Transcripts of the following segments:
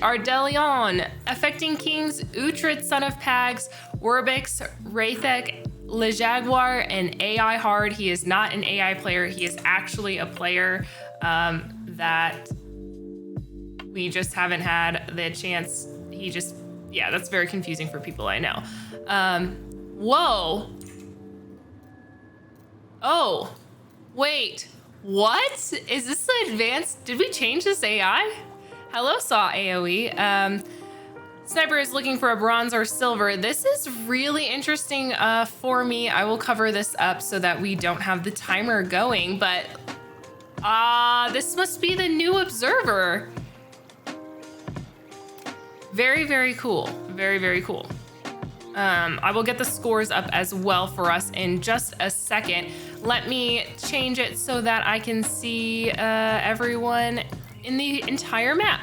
Ardelion, Affecting Kings, Uhtred, Son of Pags, Werbix, Wraithek, LeJaguar, and AI Hard. He is not an AI player. He is actually a player that we just haven't had the chance. Yeah, that's very confusing for people I know. Whoa. Oh, wait, what? Is this the advanced? Did we change this AI? Hello, Saw AoE. Sniper is looking for a bronze or silver. This is really interesting for me. I will cover this up so that we don't have the timer going, but this must be the new observer. Very, very cool. Very, very cool. I will get the scores up as well for us in just a second. Let me change it so that I can see everyone in the entire map.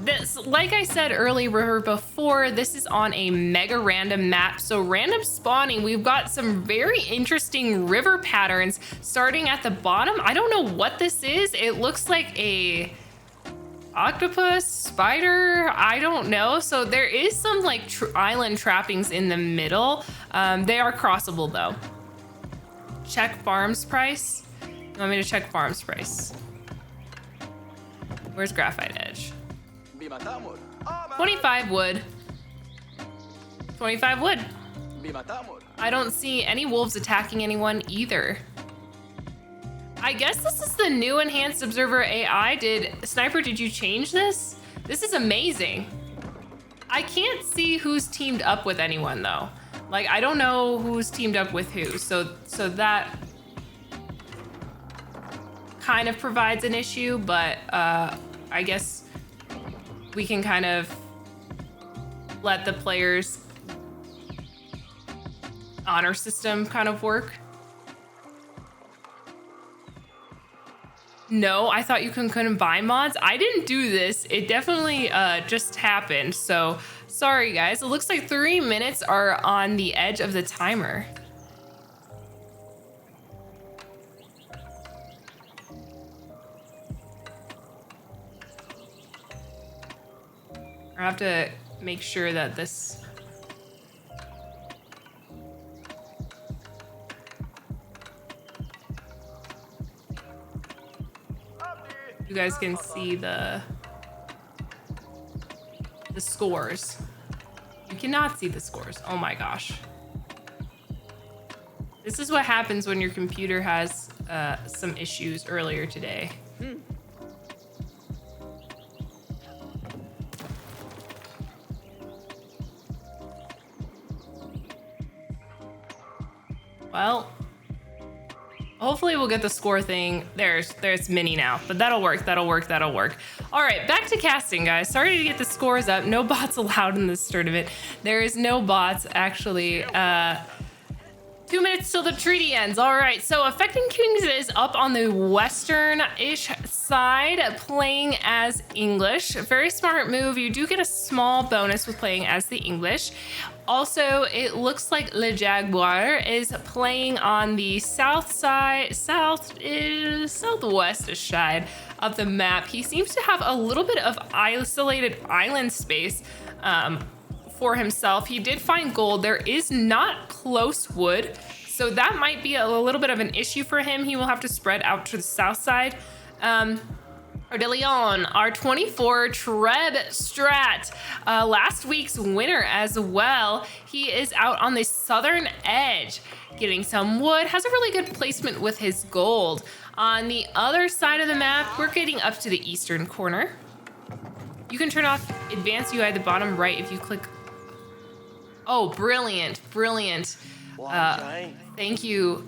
This, like I said earlier before, this is on a mega random map. So random spawning, we've got some very interesting river patterns starting at the bottom. I don't know what this is. It looks like a octopus, spider, I don't know. So there is some like island trappings in the middle. They are crossable though. Check farms price. You want me to check farms price? Where's Graphite Edge? 25 wood. 25 wood. I don't see any wolves attacking anyone either. I guess this is the new enhanced observer AI. Sniper, did you change this? This is amazing. I can't see who's teamed up with anyone though. Like, I don't know who's teamed up with who. So that kind of provides an issue, but I guess we can kind of let the players' honor system kind of work. No, I thought you couldn't buy mods. I didn't do this. It definitely just happened. So sorry, guys. It looks like 3 minutes are on the edge of the timer. I have to make sure that this... You guys can see the scores. You cannot see the scores. Oh my gosh. This is what happens when your computer has some issues earlier today. Well, hopefully we'll get the score thing. There's Mini now, but that'll work. All right, back to casting, guys. Sorry to get the scores up. No bots allowed in this tournament. There is no bots, actually. 2 minutes till the treaty ends. All right, so Affecting Kings is up on the western-ish side, playing as English. Very smart move. You do get a small bonus with playing as the English. Also, it looks like LeJaguar is playing on the south side, southwest side of the map. He seems to have a little bit of isolated island space for himself. He did find gold. There is not close wood, so that might be a little bit of an issue for him. He will have to spread out to the south side. Ardelion, our 24 Treb Strat, last week's winner as well. He is out on the southern edge, getting some wood, has a really good placement with his gold. On the other side of the map, we're getting up to the eastern corner. You can turn off advanced UI at the bottom right if you click. Oh, brilliant, brilliant. Thank you,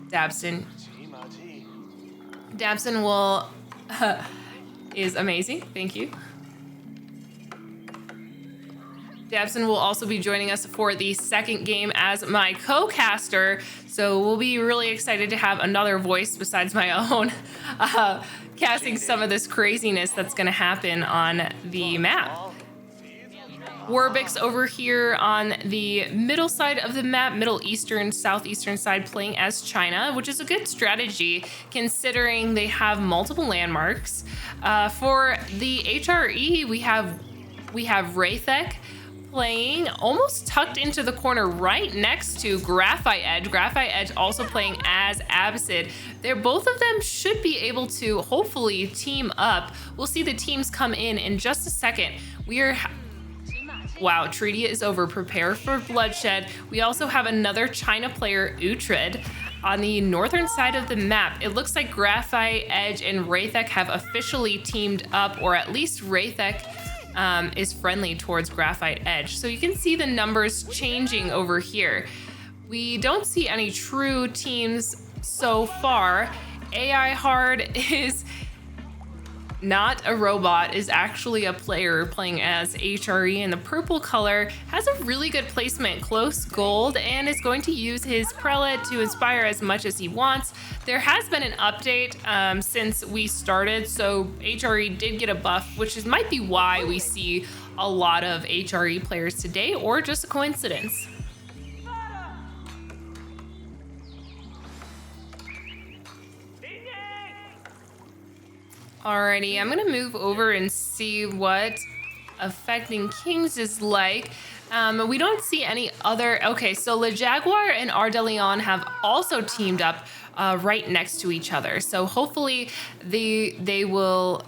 Dabson. Dabson will... is amazing. Thank you. Dabson will also be joining us for the second game as my co-caster, so we'll be really excited to have another voice besides my own casting some of this craziness that's going to happen on the map. Warbix over here on the middle side of the map, middle eastern, southeastern side, playing as China, which is a good strategy considering they have multiple landmarks. For the HRE, we have Raythek playing almost tucked into the corner right next to Graphite Edge. Graphite Edge also playing as Absid. Both of them should be able to hopefully team up. We'll see the teams come in just a second. Wow, Treaty is over. Prepare for bloodshed. We also have another China player, Uhtred. On the northern side of the map, it looks like Graphite Edge and Raythek have officially teamed up, or at least Raythek is friendly towards Graphite Edge. So you can see the numbers changing over here. We don't see any true teams so far. AI Hard is not a robot, is actually a player playing as HRE, and the purple color has a really good placement, close gold, and is going to use his prelate to inspire as much as he wants. There has been an update since we started, so HRE did get a buff, which might be why we see a lot of HRE players today, or just a coincidence. Alrighty, I'm gonna move over and see what Affecting Kings is like. We don't see any other. Okay, so Le Jaguar and Ardelion have also teamed up right next to each other. So hopefully they will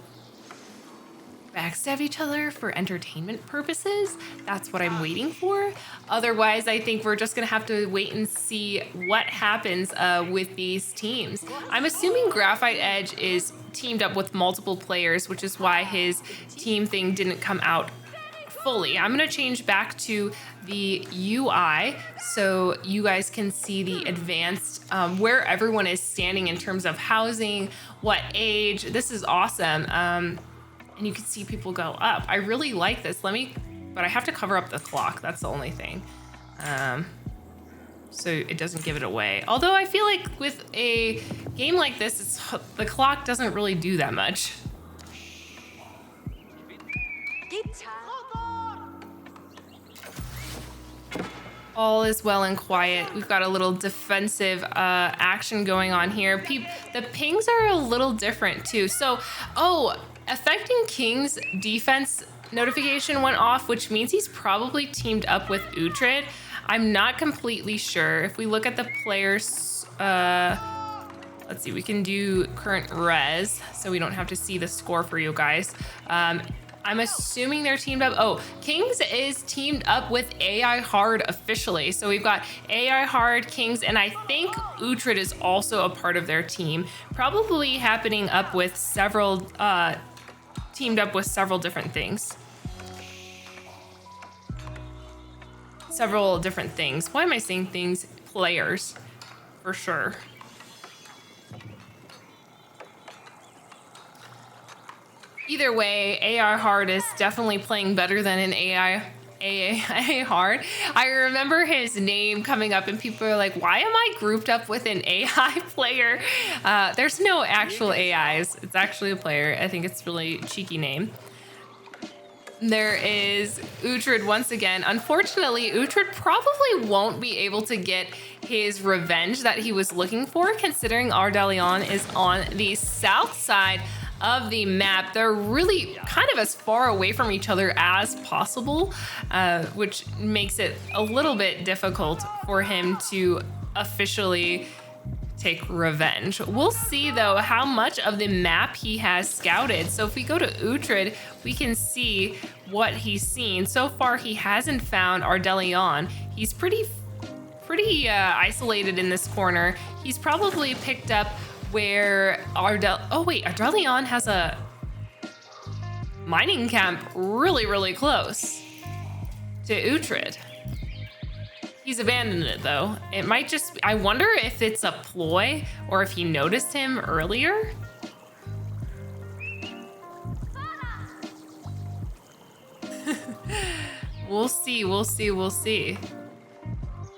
backstab each other for entertainment purposes. That's what I'm waiting for. Otherwise, I think we're just gonna have to wait and see what happens with these teams. I'm assuming Graphite Edge is teamed up with multiple players, which is why his team thing didn't come out fully. I'm gonna change back to the UI so you guys can see the advanced, where everyone is standing in terms of housing, what age. This is awesome. And you can see people go up. I really like this. But I have to cover up the clock. That's the only thing. So it doesn't give it away. Although I feel like with a game like this, the clock doesn't really do that much. All is well and quiet. We've got a little defensive action going on here. The pings are a little different too. So, Affecting King's defense notification went off, which means he's probably teamed up with Uhtred. I'm not completely sure. If we look at the players, let's see, we can do current res, so we don't have to see the score for you guys. I'm assuming they're teamed up. Kings is teamed up with AI Hard officially. So we've got AI Hard, Kings, and I think Uhtred is also a part of their team. Probably happening up with several, teamed up with several different things. Several different things. Why am I saying things? Players, for sure. Either way, AI Hard is definitely playing better than an AI Hard. I remember his name coming up and people are like, why am I grouped up with an AI player? There's no actual AIs. It's actually a player. I think it's a really cheeky name. There is Uhtred once again. Unfortunately, Uhtred probably won't be able to get his revenge that he was looking for, considering Ardelion is on the south side of the map. They're really kind of as far away from each other as possible, which makes it a little bit difficult for him to officially take revenge. We'll see though how much of the map he has scouted. So if we go to Uhtred, we can see what he's seen. So far, he hasn't found Ardelion. He's pretty isolated in this corner. He's probably picked up where Ardelion has a mining camp really close to Uhtred. He's abandoned it though. It might just, I wonder if it's a ploy or if he noticed him earlier. We'll see.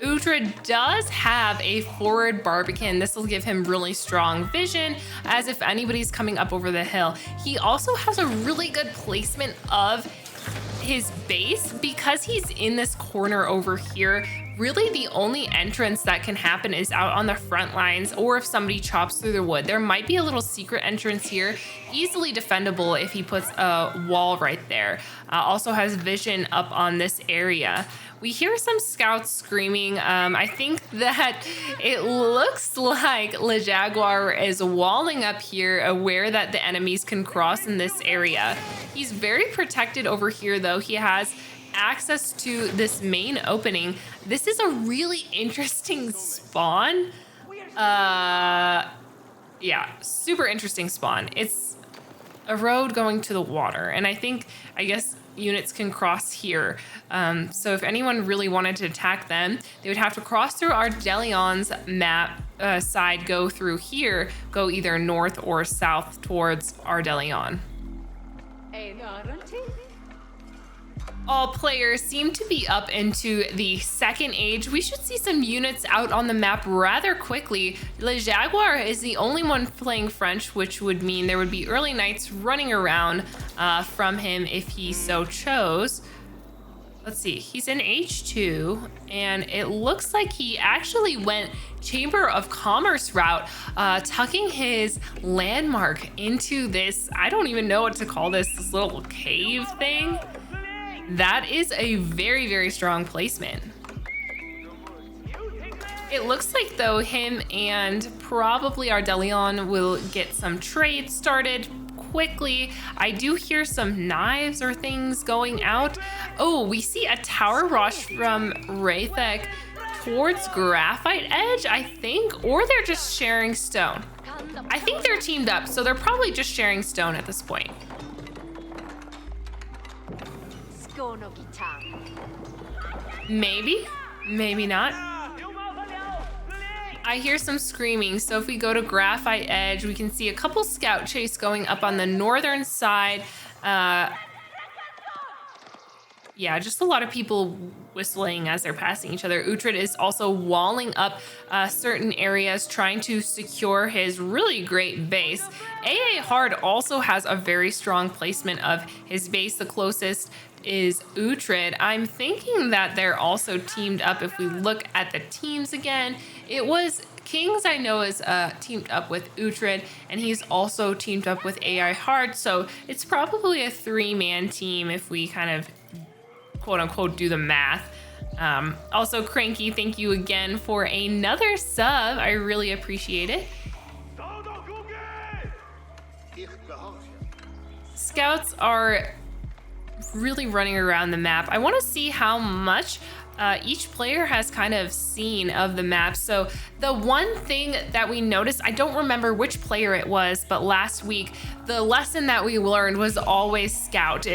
Uhtred does have a forward Barbican. This will give him really strong vision as if anybody's coming up over the hill. He also has a really good placement of his base, because he's in this corner over here, really the only entrance that can happen is out on the front lines, or if somebody chops through the wood. There might be a little secret entrance here, easily defendable if he puts a wall right there. Also has vision up on this area. We hear some scouts screaming. I think that it looks like Le Jaguar is walling up here, aware that the enemies can cross in this area. He's very protected over here though. He has access to this main opening. This is a really interesting spawn. Yeah, super interesting spawn. It's a road going to the water, and I guess units can cross here. So if anyone really wanted to attack them, they would have to cross through Ardelion's map side, go through here, go either north or south towards Ardelion. All players seem to be up into the second age. We should see some units out on the map rather quickly. Le Jaguar is the only one playing French, which would mean there would be early knights running around from him if he so chose. Let's see, he's in H2, and it looks like he actually went Chamber of Commerce route, tucking his landmark into this, I don't even know what to call this little cave thing. That is a very, very strong placement. It looks like though him and probably Ardelion will get some trade started quickly. I do hear some knives or things going out. Oh, we see a tower rush from Raythek towards Graphite Edge, I think, or they're just sharing stone. I think they're teamed up, so they're probably just sharing stone at this point. Maybe, maybe not. I hear some screaming, so if we go to Graphite Edge, we can see a couple scout chase going up on the northern side. Yeah, just a lot of people whistling as they're passing each other. Uhtred is also walling up certain areas, trying to secure his really great base. AA Hard also has a very strong placement of his base. The closest is Uhtred. I'm thinking that they're also teamed up. If we look at the teams again, it was Kings I know is teamed up with Uhtred, and he's also teamed up with AI Hard. So it's probably a 3-man team if we kind of quote unquote do the math. Also, Cranky, thank you again for another sub. I really appreciate it. Scouts are really running around the map. I want to see how much each player has kind of seen of the map. So the one thing that we noticed, I don't remember which player it was, but last week the lesson that we learned was always scout.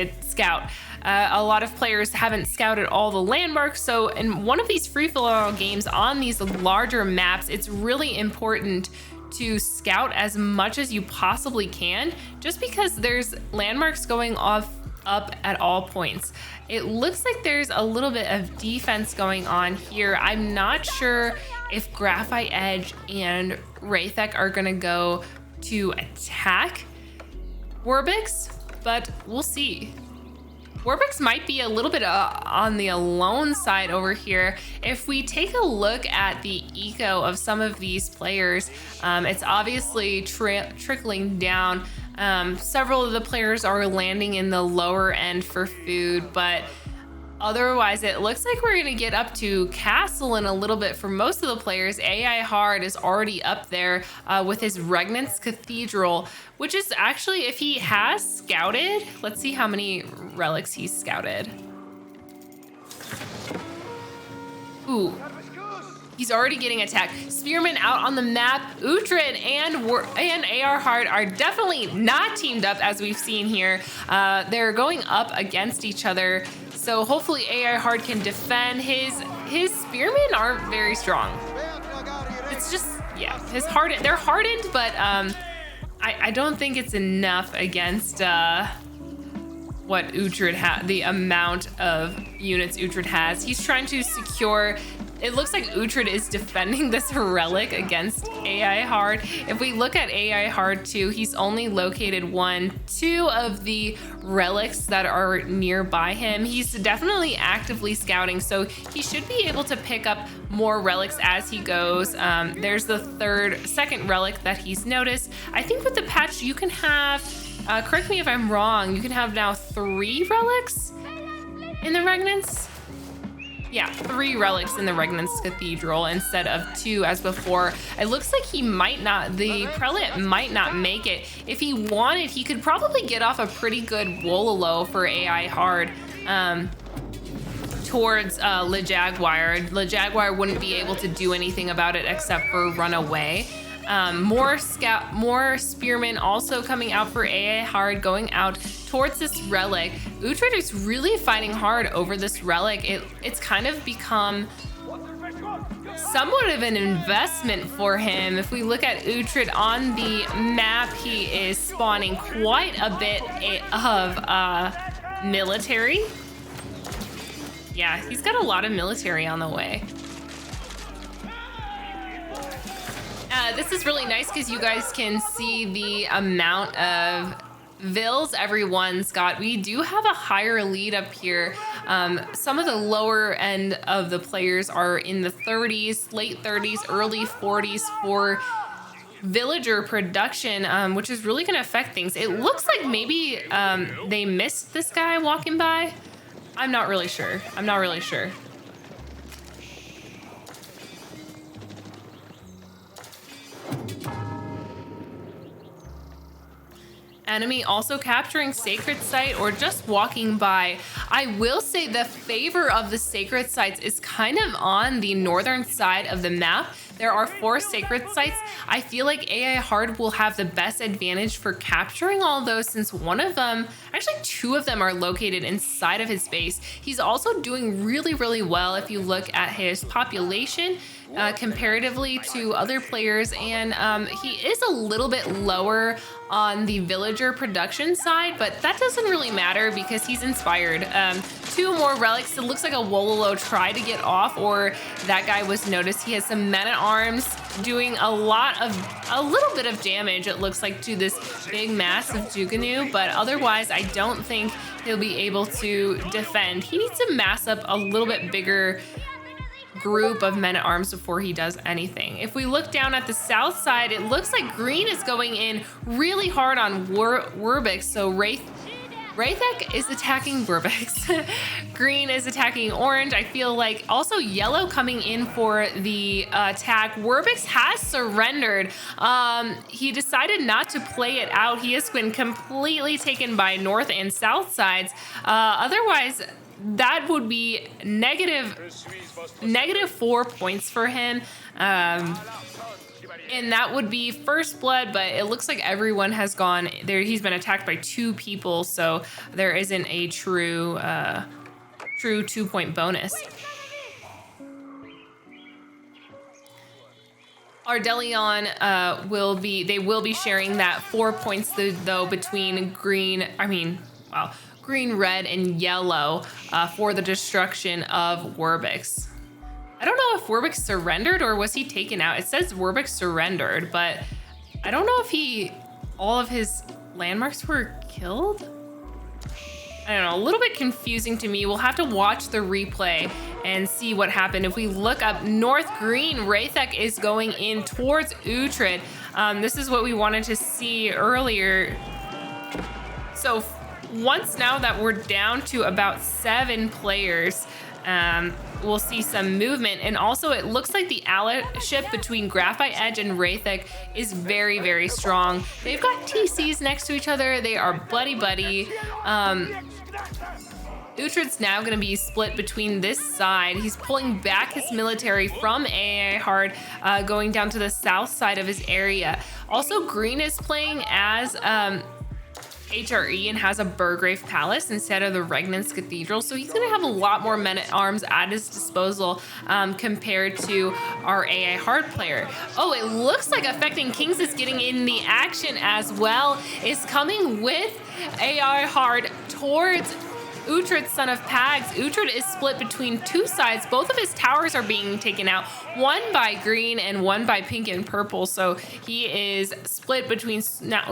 A lot of players haven't scouted all the landmarks, so in one of these free-for-all games on these larger maps, it's really important to scout as much as you possibly can, just because there's landmarks going up at all points. It looks like there's a little bit of defense going on here. I'm not sure if Graphite Edge and Raythek are gonna go to attack Werbix, but we'll see. Werbix might be a little bit on the alone side over here. If we take a look at the eco of some of these players, it's obviously trickling down. Several of the players are landing in the lower end for food, but otherwise it looks like we're gonna get up to castle in a little bit for most of the players. AI Hard is already up there with his Regnance Cathedral, which is actually, if he has scouted, let's see how many relics he's scouted. Ooh, he's already getting attacked. Spearman out on the map. Uhtred and AR Hard are definitely not teamed up, as we've seen here. They're going up against each other. So hopefully AI Hard can defend. His spearmen aren't very strong. It's just, yeah, they're hardened, but I don't think it's enough against what Uhtred has, the amount of units Uhtred has. He's trying to secure It looks like Uhtred is defending this relic against AI Hard. If we look at AI Hard 2, he's only located 2 of the relics that are nearby him. He's definitely actively scouting, so he should be able to pick up more relics as he goes. There's the second relic that he's noticed. I think with the patch, you can have, correct me if I'm wrong, you can have now 3 relics in the Regnance? Yeah, 3 relics in the Regnance Cathedral instead of 2 as before. It looks like the prelate might not make it. If he wanted, he could probably get off a pretty good Wololo for AI Hard towards Le Jaguar. Le Jaguar wouldn't be able to do anything about it except for run away. More spearmen also coming out for AA Hard, going out towards this relic. Uhtred is really fighting hard over this relic. It's kind of become somewhat of an investment for him. If we look at Uhtred on the map, he is spawning quite a bit of military. Yeah, he's got a lot of military on the way. This is really nice because you guys can see the amount of vills everyone's got. We do have a higher lead up here. Some of the lower end of the players are in the 30s, late 30s, early 40s for villager production, which is really going to affect things. It looks like maybe they missed this guy walking by. I'm not really sure. Enemy also capturing Sacred Site or just walking by. I will say the favor of the Sacred Sites is kind of on the northern side of the map. There are 4 Sacred Sites. I feel like AI Hard will have the best advantage for capturing all those since one of them, actually 2 of them are located inside of his base. He's also doing really, really well if you look at his population comparatively to other players, and he is a little bit lower on the villager production side, but that doesn't really matter because he's inspired. 2 more relics. It looks like a Wololo tried to get off, or that guy was noticed. He has some men-at-arms doing a little bit of damage, it looks like, to this big mass of Duganu, but otherwise I don't think he'll be able to defend. He needs to mass up a little bit bigger group of men-at-arms before he does anything. If we look down at the south side, it looks like green is going in really hard on Werbix, so Wraithek is attacking Werbix. Green is attacking orange. I feel like also yellow coming in for the attack. Werbix has surrendered. He decided not to play it out. He has been completely taken by north and south sides. Otherwise, that would be negative 4 points for him. And that would be first blood, but it looks like everyone has gone there. He's been attacked by 2 people, so there isn't a true 2-point bonus. Ardelion will be sharing that 4 points though between green, red, and yellow for the destruction of Werbix. I don't know if Werbix surrendered or was he taken out. It says Werbix surrendered, but I don't know if all of his landmarks were killed. I don't know, a little bit confusing to me. We'll have to watch the replay and see what happened. If we look up north green, Wraithek is going in towards Uhtred. This is what we wanted to see earlier. So once now that we're down to about 7 players, we'll see some movement. And also it looks like the allyship between Graphite Edge and Wraithek is very, very strong. They've got TCs next to each other. They are buddy-buddy. Uhtred's now going to be split between this side. He's pulling back his military from AI Hard, going down to the south side of his area. Also, green is playing as HRE and has a Burgrave Palace instead of the Regnance Cathedral, so he's going to have a lot more men-at-arms at his disposal compared to our AI Hard player. Oh, it looks like Affecting Kings is getting in the action as well. Is coming with AI Hard towards Uhtred, son of Pags. Uhtred is split between two sides. Both of his towers are being taken out, one by green and one by pink and purple. So he is split between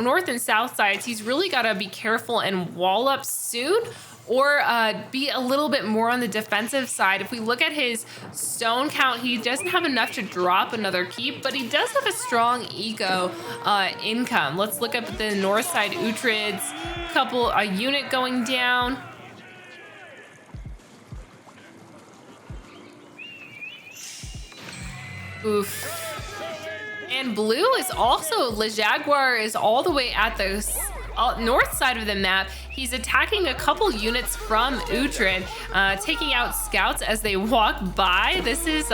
north and south sides. He's really got to be careful and wall up soon, or be a little bit more on the defensive side. If we look at his stone count, he doesn't have enough to drop another keep, but he does have a strong eco income. Let's look up at the north side. Uhtred's a unit going down. Oof. And blue is also, Le Jaguar is all the way at the north side of the map. He's attacking a couple units from Uhtred, taking out scouts as they walk by. This is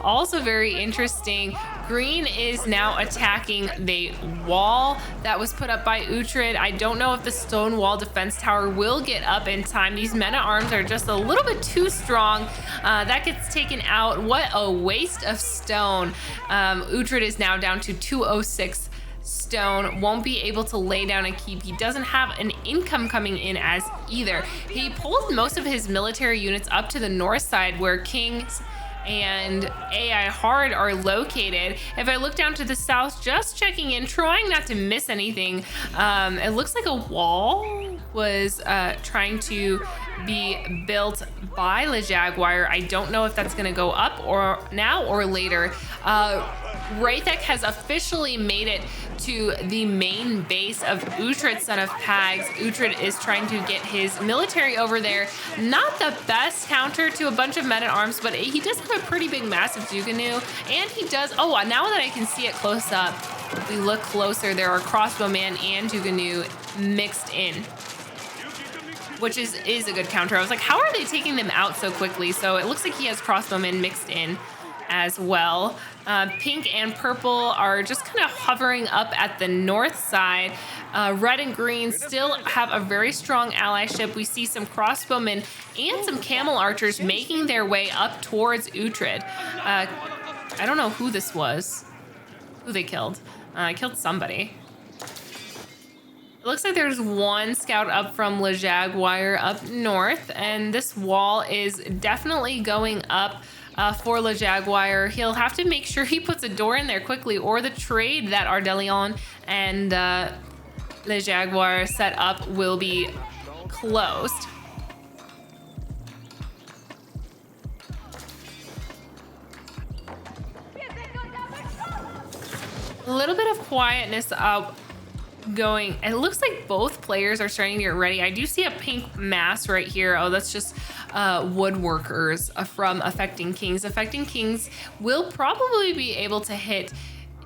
also very interesting. Green is now attacking the wall that was put up by Uhtred. I don't know if the stone wall defense tower will get up in time. These men-at-arms are just a little bit too strong. That gets taken out. What a waste of stone. Uhtred is now down to 206 stone, won't be able to lay down a keep. He doesn't have an income coming in as either. He pulled most of his military units up to the north side where kings and AI Hard are located. If I look down to the south, just checking in, trying not to miss anything, it looks like a wall was trying to be built by Le Jaguar. I don't know if that's going to go up or now or later. Raythek has officially made it to the main base of Uhtred, son of Pags. Uhtred is trying to get his military over there. Not the best counter to a bunch of men-at-arms, but he does have a pretty big, massive Duganu. And he does, oh, now that I can see it close up, if we look closer, there are crossbowman and Duganu mixed in, which is a good counter. I was like, how are they taking them out so quickly? So it looks like he has crossbowmen mixed in as well. Pink and purple are just kind of hovering up at the north side. Red and green still have a very strong allyship. We see some crossbowmen and some camel archers making their way up towards Uhtred. I don't know who this was, who they killed. Killed somebody. It looks like there's one scout up from Le Jaguar up north, and this wall is definitely going up for Le Jaguar. He'll have to make sure he puts a door in there quickly, or the trade that Ardelion and Le Jaguar set up will be closed. A little bit of quietness going. It looks like both players are starting to get ready. I do see a pink mass right here. Oh, that's just woodworkers from Affecting Kings. Affecting Kings will probably be able to hit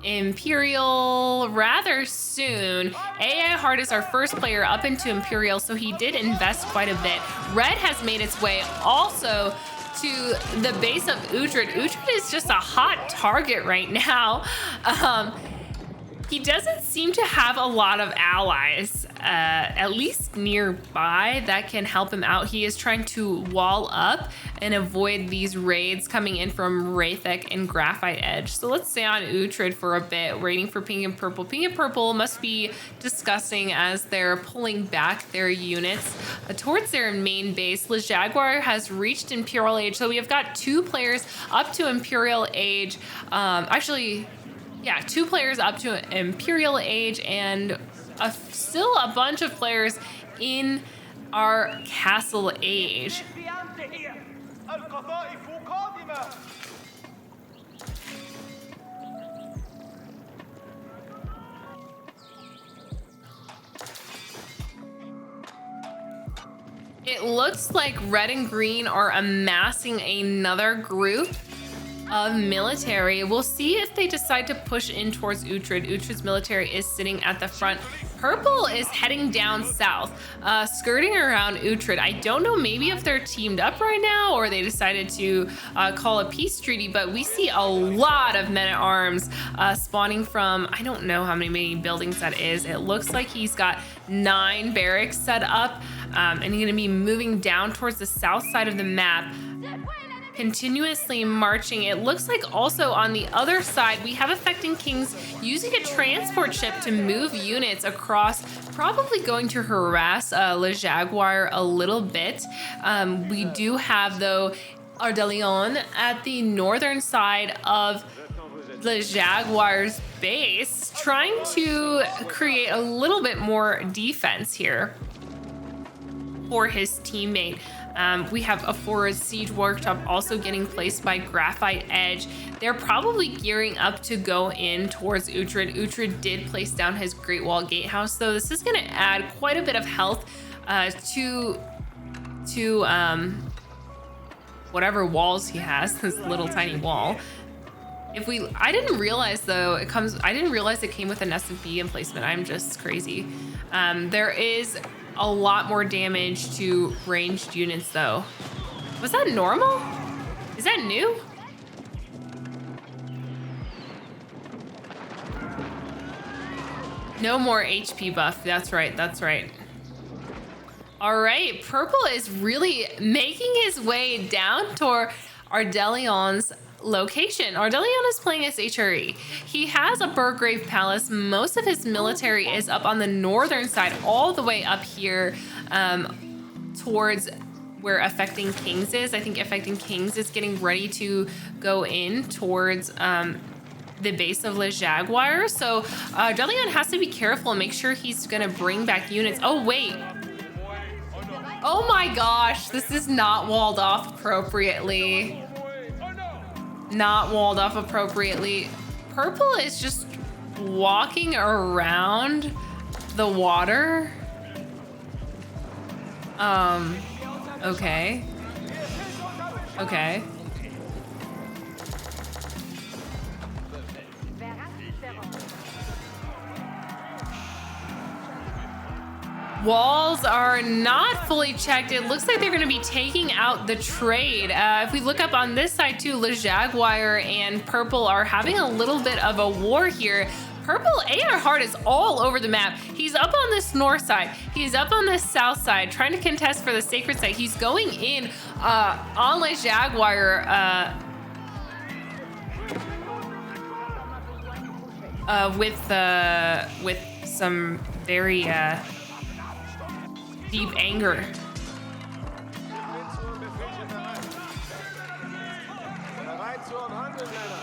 Imperial rather soon. AI Hard is our first player up into Imperial, so he did invest quite a bit. Red has made its way also to the base of Uhtred. Uhtred is just a hot target right now. He doesn't seem to have a lot of allies, at least nearby, that can help him out. He is trying to wall up and avoid these raids coming in from Raythek and Graphite Edge. So let's stay on Uhtred for a bit, waiting for pink and purple. Pink and purple must be discussing as they're pulling back their units towards their main base. Le Jaguar has reached Imperial Age, so we have got two players up to Imperial Age. Two players up to Imperial Age, and still a bunch of players in our Castle Age. It looks like red and green are amassing another group of military. We'll see if they decide to push in towards Uhtred. Uhtred's military is sitting at the front. Purple is heading down south, skirting around Uhtred. I don't know, maybe if they're teamed up right now or they decided to call a peace treaty, but we see a lot of men-at-arms spawning from, I don't know how many buildings that is. It looks like he's got 9 barracks set up, and he's gonna be moving down towards the south side of the map. continuously marching. It looks like also on the other side, we have Affecting Kings using a transport ship to move units across, probably going to harass Le Jaguar a little bit. We do have, though, Ardelion at the northern side of the Jaguars' base, trying to create a little bit more defense here for his teammate. We have a Forest Siege Workshop also getting placed by Graphite Edge. They're probably gearing up to go in towards Uhtred. Uhtred did place down his Great Wall Gatehouse, so this is going to add quite a bit of health to whatever walls he has, this little tiny wall. I didn't realize though, I didn't realize it came with an S&P emplacement. I'm just crazy. There is a lot more damage to ranged units though. Was that normal? Is that new? No more HP buff. That's right. That's right. All right. Purple is really making his way down toward Ardelion's location. Ardelion is playing as HRE. He has a Burgrave Palace. Most of his military is up on the northern side, all the way up here towards where Affecting Kings is. I think Affecting Kings is getting ready to go in towards the base of Le Jaguar. So Ardelion has to be careful and make sure he's gonna bring back units. Oh, wait. Oh my gosh, this is not walled off appropriately. Not walled off appropriately. Purple is just walking around the water. Okay. Okay. Walls are not fully checked. It looks like they're going to be taking out the trade. If we look up on this side too, Le Jaguar and Purple are having a little bit of a war here. Purple Earhart is all over the map. He's up on this north side. He's up on this south side, trying to contest for the sacred site. He's going in on Le Jaguar with some very deep anger.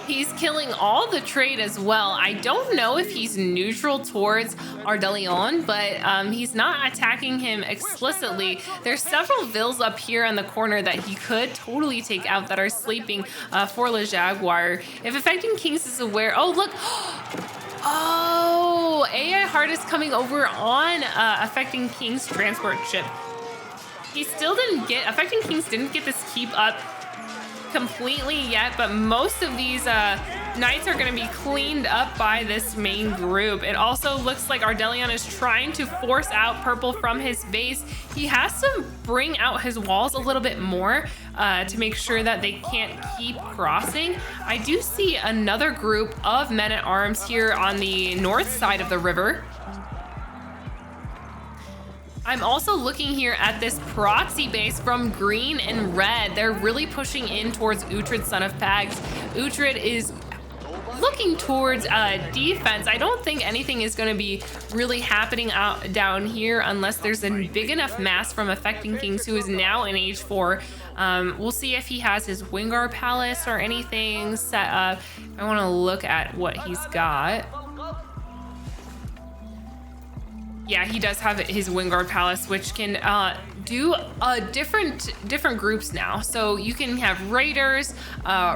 He's killing all the trade as well. I don't know if he's neutral towards Ardelion, but he's not attacking him explicitly. There's several Vills up here on the corner that he could totally take out that are sleeping for Le Jaguar. If Affecting Kings is aware, oh look, oh, AI Heart is coming over on Affecting King's transport ship. He still didn't get, Affecting Kings didn't get this keep up completely yet, but most of these knights are going to be cleaned up by this main group. It also looks like Ardelion is trying to force out Purple from his base. He has to bring out his walls a little bit more to make sure that they can't keep crossing. I do see another group of men-at-arms here on the north side of the river. I'm also looking here at this proxy base from green and red. They're really pushing in towards Uhtred, son of Pags. Uhtred is looking towards defense. I don't think anything is going to be really happening out down here unless there's a big enough mass from Affecting Kings, who is now in Age 4. We'll see if he has his Wingar Palace or anything set up. I want to look at what he's got. Yeah, he does have his Wingard Palace, which can do different groups now. So you can have raiders,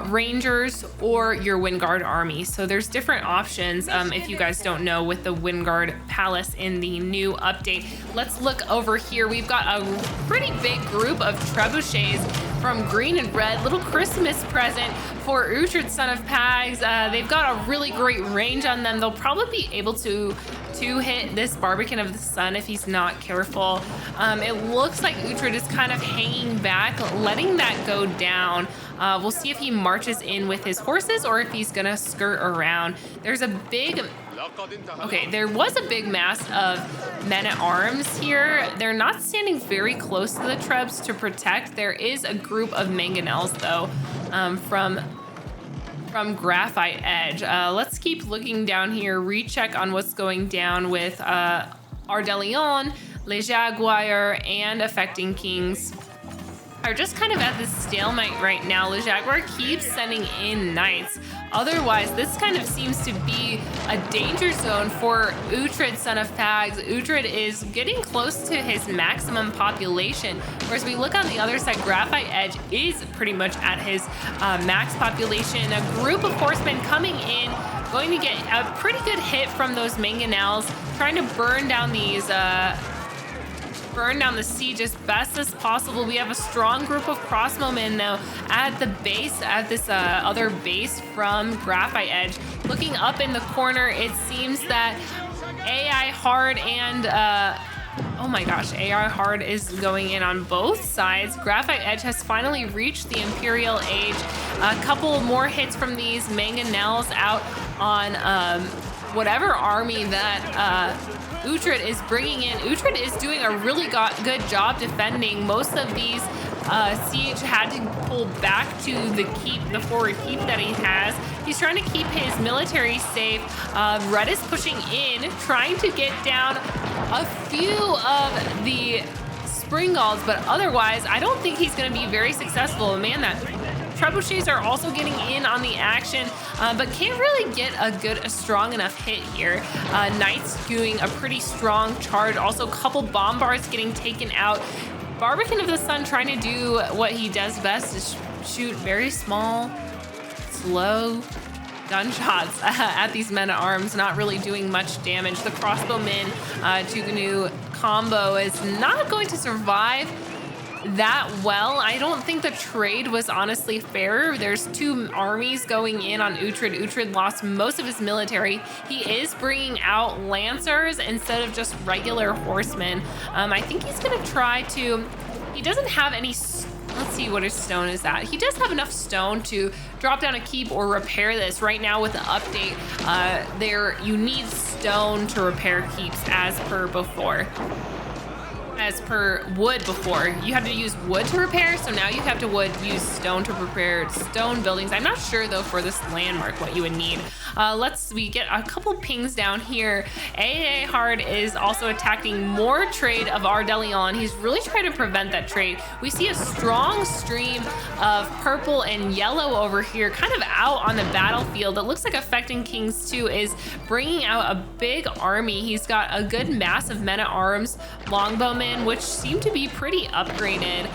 rangers, or your Wingard army. So there's different options if you guys don't know with the Wingard Palace in the new update. Let's look over here. We've got a pretty big group of trebuchets from green and red. Little Christmas present for Uhtred, son of Pags. They've got a really great range on them. They'll probably be able to hit this Barbican of the Sun if he's not careful. It looks like Uhtred is kind of hanging back, letting that go down. We'll see if he marches in with his horses or if he's gonna skirt around. There's a big... Okay, there was a big mass of men-at-arms here. They're not standing very close to the Trebs to protect. There is a group of mangonels, though, from Graphite Edge. Let's keep looking down here, recheck on what's going down with Ardelion, Les Jaguar, and Affecting Kings. Are just kind of at this stalemate right now. Le Jaguar keeps sending in knights. Otherwise, this kind of seems to be a danger zone for Uhtred, Son of Thags. Uhtred is getting close to his maximum population, whereas we look on the other side, Graphite Edge is pretty much at his max population. A group of horsemen coming in, going to get a pretty good hit from those mangonels, trying to burn down these burn down the siege as best as possible. We have a strong group of crossbowmen now at the base, at this other base from Graphite Edge. Looking up in the corner, it seems that AI Hard and oh my gosh, AI Hard is going in on both sides. Graphite Edge has finally reached the Imperial Age. A couple more hits from these mangonels out on whatever army that Uhtred is bringing in. Uhtred is doing a really good job defending. Most of these siege had to pull back to the keep, the forward keep that he has. He's trying to keep his military safe. Red is pushing in, trying to get down a few of the Springals, but otherwise, I don't think he's going to be very successful. Man, that trebuchets are also getting in on the action, but can't really get a strong enough hit here. Knights doing a pretty strong charge. Also, a couple bombards getting taken out. Barbican of the Sun trying to do what he does best, is shoot very small, slow gunshots at these men-at-arms, not really doing much damage. The crossbowmen Tuganu combo is not going to survive that well. I don't think the trade was honestly fair. There's two armies going in on Uhtred. Uhtred lost most of his military. He is bringing out lancers instead of just regular horsemen. I think he's gonna try to, he doesn't have any, let's see what his stone is at. He does have enough stone to drop down a keep or repair this. Right now with the update, you need stone to repair keeps as per before. As per wood before. You had to use wood to repair, so now you have to use stone to repair stone buildings. I'm not sure though for this landmark what you would need. We get a couple pings down here. AA Hard is also attacking more trade of Ardelion. He's really trying to prevent that trade. We see a strong stream of purple and yellow over here, kind of out on the battlefield. It looks like Affecting Kings 2 is bringing out a big army. He's got a good mass of men-at-arms, longbowmen, which seem to be pretty upgraded.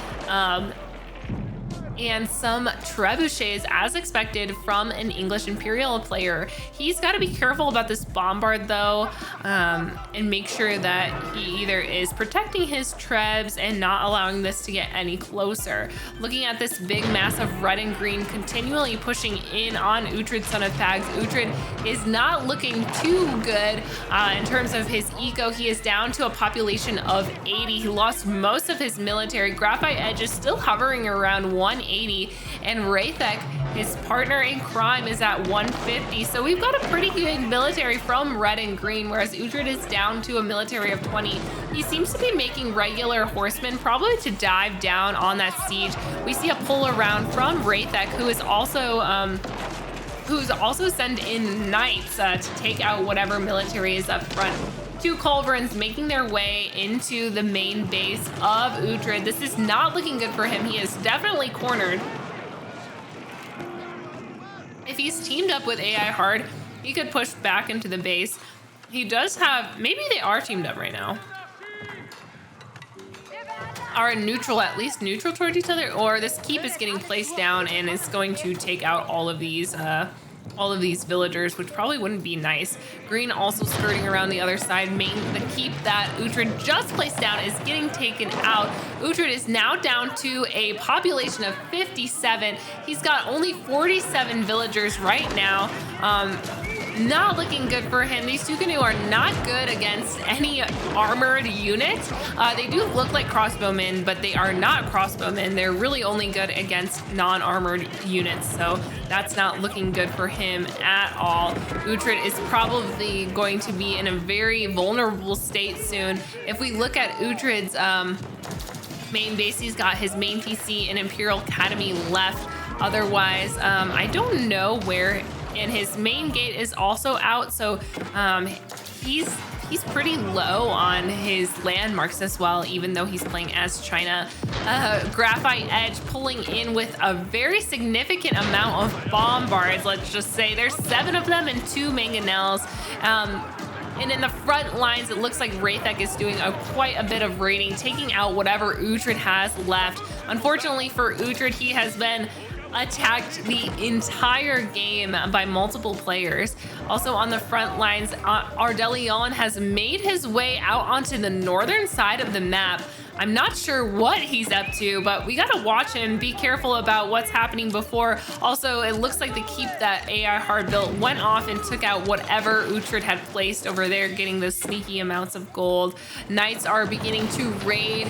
And some trebuchets as expected from an English Imperial player. He's got to be careful about this bombard though, and make sure that he either is protecting his trebs and not allowing this to get any closer. Looking at this big mass of red and green continually pushing in on Uhtred, Son of Thags. Uhtred is not looking too good in terms of his eco. He is down to a population of 80. He lost most of his military. Graphite Edge is still hovering around 180, and Raythek, his partner in crime, is at 150. So we've got a pretty good military from red and green, whereas Uhtred is down to a military of 20. He seems to be making regular horsemen probably to dive down on that siege. We see a pull around from Raythek, who's also sent in knights to take out whatever military is up front. Two culverins making their way into the main base of Uhtred. This is not looking good for him. He is definitely cornered. If he's teamed up with AI Hard, he could push back into the base. He does have, maybe they are teamed up right now. Are neutral, at least neutral toward each other, or this keep is getting placed down and is going to take out all of these villagers, which probably wouldn't be nice. Green also skirting around the other side. The keep that Uhtred just placed down is getting taken out. Uhtred is now down to a population of 57. He's got only 47 villagers right now. Not looking good for him. These Tukanu are not good against any armored units. They do look like crossbowmen, but they are not crossbowmen. They're really only good against non-armored units, so that's not looking good for him at all. Uhtred is probably going to be in a very vulnerable state soon. If we look at Uhtred's main base, he's got his main PC and Imperial Academy left. Otherwise, I don't know where. And his main gate is also out, so he's pretty low on his landmarks as well, even though he's playing as China. Graphite Edge pulling in with a very significant amount of bombards, let's just say. There's 7 of them and 2 mangonels. And in the front lines, it looks like Raythek is doing quite a bit of raiding, taking out whatever Uhtred has left. Unfortunately for Uhtred, he has been attacked the entire game by multiple players. Also on the front lines, Ardelion has made his way out onto the northern side of the map. I'm not sure what he's up to, but we gotta watch him. Be careful about what's happening before. Also, it looks like the keep that AI hard built went off and took out whatever Uhtred had placed over there, getting those sneaky amounts of gold. Knights are beginning to raid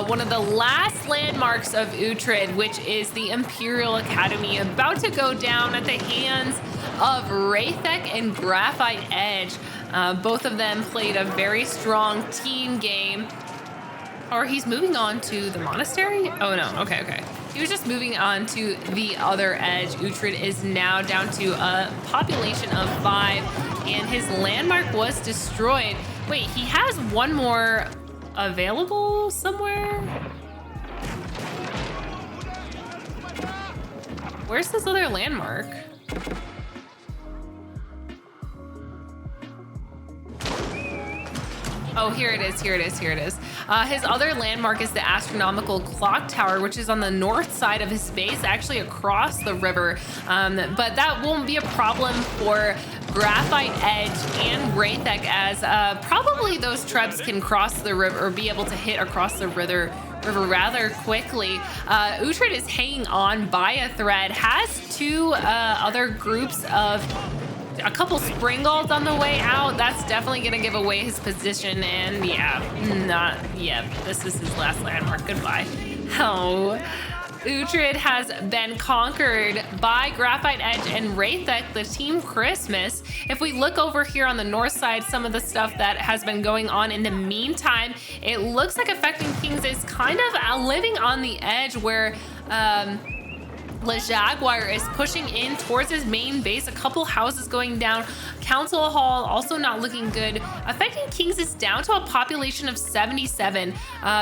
one of the last landmarks of Uhtred, which is the Imperial Academy, about to go down at the hands of Raythek and Graphite Edge. Both of them played a very strong team game. Or he's moving on to the monastery? Oh no, okay. He was just moving on to the other edge. Uhtred is now down to a population of 5, and his landmark was destroyed. Wait, he has one more available somewhere? Where's this other landmark? Oh, here it is. His other landmark is the Astronomical Clock Tower, which is on the north side of his base, actually across the river. But that won't be a problem for Graphite Edge and Raythek, as probably those Trebs can cross the river or be able to hit across the river rather quickly. Uhtred is hanging on by a thread, has 2 other groups of a couple Springals on the way out. That's definitely gonna give away his position, and this is his last landmark. Goodbye. Oh, Uhtred has been conquered by Graphite Edge and Raythek, the Team Christmas. If we look over here on the north side, some of the stuff that has been going on in the meantime, it looks like Affecting Kings is kind of living on the edge where Le Jaguar is pushing in towards his main base. A couple houses going down. Council Hall also not looking good. Affecting Kings is down to a population of 77.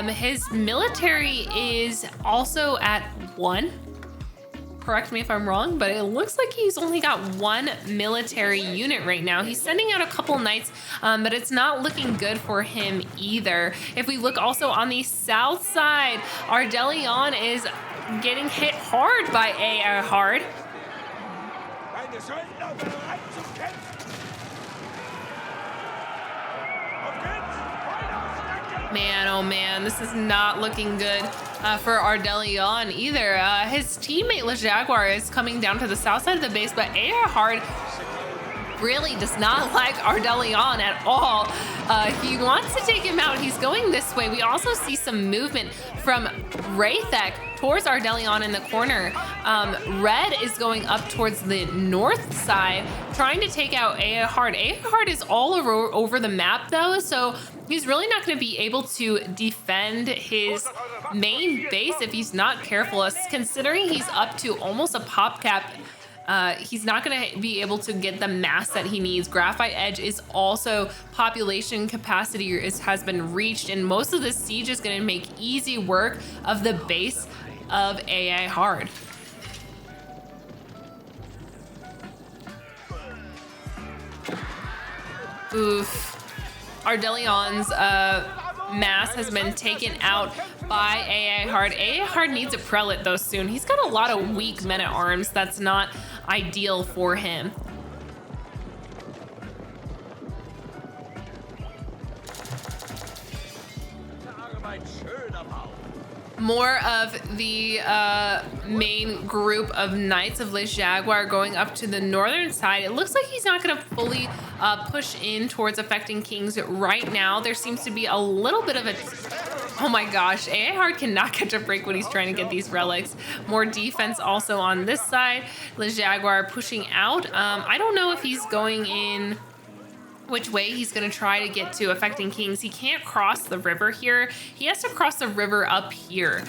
His military is also at 1. Correct me if I'm wrong, but it looks like he's only got 1 military unit right now. He's sending out a couple knights, but it's not looking good for him either. If we look also on the south side, Ardelion is getting hit hard by AI hard. Man, oh man, this is not looking good for Ardelion either. His teammate Le Jaguar is coming down to the south side of the base, but AI hard really does not like Ardelion at all. He wants to take him out. He's going this way. We also see some movement from Raythek towards Ardelion in the corner. Red is going up towards the north side, trying to take out AI Hard. AI Hard is all over the map though, so he's really not going to be able to defend his main base if he's not careful. Considering he's up to almost a pop cap, he's not going to be able to get the mass that he needs. Graphite Edge is also population capacity has been reached, and most of the siege is going to make easy work of the base of AI Hard. Oof. Ardelion's mass has been taken out by AI Hard. AI Hard needs a prelate though soon. He's got a lot of weak men-at-arms. That's not ideal for him. more of the main group of Knights of Le Jaguar going up to the northern side. It looks like he's not going to fully push in towards affecting Kings right now. There seems to be a little bit of a... Oh my gosh, AI Hard cannot catch a break when he's trying to get these relics. More defense also on this side. Le Jaguar pushing out. I don't know if he's going in which way he's going to try to get to affecting Kings. He can't cross the river here. He has to cross the river up here,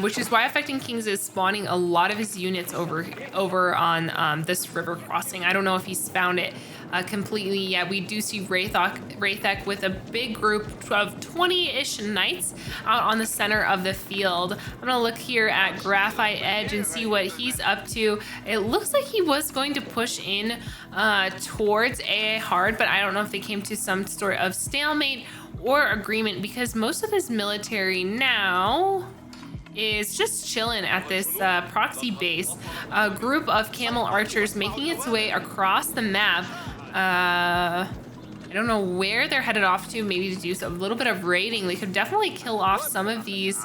which is why affecting Kings is spawning a lot of his units over on this river crossing. I don't know if he's found it completely yet. We do see Wraithek with a big group of 20-ish knights out on the center of the field. I'm gonna look here at Graphite Edge and see what he's up to. It looks like he was going to push in towards AA Hard, but I don't know if they came to some sort of stalemate or agreement, because most of his military now is just chilling at this proxy base. A group of camel archers making its way across the map. I don't know where they're headed off to, maybe to do a little bit of raiding. They could definitely kill off some of these.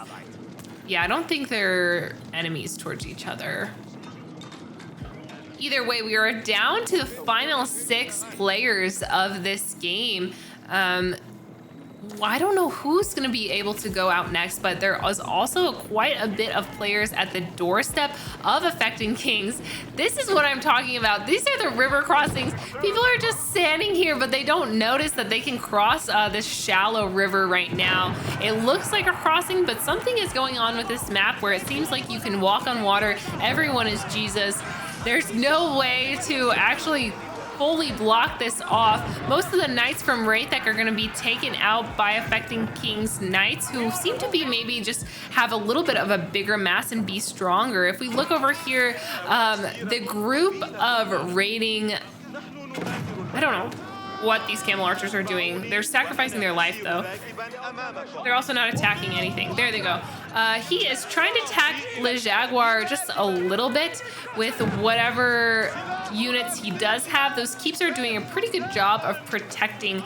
Yeah, I don't think they're enemies towards each other. Either way, we are down to the final 6 players of this game. I don't know who's going to be able to go out next, but there is also quite a bit of players at the doorstep of affecting Kings. This is what I'm talking about. These are the river crossings. People are just standing here, but they don't notice that they can cross this shallow river right now. It looks like a crossing, but something is going on with this map where it seems like you can walk on water. Everyone is Jesus. There's no way to actually fully block this off. Most of the knights from Wraithek are going to be taken out by affecting King's knights, who seem to be maybe just have a little bit of a bigger mass and be stronger. If we look over here, the group of raiding, I don't know what these camel archers are doing. They're sacrificing their life though. They're also not attacking anything. There they go. He is trying to attack Le Jaguar just a little bit with whatever units he does have. Those keeps are doing a pretty good job of protecting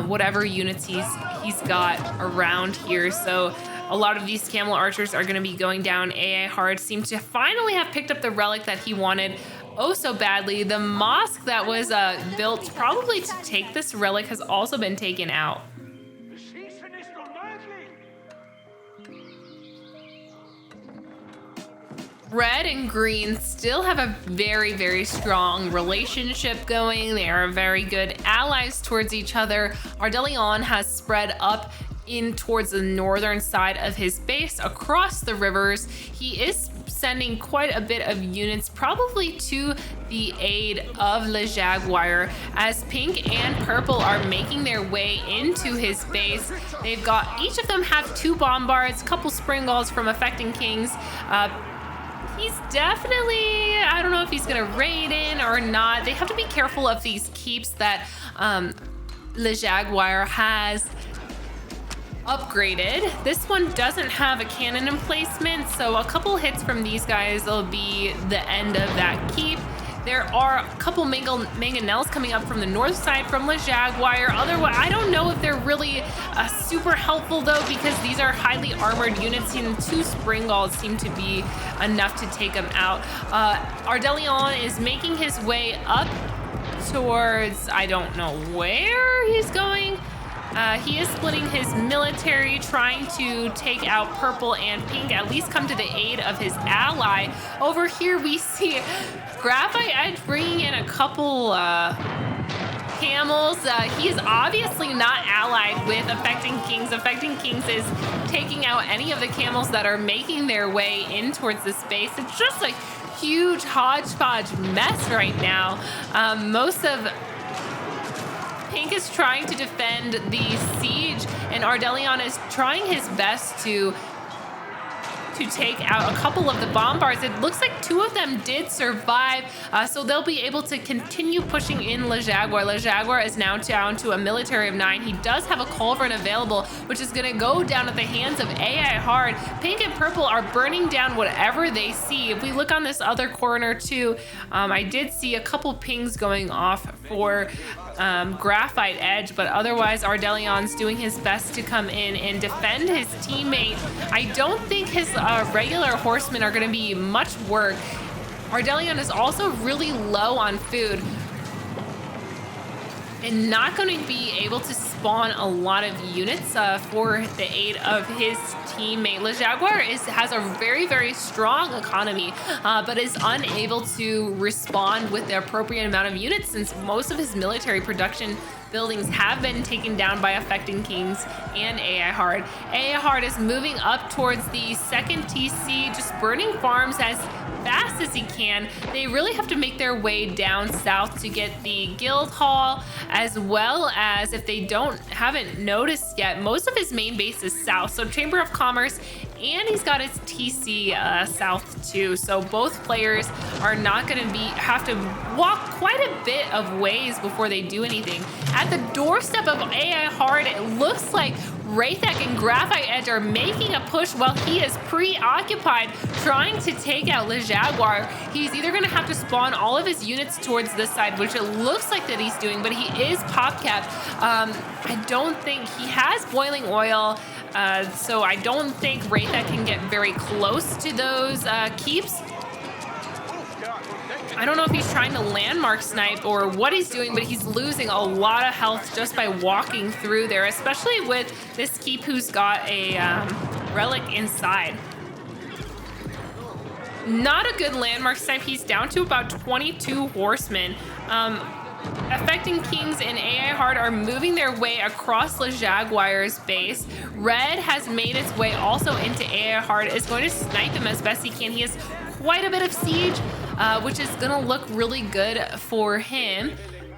whatever units he's got around here. So a lot of these camel archers are going to be going down. AA Hard seems to finally have picked up the relic that he wanted oh so badly. The mosque that was built probably to take this relic has also been taken out. Red and green still have a very, very strong relationship going. They are very good allies towards each other. Ardelion has spread up in towards the northern side of his base across the rivers. He is sending quite a bit of units probably to the aid of Le Jaguar, as pink and purple are making their way into his base. They've got, each of them have 2 bombards, couple spring galls from affecting Kings. He's definitely, I don't know if he's gonna raid in or not. They have to be careful of these keeps that Le Jaguar has upgraded. This one doesn't have a cannon emplacement, so a couple hits from these guys will be the end of that keep. There are a couple mangonels coming up from the north side from Le Jaguar. Otherwise, I don't know if they're really super helpful though, because these are highly armored units, and 2 spring galls seem to be enough to take them out. Ardelion is making his way up towards, I don't know where he's going. He is splitting his military, trying to take out purple and pink, at least come to the aid of his ally. Over here we see Graphite Edge bringing in a couple camels. He is obviously not allied with affecting Kings. Affecting Kings is taking out any of the camels that are making their way in towards this base. It's just a huge hodgepodge mess right now. Most of Pink is trying to defend the siege, and Ardelion is trying his best to to take out a couple of the bombards. It looks like 2 of them did survive, so they'll be able to continue pushing in Le Jaguar. Le Jaguar is now down to a military of 9. He does have a culverin available, which is going to go down at the hands of AI Hard. Pink and purple are burning down whatever they see. If we look on this other corner too, I did see a couple pings going off for Graphite Edge, but otherwise Ardellion's doing his best to come in and defend his teammate. I don't think his regular horsemen are going to be much work. Ardelion is also really low on food and not going to be able to spawn a lot of units for the aid of his teammate. Le Jaguar has a very, very strong economy, but is unable to respond with the appropriate amount of units since most of his military production buildings have been taken down by Affecting Kings and AI Hard. AI Hard is moving up towards the second TC, just burning farms as fast as he can. They really have to make their way down south to get the guild hall, as well as, if they haven't noticed yet, most of his main base is south. So Chamber of Commerce, and he's got his TC south too. So both players are not going to have to walk quite a bit of ways before they do anything. At the doorstep of AI Hard, it looks like Wraithek and Graphite Edge are making a push while he is preoccupied trying to take out Le Jaguar. He's either going to have to spawn all of his units towards this side, which it looks like that he's doing, but he is pop capped. I don't think he has boiling oil, so I don't think Wraithek can get very close to those keeps. I don't know if he's trying to landmark snipe or what he's doing, but he's losing a lot of health just by walking through there, especially with this keep who's got a relic inside. Not a good landmark snipe. He's down to about 22 horsemen. Affecting Kings and AI Hard are moving their way across Le Jaguar's base. Red has made its way also into AI Hard, is going to snipe him as best he can. He has quite a bit of siege, which is going to look really good for him.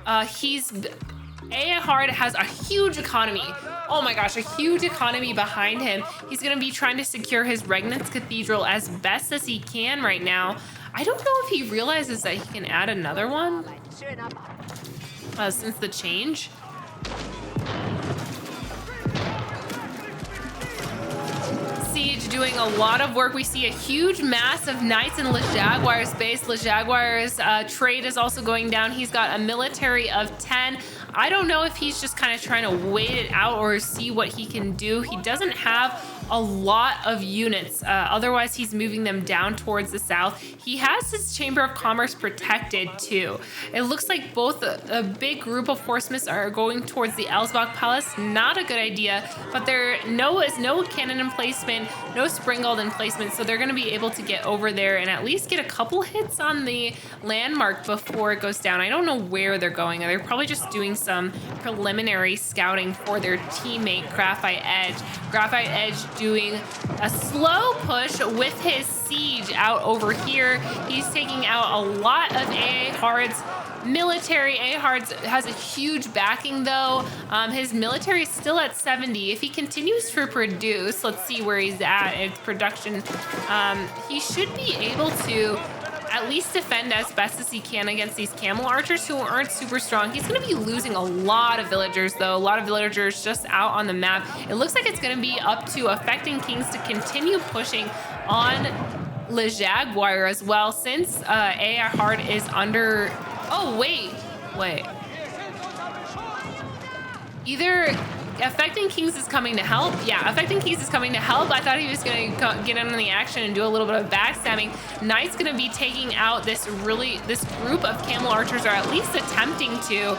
AI Hard has a huge economy. Oh my gosh, a huge economy behind him. He's going to be trying to secure his Regnance Cathedral as best as he can right now. I don't know if he realizes that he can add another one since the change. Siege doing a lot of work. We see a huge mass of knights in Le Jaguar's base. Le Jaguar's trade is also going down. He's got a military of 10. I don't know if he's just kind of trying to wait it out or see what he can do. He doesn't have a lot of units. Otherwise, he's moving them down towards the south. He has his Chamber of Commerce protected too. It looks like both a big group of horsemen are going towards the Elsbach Palace. Not a good idea, but there is no cannon emplacement, no Springald emplacement, so they're going to be able to get over there and at least get a couple hits on the landmark before it goes down. I don't know where they're going. They're probably just doing some preliminary scouting for their teammate Graphite Edge. Graphite Edge doing a slow push with his siege out over here. He's taking out a lot of AA Hard's military. AA Hard has a huge backing though. His military is still at 70. If he continues to produce, let's see where he's at in production. He should be able to at least defend as best as he can against these camel archers who aren't super strong. He's going to be losing a lot of villagers though. A lot of villagers just out on the map. It looks like it's going to be up to Affecting Kings to continue pushing on Le Jaguar as well, since AI Hard is under... Oh, wait. Either Affecting Kings is coming to help. Yeah, Affecting Kings is coming to help. I thought he was going to get in on the action and do a little bit of backstabbing. Knight's going to be taking out this group of camel archers, or at least attempting to.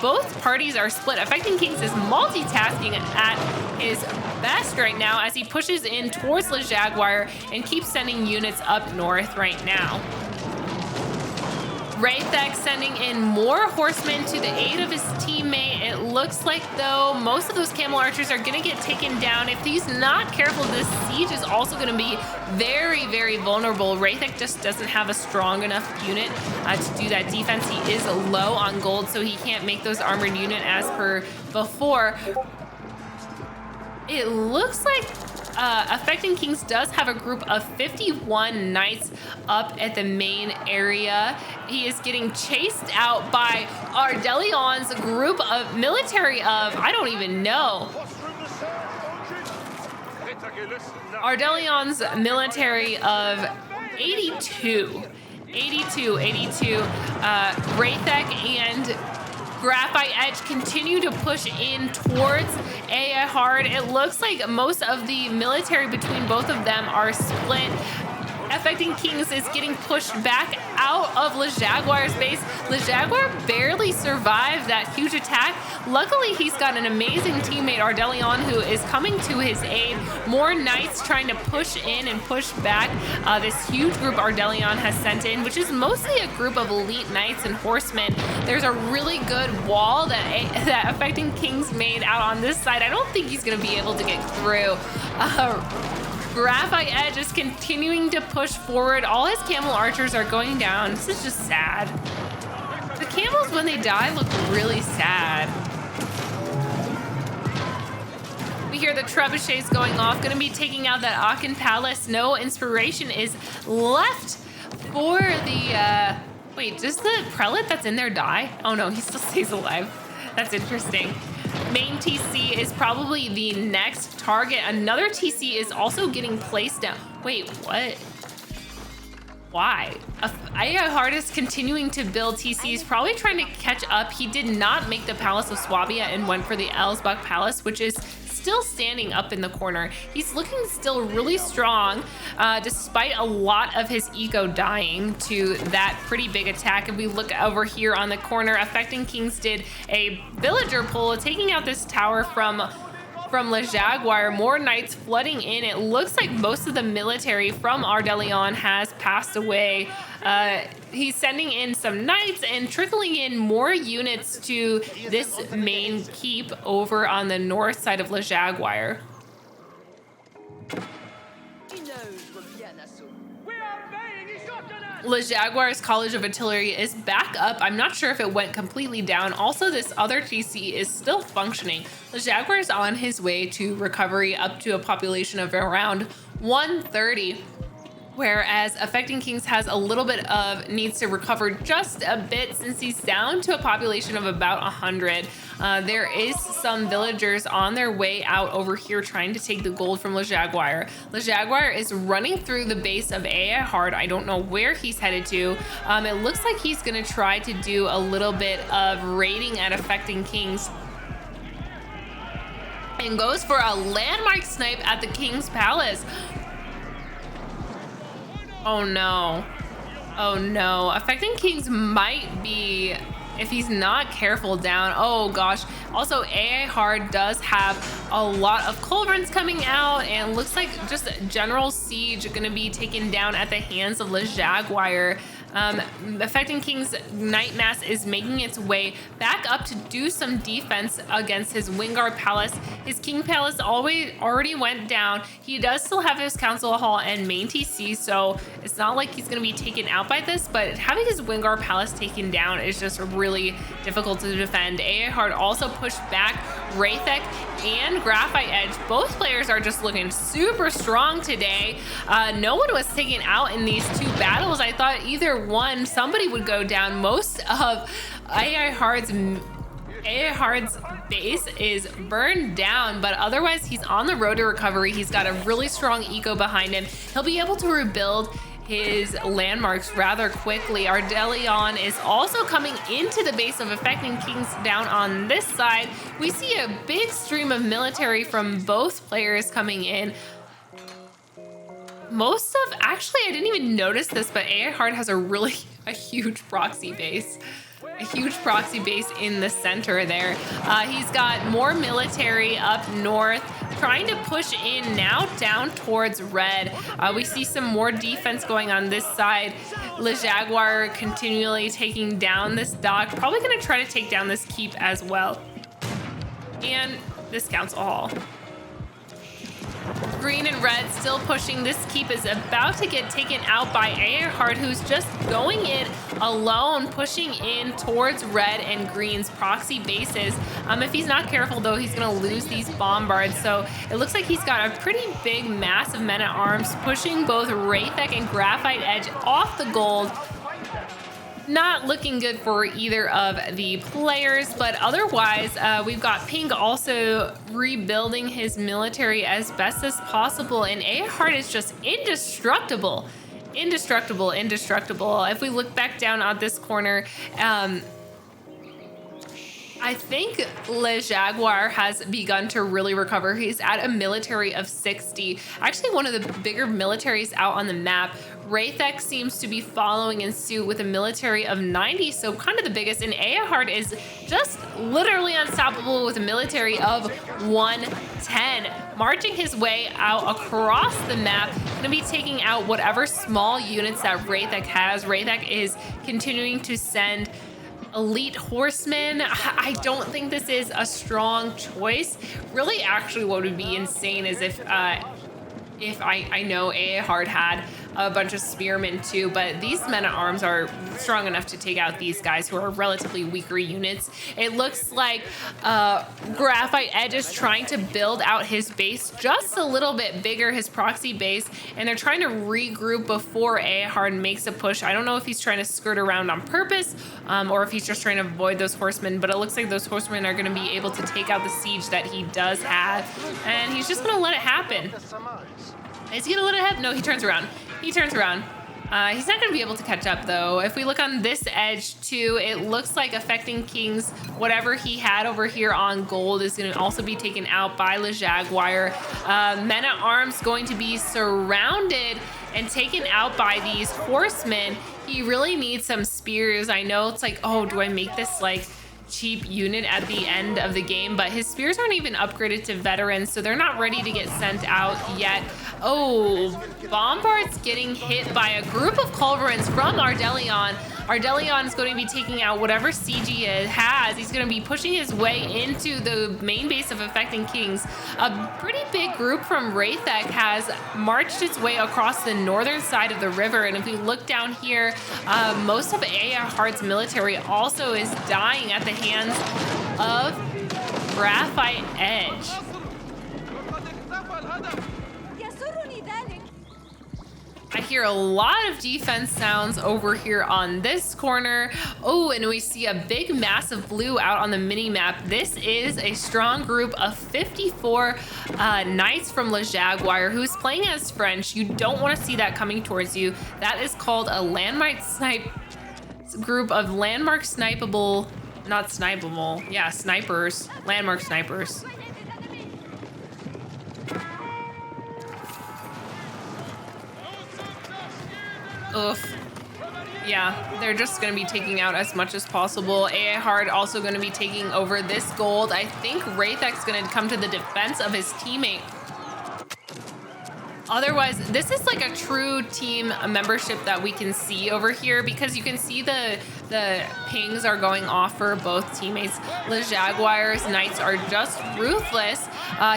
Both parties are split. Affecting Kings is multitasking at his best right now as he pushes in towards Le Jaguar and keeps sending units up north right now. Wraithek sending in more horsemen to the aid of his teammate. It looks like, though, most of those camel archers are going to get taken down. If he's not careful, this siege is also going to be very, very vulnerable. Wraithek just doesn't have a strong enough unit to do that defense. He is low on gold, so he can't make those armored unit as per before. It looks like Affecting Kings does have a group of 51 knights up at the main area. He is getting chased out by Ardellion's group of military of, I don't even know. Ardellion's military of 82. Wraithek and Graphite Edge continue to push in towards AI Hard. It looks like most of the military between both of them are split. Affecting Kings is getting pushed back out of Le Jaguar's base. Le Jaguar barely survived that huge attack. Luckily, he's got an amazing teammate, Ardelion, who is coming to his aid. More knights trying to push in and push back this huge group Ardelion has sent in, which is mostly a group of elite knights and horsemen. There's a really good wall that Affecting Kings made out on this side. I don't think he's going to be able to get through. Graphite Edge is continuing to push forward. All his camel archers are going down. This is just sad. The camels, when they die, look really sad. We hear the trebuchets going off, gonna be taking out that Aachen Palace. No inspiration is left for the, wait, does the prelate that's in there die? Oh no, he still stays alive. That's interesting. Main TC is probably the next target. Another TC is also getting placed down. Wait, what? Why? AI Hard is continuing to build TCs, probably trying to catch up. He did not make the Palace of Swabia and went for the Elsbach Palace, which is still standing up in the corner. He's looking still really strong, despite a lot of his eco dying to that pretty big attack. If we look over here on the corner, Affecting Kings did a villager pull, taking out this tower from Le Jaguar. More knights flooding in. It looks like most of the military from Ardelion has passed away. He's sending in some knights and trickling in more units to this main keep over on the north side of Le Jaguar. Le Jaguar's College of Artillery is back up. I'm not sure if it went completely down. Also, this other TC is still functioning. Le Jaguar is on his way to recovery up to a population of around 130. Whereas Affecting Kings has a little bit of needs to recover just a bit since he's down to a population of about 100. There is some villagers on their way out over here trying to take the gold from Le Jaguar. Le Jaguar is running through the base of AI Hard. I don't know where he's headed to. It looks like he's going to try to do a little bit of raiding at Affecting Kings. And goes for a landmark snipe at the King's Palace. Oh no. Oh no. Affecting Kings might be, if he's not careful, down. Oh gosh. Also, AI Hard does have a lot of culverins coming out, and looks like just general siege gonna be taken down at the hands of Le Jaguar. Affecting King's Knight Mass is making its way back up to do some defense against his Wingard Palace. His King Palace already went down. He does still have his Council Hall and main TC, so it's not like he's going to be taken out by this, but having his Wingard Palace taken down is just really difficult to defend. AI Hard also pushed back Wraithek and Graphite Edge. Both players are just looking super strong today. No one was taken out in these two battles. I thought either one, somebody would go down. Most of AI Hard's base is burned down, but otherwise he's on the road to recovery. He's got a really strong eco behind him. He'll be able to rebuild his landmarks rather quickly. Ardelion is also coming into the base of Affecting Kings down on this side. We see a big stream of military from both players coming in. Actually, I didn't even notice this, but AI Hard has a huge proxy base. A huge proxy base in the center there. He's got more military up north, trying to push in now down towards red. We see some more defense going on this side. Le Jaguar continually taking down this dock, probably going to try to take down this keep as well. And this Council Hall. green and red still pushing. This keep is about to get taken out by Earhart, who's just going in alone, pushing in towards red and green's proxy bases. If he's not careful, though, he's going to lose these bombards. So it looks like he's got a pretty big mass of men-at-arms pushing both Raythek and Graphite Edge off the gold. Not looking good for either of the players, but otherwise, we've got Pink also rebuilding his military as best as possible, and Earhart is just indestructible. Indestructible. If we look back down on this corner, I think Le Jaguar has begun to really recover. He's at a military of 60. Actually, one of the bigger militaries out on the map. Raythek seems to be following in suit with a military of 90, so kind of the biggest. And Earhart is just literally unstoppable with a military of 110. Marching his way out across the map, going to be taking out whatever small units that Raythek has. Raythek is continuing to send elite horsemen. I don't think this is a strong choice. Really, actually, what would be insane is if I know Earhart had a bunch of spearmen too, but these men-at-arms are strong enough to take out these guys who are relatively weaker units. It looks like Graphite Edge is trying to build out his base just a little bit bigger, his proxy base, and they're trying to regroup before Earhart makes a push. I don't know if he's trying to skirt around on purpose or if he's just trying to avoid those horsemen, but it looks like those horsemen are going to be able to take out the siege that he does have, and he's just going to let it happen. Is he gonna let it happen? No, he turns around. He's not gonna be able to catch up though. If we look on this edge too, it looks like Affecting Kings, whatever he had over here on gold, is gonna also be taken out by Le Jaguar. Men-at-arms going to be surrounded and taken out by these horsemen. He really needs some spears. I know it's like, oh, do I make this like cheap unit at the end of the game, but his spears aren't even upgraded to veterans, so they're not ready to get sent out yet. Oh, Bombard's getting hit by a group of culverins from Ardelion. Ardelion is going to be taking out whatever siege he has. He's going to be pushing his way into the main base of Affecting Kings. A pretty big group from Raythek has marched its way across the northern side of the river, and if we look down here, most of Earhart's military also is dying at the hands of Graphite Edge. I hear a lot of defense sounds over here on this corner. Oh, and we see a big mass of blue out on the mini map. This is a strong group of 54 knights from Le Jaguar who's playing as French. You don't want to see that coming towards you. That is called a landmark snipe group of landmark snipeable, not snipeable, yeah, snipers, landmark snipers. Oof. Yeah, they're just going to be taking out as much as possible. Earhart also going to be taking over this gold. I think Raythek's going to come to the defense of his teammate. Otherwise, this is like a true team membership that we can see over here, because you can see the pings are going off for both teammates. Le Jaguar's knights are just ruthless.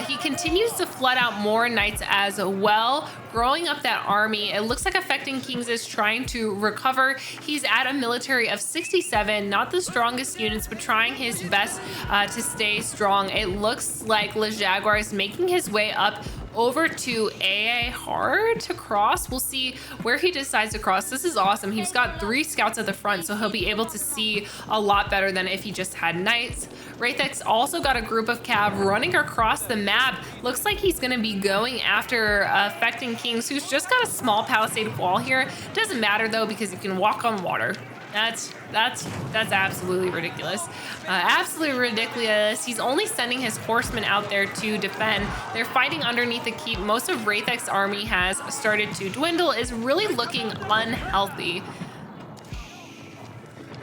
He continues to flood out more knights as well, growing up that army. It looks like Affecting Kings is trying to recover. He's at a military of 67, not the strongest units, but trying his best to stay strong. It looks like Le Jaguar is making his way up over to Earhart to cross. We'll see where he decides to cross. This is awesome. He's got 3 scouts at the front, so he'll be able to see a lot better than if he just had knights. Raythek's also got a group of cav running across the map. Looks like he's going to be going after Affecting Kings, who's just got a small palisade wall here. Doesn't matter though, because you can walk on water. That's absolutely ridiculous. Absolutely ridiculous. He's only sending his horsemen out there to defend. They're fighting underneath the keep. Most of Raythek's army has started to dwindle, is really looking unhealthy.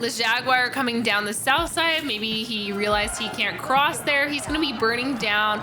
The Jaguar coming down the south side. Maybe he realized he can't cross there. He's going to be burning down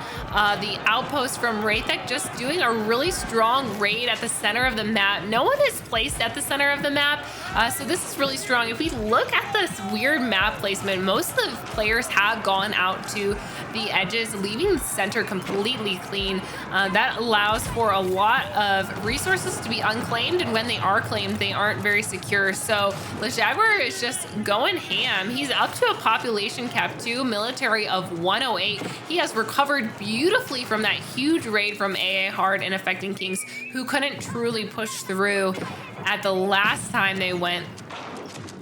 the outpost from Wraithek, just doing a really strong raid at the center of the map. No one is placed at the center of the map, so this is really strong. If we look at this weird map placement, most of the players have gone out to the edges, leaving the center completely clean. That allows for a lot of resources to be unclaimed, and when they are claimed, they aren't very secure. So the Jaguar is just going ham. He's up to a population cap 2, military of 108. He has recovered beautifully from that huge raid from AA Hard and Affecting Kings, who couldn't truly push through at the last time they went.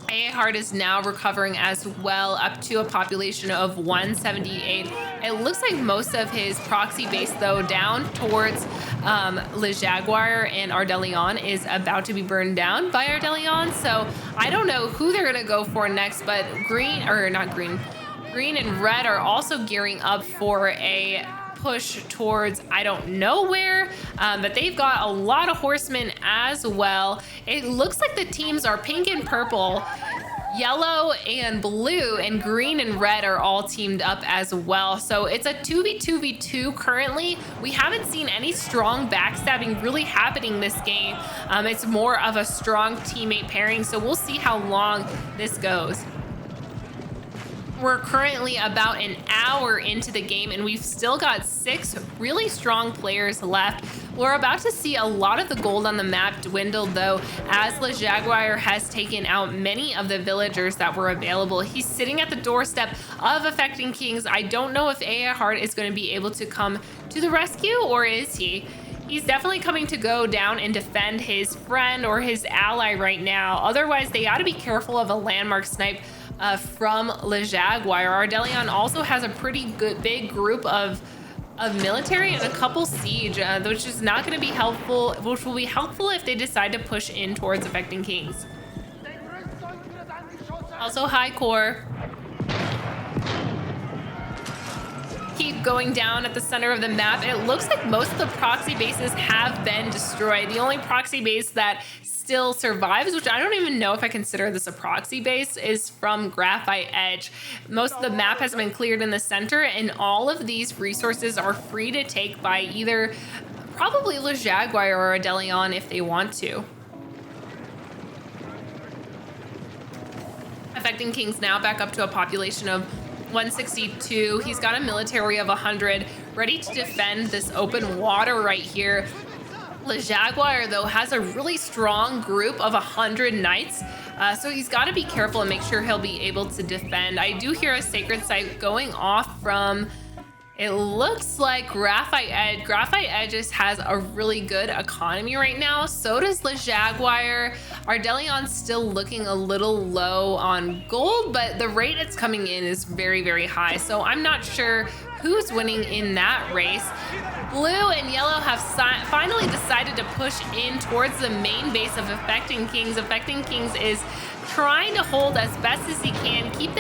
AA Hard is now recovering as well, up to a population of 178. It looks like most of his proxy base, though, down towards Le Jaguar and Ardelion is about to be burned down by Ardelion. So I don't know who they're going to go for next, but green and red are also gearing up for a push towards I don't know where, but they've got a lot of horsemen as well. It looks like the teams are pink and purple, yellow and blue, and green and red are all teamed up as well. So it's a 2v2v2 currently. We haven't seen any strong backstabbing really happening this game. It's more of a strong teammate pairing, so we'll see how long this goes. We're currently about an hour into the game, and we've still got 6 really strong players left. We're about to see a lot of the gold on the map dwindle, though, as Le Jaguar has taken out many of the villagers that were available. He's sitting at the doorstep of Affecting Kings. I don't know if AA Hard is going to be able to come to the rescue, or is he? He's definitely coming to go down and defend his friend or his ally right now. Otherwise, they ought to be careful of a landmark snipe from Le Jaguar. Ardelion also has a pretty good big group of military and a couple siege, which is not going to be helpful, which will be helpful if they decide to push in towards Affecting Kings. Also high core. Keep going down at the center of the map. It looks like most of the proxy bases have been destroyed. The only proxy base that still survives, which I don't even know if I consider this a proxy base, is from Graphite Edge. Most of the map has been cleared in the center, and all of these resources are free to take by either probably Le Jaguar or Ardelion if they want to. Affecting Kings now back up to a population of 162. He's got a military of 100, ready to defend this open water right here. Le Jaguar, though, has a really strong group of 100 knights, so he's got to be careful and make sure he'll be able to defend. I do hear a sacred site going off from, it looks like Graphite Edge. Graphite Edge has a really good economy right now. So does Le Jaguar. Ardelion's still looking a little low on gold, but the rate it's coming in is very, very high. So I'm not sure who's winning in that race. Blue and yellow have finally decided to push in towards the main base of Affecting Kings. Affecting Kings is trying to hold as best as he can, keep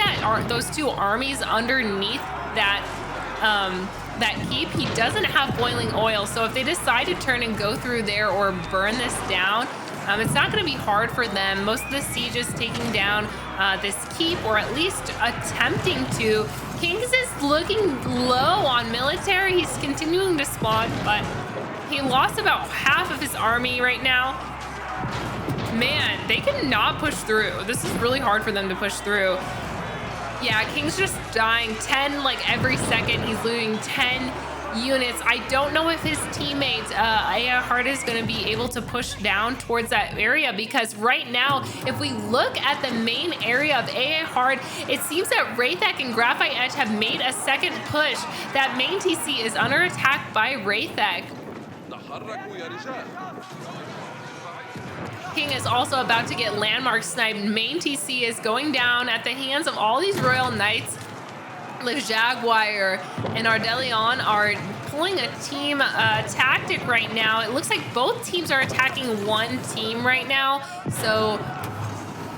those two armies underneath that keep. He doesn't have boiling oil, so if they decide to turn and go through there or burn this down, it's not going to be hard for them. Most of the siege is taking down this keep, or at least attempting to. Kings is looking low on military. He's continuing to spawn, but he lost about half of his army right now. Man, they cannot push through. This is really hard for them to push through. Yeah, King's just dying 10 like every second. He's losing 10 units. I don't know if his teammate AA Hard is going to be able to push down towards that area, because right now, if we look at the main area of AA Hard, it seems that Wraithek and Graphite Edge have made a second push. That main TC is under attack by Wraithek. King is also about to get landmark sniped. Main TC is going down at the hands of all these Royal Knights. Le Jaguar and Ardelion are pulling a team tactic right now. It looks like both teams are attacking one team right now. So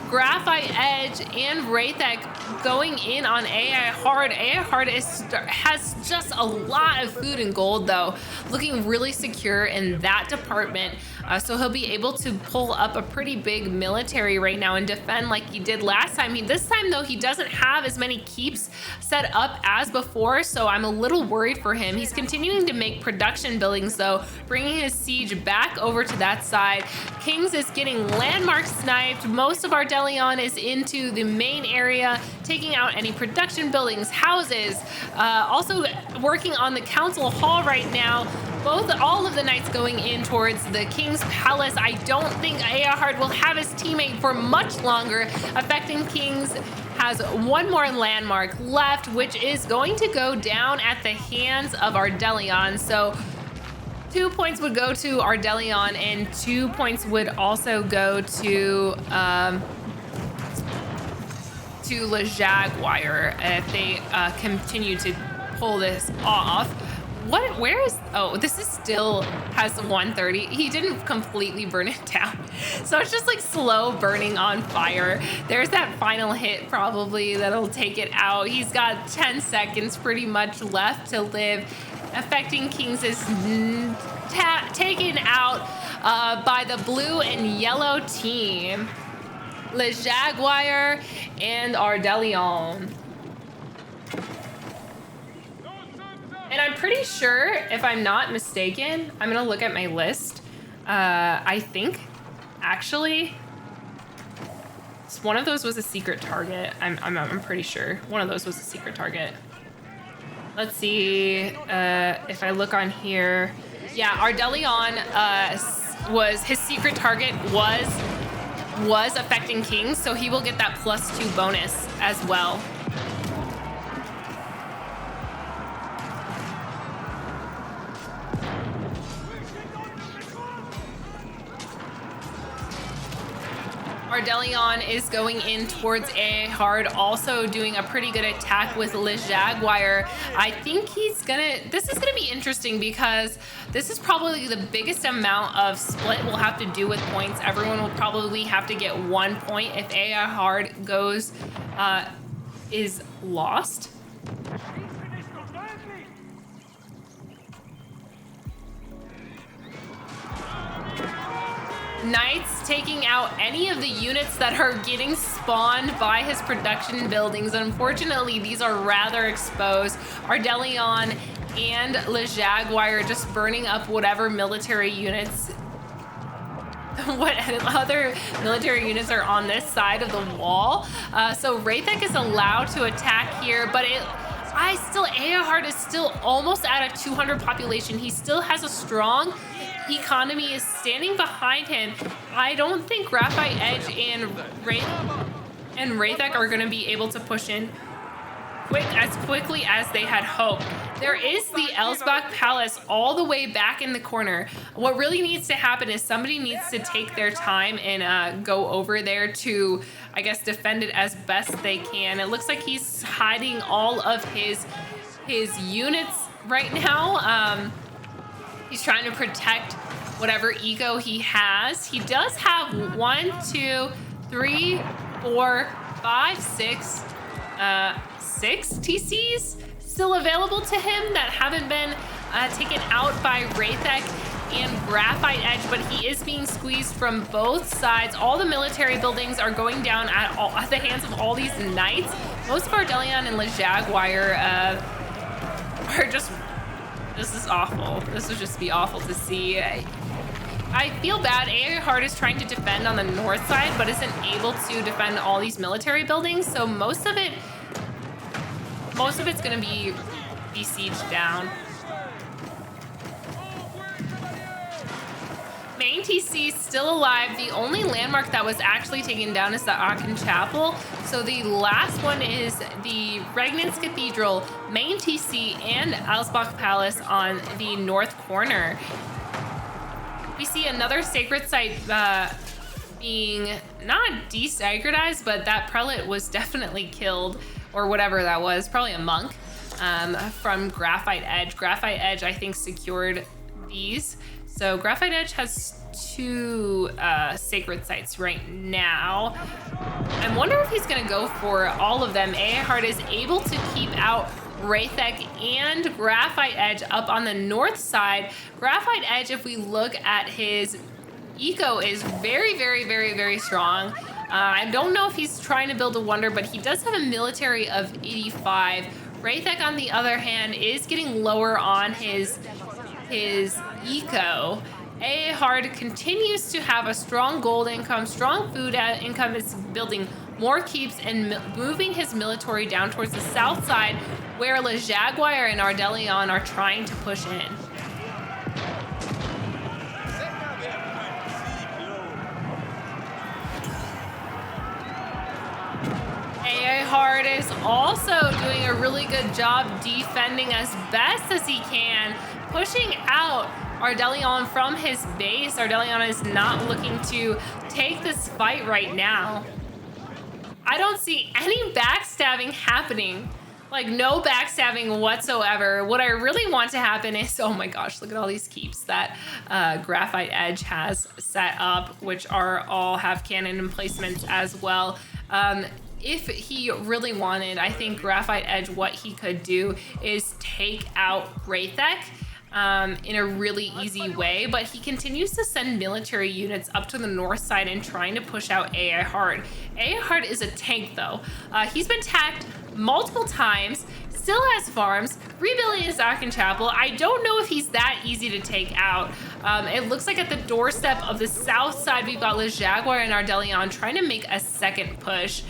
Graphite Edge and Wraithek going in on AI Hard. AI Hard has just a lot of food and gold though, looking really secure in that department. So he'll be able to pull up a pretty big military right now and defend like he did last time. This time though, he doesn't have as many keeps set up as before, so I'm a little worried for him. He's continuing to make production buildings though, bringing his siege back over to that side. Kings is getting landmark sniped. Most of Ardelion is into the main area, taking out any production buildings, houses. Also working on the council hall right now. All of the knights going in towards the King's Palace. I don't think Eahard will have his teammate for much longer. Affecting Kings has one more landmark left, which is going to go down at the hands of Ardelion. So 2 points would go to Ardelion and 2 points would also go to Le Jaguar if they continue to pull this off. Where is, oh, this is still has 130. He didn't completely burn it down. So it's just like slow burning on fire. There's that final hit probably that'll take it out. He's got 10 seconds pretty much left to live. Affecting Kings is taken out by the blue and yellow team. Le Jaguar and Ardelion. And I'm pretty sure, if I'm not mistaken, I'm gonna look at my list. I think, actually, one of those was a secret target. I'm pretty sure one of those was a secret target. Let's see if I look on here. Yeah, Ardelion was his secret target was affecting Kings, so he will get that +2 bonus as well. Ardelion is going in towards Eahard, also doing a pretty good attack with Le Jaguar. I think this is gonna be interesting because this is probably the biggest amount of split we'll have to do with points. Everyone will probably have to get 1 point if Eahard is lost. Knights taking out any of the units that are getting spawned by his production buildings. Unfortunately, these are rather exposed. Ardelion and Le Jaguar just burning up whatever military units, what other military units are on this side of the wall. So Raythek is allowed to attack here, but Eahard is still almost at a 200 population. He still has a strong economy, is standing behind him. I don't think Graphite Edge and Raythek are going to be able to push in as quickly as they had hoped. There is the Elsbach Palace all the way back in the corner. What really needs to happen is somebody needs to take their time and go over there to, I guess, defend it as best they can. It looks like he's hiding all of his units right now. He's trying to protect whatever ego he has. He does have 1, 2, 3, 4, 5, 6 TCs still available to him that haven't been taken out by Raythek and Graphite Edge, but he is being squeezed from both sides. All the military buildings are going down at the hands of all these knights. Most of Ardelion and Le Jaguar are just, this is awful. This would just be awful to see. I feel bad. Eahard is trying to defend on the north side, but isn't able to defend all these military buildings. So most of it's gonna be besieged down. Main TC still alive. The only landmark that was actually taken down is the Aachen Chapel. So the last one is the Regnitz Cathedral, Main TC, and Elsbach Palace on the north corner. We see another sacred site being not desacredized, but that prelate was definitely killed, or whatever that was, probably a monk, from Graphite Edge. Graphite Edge, I think, secured these. So Graphite Edge has 2 sacred sites right now. I wonder if he's gonna go for all of them. Eahard is able to keep out Wraithek and Graphite Edge up on the north side. Graphite Edge, if we look at his eco, is very, very, very, very strong. I don't know if he's trying to build a wonder, but he does have a military of 85. Wraithek, on the other hand, is getting lower on his eco. Eahard continues to have a strong gold income, strong food income, is building more keeps and moving his military down towards the south side, where Le Jaguar and Ardelion are trying to push in. Eahard is also doing a really good job defending as best as he can, pushing out Ardelion from his base. Ardelion is not looking to take this fight right now. I don't see any backstabbing happening. Like, no backstabbing whatsoever. What I really want to happen is, oh my gosh, look at all these keeps that Graphite Edge has set up, which are all have cannon emplacements as well. If he really wanted, I think Graphite Edge, what he could do is take out Wraithek in a really easy way, but he continues to send military units up to the north side and trying to push out Eahard. Eahard is a tank though. He's been tagged multiple times, still has farms, rebuilding his Aachen Chapel. I don't know if he's that easy to take out. It looks like at the doorstep of the south side, we've got Le Jaguar and Ardelion trying to make a second push.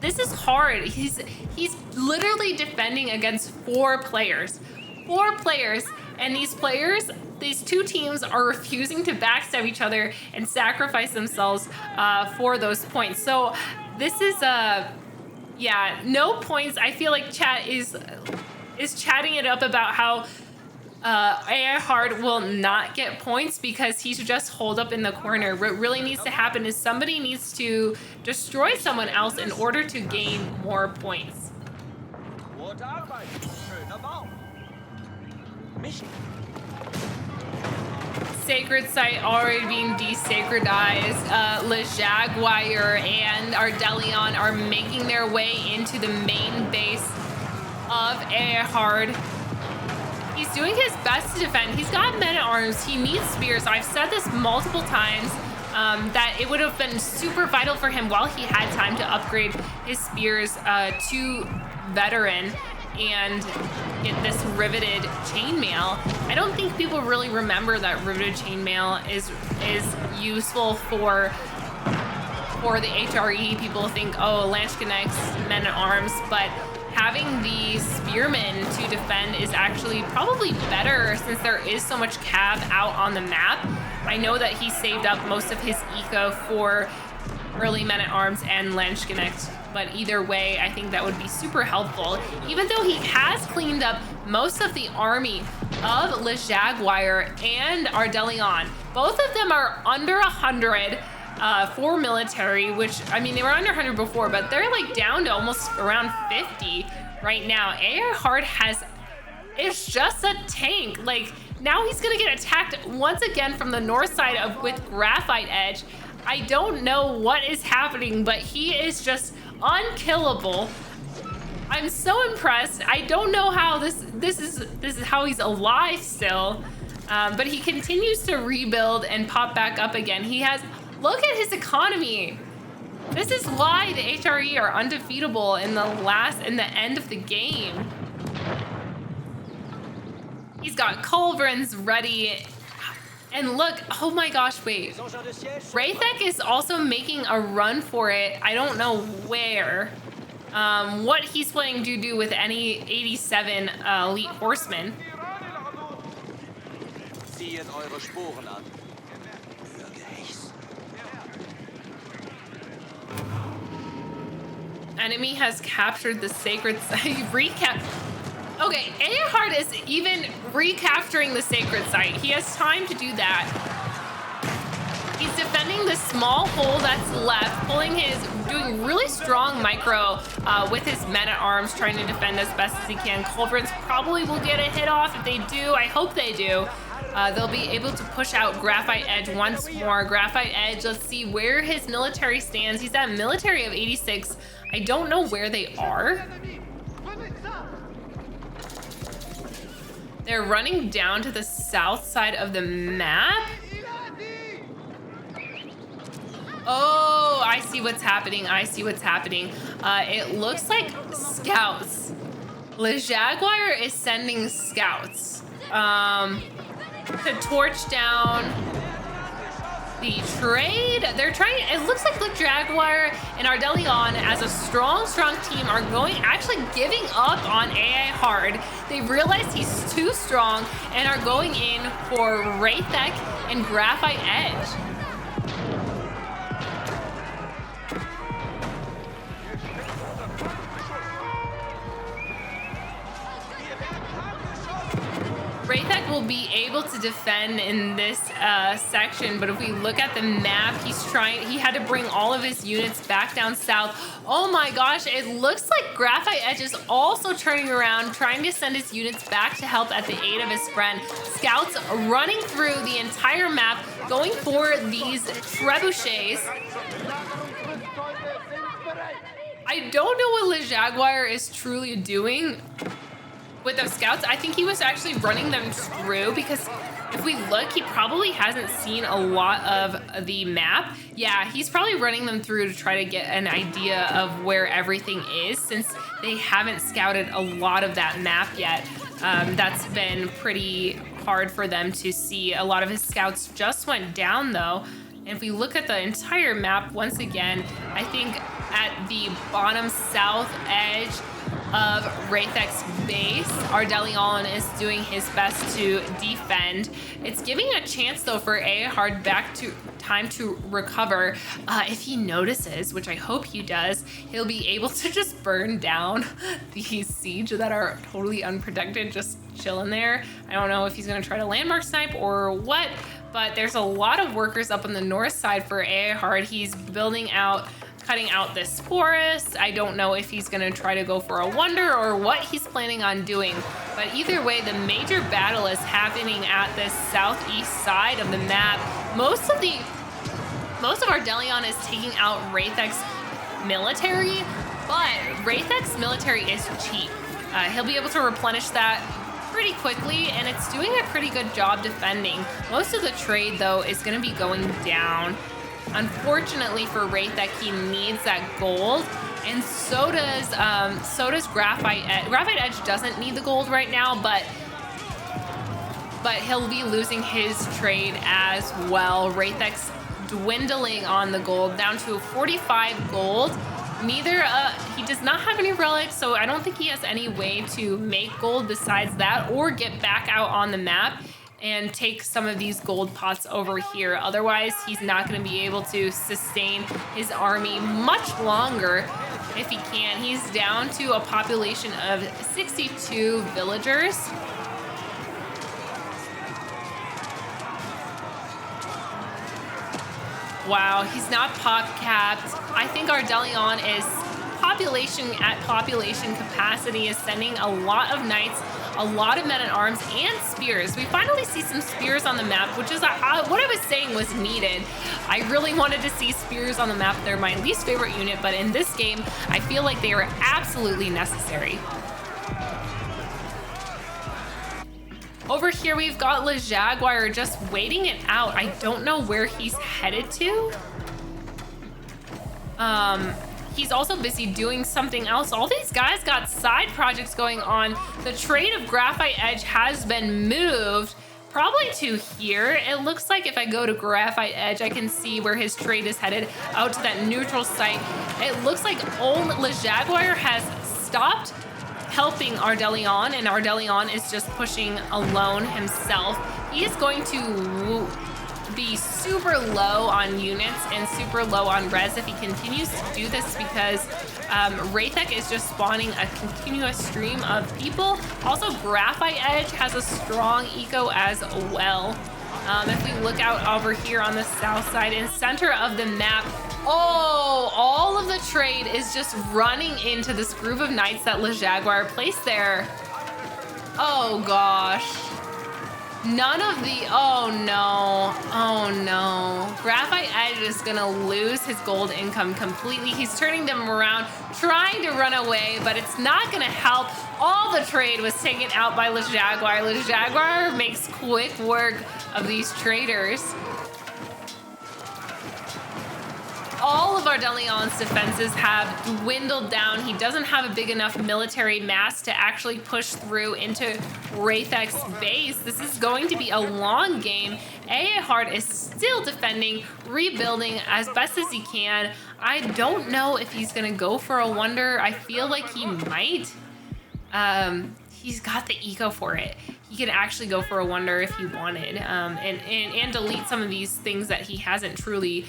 This is hard. He's literally defending against 4 players. 4 players, and these 2 teams are refusing to backstab each other and sacrifice themselves for those points. So this is yeah, no points. I feel like chat is chatting it up about how Eahard will not get points because he should just hold up in the corner. What really needs to happen is somebody needs to destroy someone else in order to gain more points. Sacred site already being desacredized. Le Jaguar and Ardelion are making their way into the main base of Eahard. He's doing his best to defend. He's got men-at-arms. He needs spears. I've said this multiple times that it would have been super vital for him while he had time to upgrade his spears to veteran and get this riveted chainmail. I don't think people really remember that riveted chainmail is useful for the HRE. People think, oh, Lanchknecht's men-at-arms, but having the spearmen to defend is actually probably better since there is so much cav out on the map. I know that he saved up most of his eco for early men-at-arms and Lanchknecht, but either way, I think that would be super helpful. Even though he has cleaned up most of the army of Le Jaguar and Ardelion. Both of them are under 100 for military, which, I mean, they were under 100 before, but they're like down to almost around 50 right now. Eahard is just a tank. Like, now he's gonna get attacked once again from the north side with Graphite Edge. I don't know what is happening, but he is just unkillable. I'm so impressed. I don't know how this is how he's alive still, but he continues to rebuild and pop back up again. Look at his economy. This is why the HRE are undefeatable in the end of the game. He's got culverins ready. And look, oh my gosh, wait. Wraithek is also making a run for it. I don't know where. What he's planning to do with any 87 elite horsemen. Enemy has captured the sacred site. Okay, Eahard is even recapturing the sacred site. He has time to do that. He's defending the small hole that's left, doing really strong micro with his men-at-arms, trying to defend as best as he can. Culverins probably will get a hit off. If they do, I hope they do. They'll be able to push out Graphite Edge once more. Graphite Edge, let's see where his military stands. He's at military of 86. I don't know where they are. They're running down to the south side of the map. Oh, I see what's happening. I see what's happening. It looks like scouts. Le Jaguar is sending scouts to torch down the trade. They're trying, it looks like Le Jaguar and Ardelion as a strong team are actually giving up on AI Hard. They realized he's too strong and are going in for Raythek and Graphite Edge. Raythek will be able to defend in this section, but if we look at the map, he had to bring all of his units back down south. Oh my gosh, it looks like Graphite Edge is also turning around, trying to send his units back to help at the aid of his friend. Scouts running through the entire map, going for these trebuchets. I don't know what Le Jaguar is truly doing with those scouts. I think he was actually running them through because if we look, he probably hasn't seen a lot of the map. Yeah, he's probably running them through to try to get an idea of where everything is since they haven't scouted a lot of that map yet. That's been pretty hard for them to see. A lot of his scouts just went down though. And if we look at the entire map, once again, I think at the bottom south edge of Raythek's base, Ardelion is doing his best to defend. It's giving a chance though for AI Hard back to time to recover. If he notices, which I hope he does, he'll be able to just burn down these siege that are totally unprotected, just chilling there. I don't know if he's gonna try to landmark snipe or what, but there's a lot of workers up on the north side for AI Hard. He's building out, cutting out this forest. I don't know if he's gonna try to go for a wonder or what he's planning on doing. But either way, the major battle is happening at this southeast side of the map. Most of Ardelion is taking out Raythek's military, but Raythek's military is cheap. He'll be able to replenish that pretty quickly, and it's doing a pretty good job defending. Most of the trade though is gonna be going down. Unfortunately for Raythek, he needs that gold, and so does Graphite Edge. Graphite Edge doesn't need the gold right now, but he'll be losing his trade as well. Raythek's dwindling on the gold, down to 45 gold. He does not have any relics, so I don't think he has any way to make gold besides that or get back out on the map and take some of these gold pots over here. Otherwise, he's not going to be able to sustain his army much longer if he can. He's down to a population of 62 villagers. Wow, he's not pop capped. I think Ardelion is population capacity, is sending a lot of knights, a lot of men-at-arms, and spears. We finally see some spears on the map, which is what I was saying was needed. I really wanted to see spears on the map. They're my least favorite unit, but in this game, I feel like they are absolutely necessary. Over here, we've got Le Jaguar just waiting it out. I don't know where he's headed to. He's also busy doing something else. All these guys got side projects going on. The trade of Graphite Edge has been moved probably to here. It looks like if I go to Graphite Edge, I can see where his trade is headed, out to that neutral site. It looks like old Le Jaguar has stopped helping Ardelion, and Ardelion is just pushing alone himself. He is going to be super low on units and super low on res if he continues to do this, because Raythek is just spawning a continuous stream of people. Also, Graphite Edge has a strong eco as well. If we look out over here on the south side and center of the map, oh, all of the trade is just running into this group of knights that Le Jaguar placed there. Oh gosh. None of the, oh no. Graphite Edge is gonna lose his gold income completely. He's turning them around, trying to run away, but it's not gonna help. All the trade was taken out by LeJaguar. LeJaguar makes quick work of these traders. All of Ardelion's defenses have dwindled down. He doesn't have a big enough military mass to actually push through into Wraithek's base. This is going to be a long game. Eahard is still defending, rebuilding as best as he can. I don't know if he's gonna go for a wonder. I feel like he might. He's got the eco for it. He could actually go for a wonder if he wanted, and delete some of these things that he hasn't truly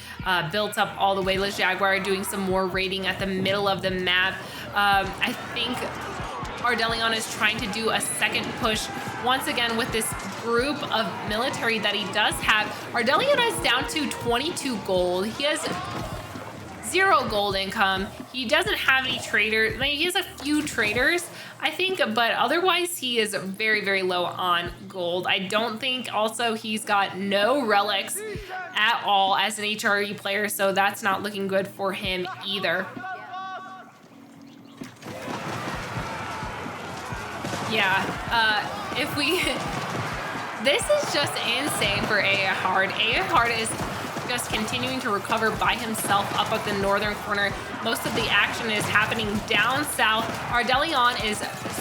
built up all the way. LeJaguar doing some more raiding at the middle of the map. I think Ardelion is trying to do a second push once again with this group of military that he does have. Ardelion is down to 22 gold. He has 0 gold income. He doesn't have any traders. I mean, he has a few traders, I think, but otherwise he is very, very low on gold. I don't think also he's got no relics at all as an HRE player, so that's not looking good for him either. Yeah, this is just insane for Eahard. Eahard is just continuing to recover by himself up at the northern corner. Most of the action is happening down south. Ardelion is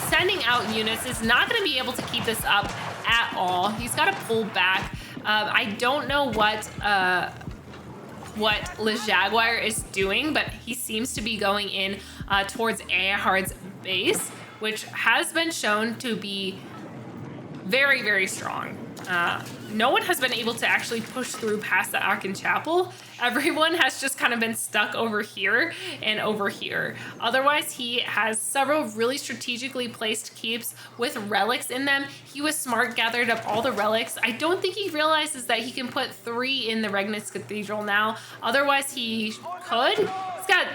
sending out units, is not going to be able to keep this up at all. He's got to pull back. I don't know what LeJaguar is doing, but he seems to be going in towards Eahard's base, which has been shown to be very, very strong. No one has been able to actually push through past the Aachen Chapel. Everyone has just kind of been stuck over here and over here. Otherwise, he has several really strategically placed keeps with relics in them. He was smart, gathered up all the relics. I don't think he realizes that he can put 3 in the Regnitz Cathedral now. Otherwise, he could. He's got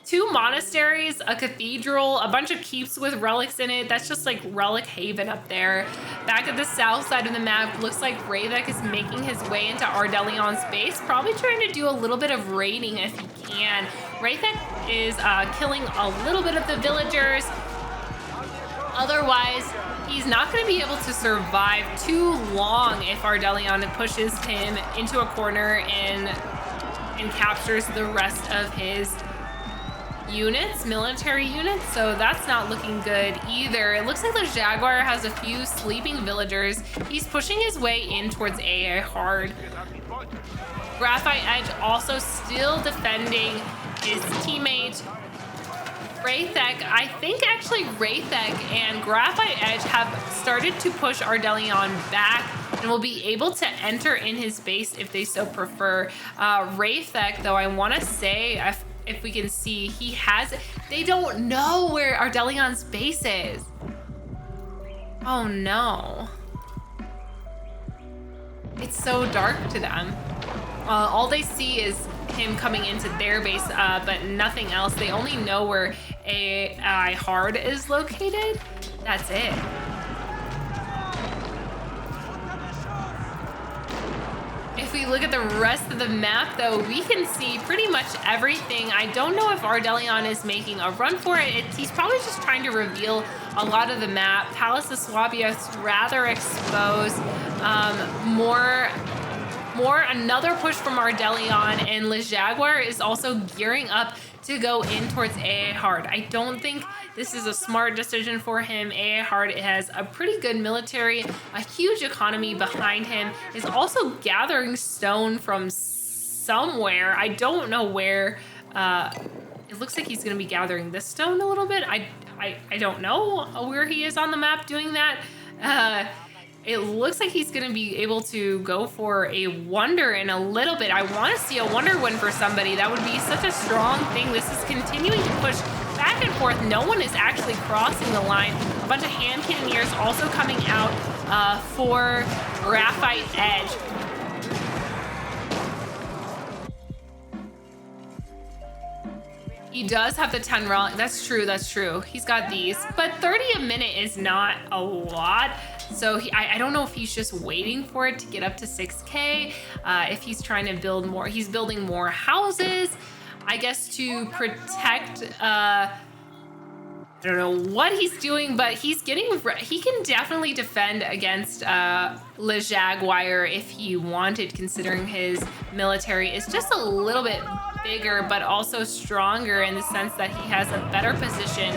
2 monasteries, a cathedral, a bunch of keeps with relics in it. That's just like Relic Haven up there. Back at the south side of the map, looks like Wraithek is making his way into Ardelion's base, probably trying to do a little bit of raiding if he can. Wraithek is killing a little bit of the villagers. Otherwise, he's not going to be able to survive too long if Ardelion pushes him into a corner and captures the rest of his units, military units, so that's not looking good either. It looks like LeJaguar has a few sleeping villagers. He's pushing his way in towards Eahard. Graphite Edge also still defending his teammate Wraithek. I think actually Wraithek and Graphite Edge have started to push Ardelion back and will be able to enter in his base if they so prefer. Wraithek, though, I want to say, if we can see, they don't know where Ardelion's base is. Oh no. It's so dark to them. All they see is him coming into their base, but nothing else. They only know where Eahard is located. That's it. If we look at the rest of the map, though, we can see pretty much everything. I don't know if Ardelion is making a run for it. He's probably just trying to reveal a lot of the map. Palace of Swabia is rather exposed. Another push from Ardelion, and LeJaguar is also gearing up to go in towards Eahard. I don't think this is a smart decision for him. Eahard has a pretty good military, a huge economy behind him, is also gathering stone from somewhere. I don't know where. It looks like he's going to be gathering this stone a little bit. I don't know where he is on the map doing that. It looks like he's going to be able to go for a wonder in a little bit. I want to see a wonder win for somebody. That would be such a strong thing. This is continuing to push back and forth. No one is actually crossing the line. A bunch of hand cannoneers also coming out for Graphite Edge. He does have the 10 relic. That's true. He's got these. But 30 a minute is not a lot. So I don't know if he's just waiting for it to get up to 6K, if he's trying to build more. He's building more houses, I guess, to protect, I don't know what he's doing, but he can definitely defend against Le Jaguar if he wanted, considering his military is just a little bit bigger, but also stronger in the sense that he has a better position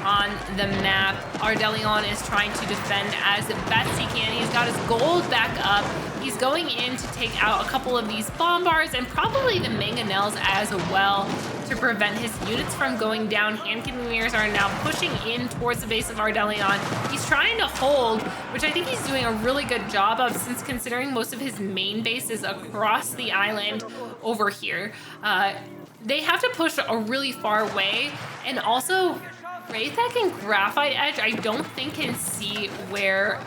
on the map. Ardelion is trying to defend as best he can. He's got his gold back up. He's going in to take out a couple of these bombards and probably the mangonels as well to prevent his units from going down. Hand cannoneers are now pushing in towards the base of Ardelion. He's trying to hold, which I think he's doing a really good job of, since considering most of his main base is across the island over here. They have to push a really far way, and also Raythek and Graphite Edge, I don't think can see where,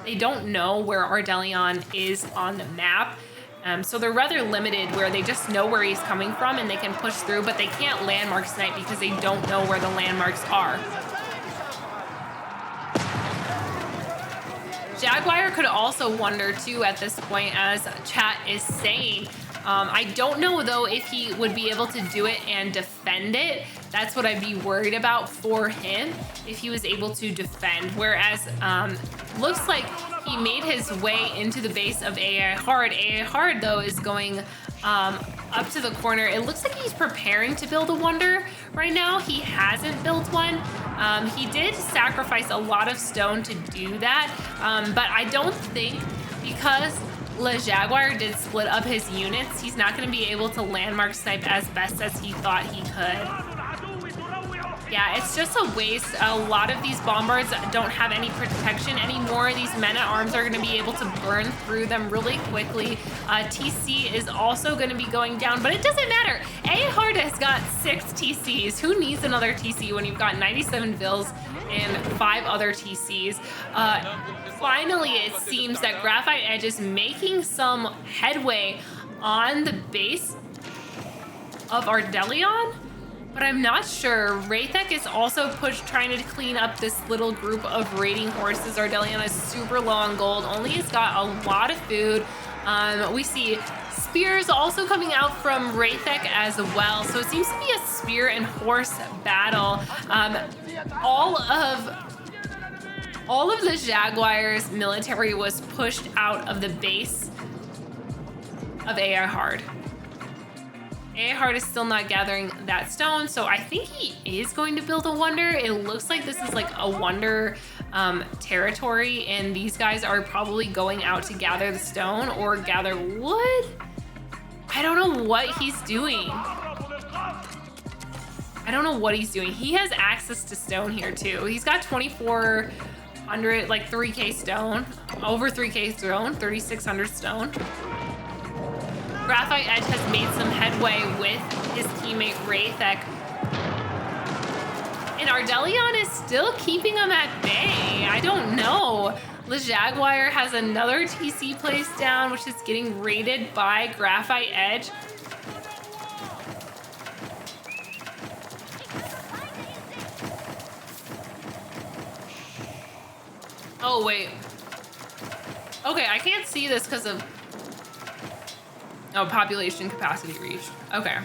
they don't know where Ardelion is on the map. So they're rather limited, where they just know where he's coming from and they can push through, but they can't landmark snipe because they don't know where the landmarks are. Jaguar could also wonder too at this point, as chat is saying. I don't know though if he would be able to do it and defend it. That's what I'd be worried about for him, if he was able to defend. Whereas looks like he made his way into the base of AI Hard. AI Hard though is going up to the corner. It looks like he's preparing to build a wonder right now. He hasn't built one. He did sacrifice a lot of stone to do that, but I don't think, because Le Jaguar did split up his units, he's not going to be able to landmark snipe as best as he thought he could. Yeah, it's just a waste. A lot of these bombards don't have any protection anymore. These men-at-arms are going to be able to burn through them really quickly. TC is also going to be going down, but it doesn't matter. A Hard has got 6 TCs. Who needs another TC when you've got 97 Vills and 5 other TCs? Finally, it seems that Graphite Edge is making some headway on the base of Ardelion, but I'm not sure. Raythek is also trying to clean up this little group of raiding horses. Ardelion is super low on gold, only has got a lot of food. We see spears also coming out from Raythek as well, so it seems to be a spear and horse battle. All of the Jaguar's military was pushed out of the base of AI Hard. AI Hard is still not gathering that stone, so I think he is going to build a wonder. It looks like this is like a wonder territory, and these guys are probably going out to gather the stone or gather wood. I don't know what he's doing. I don't know what he's doing. He has access to stone here too. He's got 2,400, like 3K stone, over 3K stone, 3,600 stone. Graphite Edge has made some headway with his teammate Raythek. And Ardelion is still keeping him at bay. I don't know. Le Jaguar has another TC placed down, which is getting raided by Graphite Edge. Oh, wait. Okay, I can't see this because of... Oh, population capacity reach. Okay.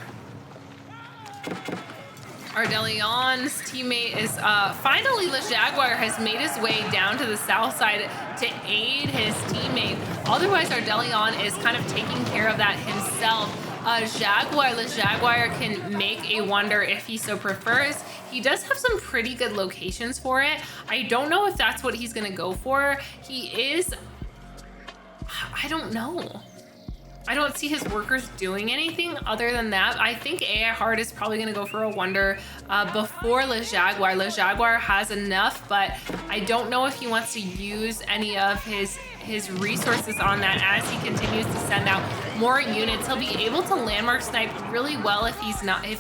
Ardelion's teammate is... finally, Le Jaguar has made his way down to the south side to aid his teammate. Otherwise, Ardelion is kind of taking care of that himself. Le Jaguar can make a wonder if he so prefers. He does have some pretty good locations for it. I don't know if that's what he's gonna go for. He is... I don't know. I don't see his workers doing anything other than that. I think AI Hard is probably gonna go for a wonder before Le Jaguar. Le Jaguar has enough, but I don't know if he wants to use any of his resources on that as he continues to send out more units. He'll be able to landmark snipe really well if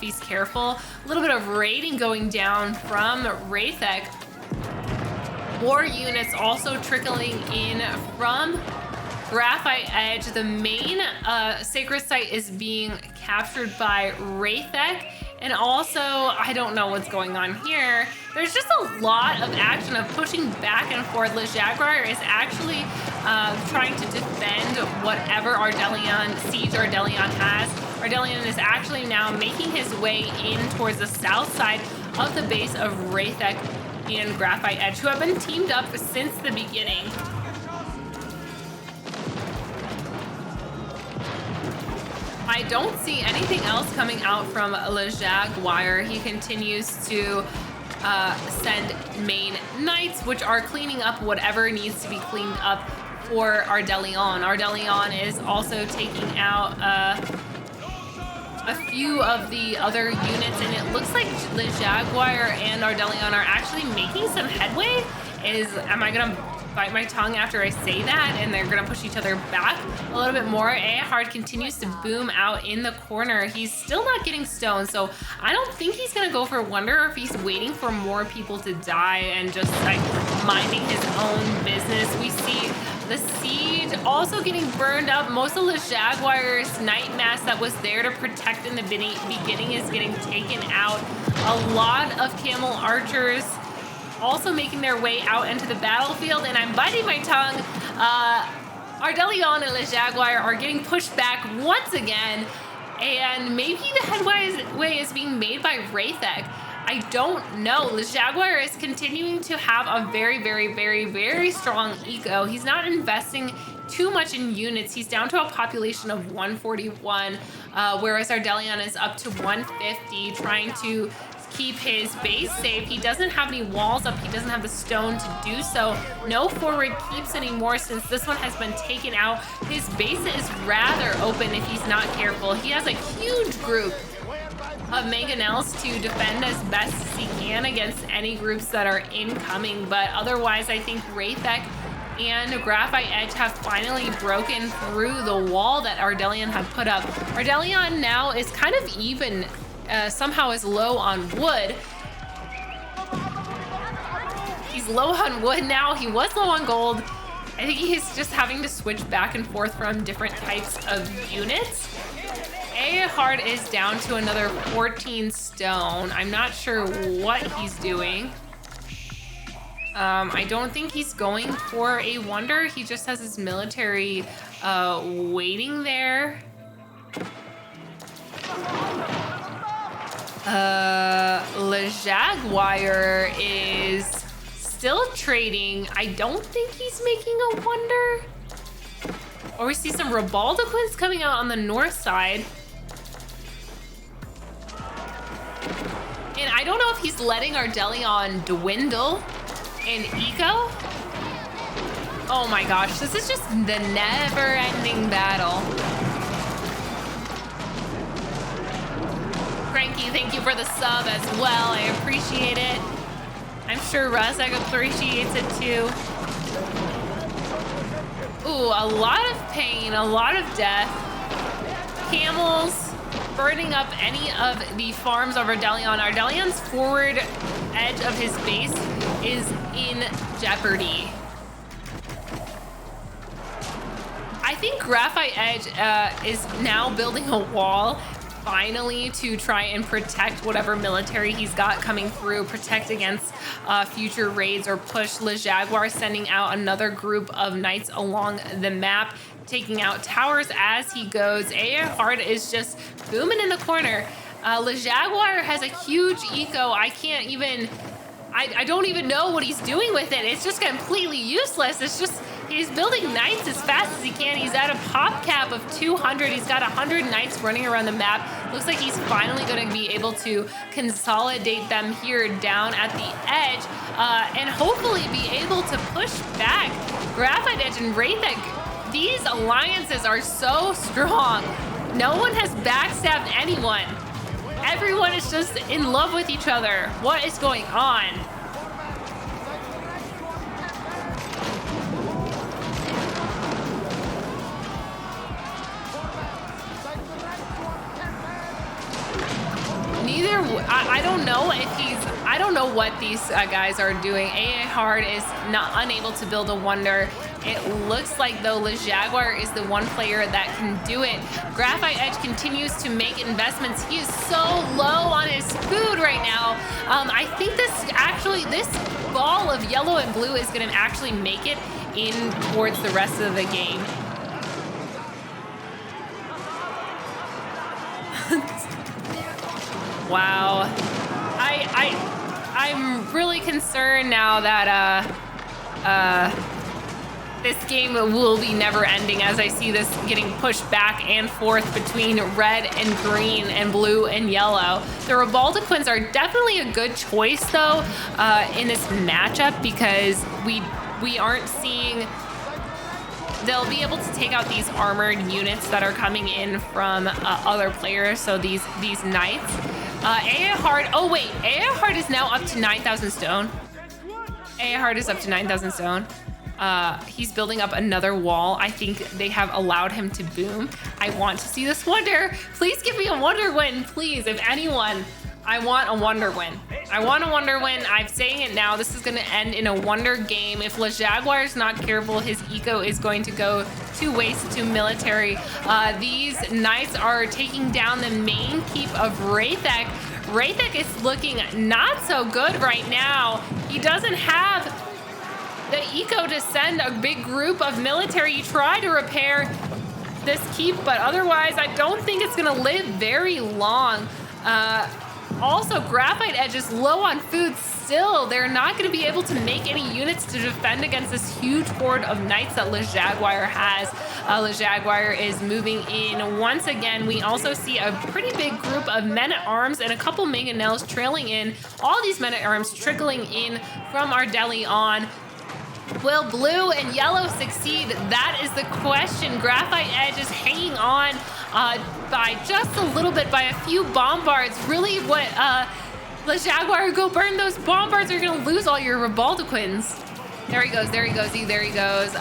he's careful. A little bit of raiding going down from Raythek. More units also trickling in from Graphite Edge. The main sacred site is being captured by Raythek, And also, I don't know what's going on here. There's just a lot of action of pushing back and forth. Le Jaguar is actually trying to defend whatever Siege Ardelion has. Ardelion is actually now making his way in towards the south side of the base of Raythek and Graphite Edge, who have been teamed up since the beginning. I don't see anything else coming out from Le Jaguar. He continues to send main knights, which are cleaning up whatever needs to be cleaned up for Ardelion. Ardelion is also taking out a few of the other units, and it looks like Le Jaguar and Ardelion are actually making some headway. Am I gonna bite my tongue after I say that, and they're gonna push each other back a little bit more? Eahard continues to boom out in the corner. He's still not getting stone, so I don't think he's gonna go for Wonder, or if he's waiting for more people to die and just like minding his own business. We see the siege also getting burned up. Most of Le Jaguar's Night Mass that was there to protect in the beginning is getting taken out. A lot of camel archers also making their way out into the battlefield, and I'm biting my tongue. Ardelion and Le Jaguar are getting pushed back once again, and maybe the headway is being made by Raythek. I don't know. Le Jaguar is continuing to have a very, very, very, very strong eco. He's not investing too much in units. He's down to a population of 141, whereas Ardelion is up to 150, trying to keep his base safe. He doesn't have any walls up. He doesn't have the stone to do so. No forward keeps anymore since this one has been taken out. His base is rather open if he's not careful. He has a huge group of mangonels to defend as best as he can against any groups that are incoming, but otherwise I think Raythek and Graphite Edge have finally broken through the wall that Ardelion had put up. Ardelion now is kind of even, somehow is low on wood. He's low on wood now. He was low on gold. I think he's just having to switch back and forth from different types of units. Eahard is down to another 14 stone. I'm not sure what he's doing. I don't think he's going for a wonder. He just has his military waiting there. Le Jaguar is still trading. I don't think he's making a wonder. Or we see some Ribaldoquins coming out on the north side. And I don't know if he's letting Ardelion dwindle in eco. Oh my gosh, this is just the never-ending battle. Cranky, thank you for the sub as well. I appreciate it. I'm sure Razak appreciates it too. Ooh, a lot of pain, a lot of death. Camels burning up any of the farms of Ardelion. Ardelion's forward edge of his base is in jeopardy. I think Graphite Edge is now building a wall finally to try and protect whatever military he's got coming through, protect against future raids, or push Le Jaguar, sending out another group of knights along the map, taking out towers as he goes. Eahard is just booming in the corner. Le Jaguar has a huge eco. I don't even know what he's doing with it. It's just completely useless. It's just, he's building knights as fast as he can. He's at a pop cap of 200. He's got 100 knights running around the map. Looks like he's finally going to be able to consolidate them here down at the edge, and hopefully be able to push back Graphite Edge and Raythek. These alliances are so strong. No one has backstabbed anyone. Everyone is just in love with each other. What is going on? I don't know if I don't know what these guys are doing. Eahard is not unable to build a wonder. It looks like, though, Le Jaguar is the one player that can do it. Graphite Edge continues to make investments. He is so low on his food right now. I think this ball of yellow and blue is going to actually make it in towards the rest of the game. Wow. I'm really concerned now that this game will be never ending as I see this getting pushed back and forth between red and green and blue and yellow. The Rebaldequins are definitely a good choice though in this matchup because we aren't seeing. They'll be able to take out these armored units that are coming in from other players. So these knights. Eahard. Oh wait, Eahard is now up to 9,000 stone. Eahard is up to 9,000 stone. He's building up another wall. I think they have allowed him to boom. I want to see this wonder. Please give me a wonder win, please. If anyone, I want a wonder win. I want a wonder win. I'm saying it now. This is going to end in a wonder game. If Le Jaguar is not careful, his eco is going to go to waste to military. These knights are taking down the main keep of Wraithek. Wraithek is looking not so good right now. He doesn't have the eco to send a big group of military. You try to repair this keep, but otherwise I don't think it's gonna live very long. Also, Graphite Edge is low on food still. They're not gonna be able to make any units to defend against this huge horde of knights that Le Jaguar has. Le Jaguar is moving in once again. We also see a pretty big group of men-at-arms and a couple mangonels trailing in. All these men-at-arms trickling in from Ardelion. Will blue and yellow succeed? That is the question. Graphite Edge is hanging on by just a little bit, by a few bombards. Really, what Le Jaguar, go burn those bombards, or you're gonna lose all your Rebaldequins. There he goes, there he goes, there he goes.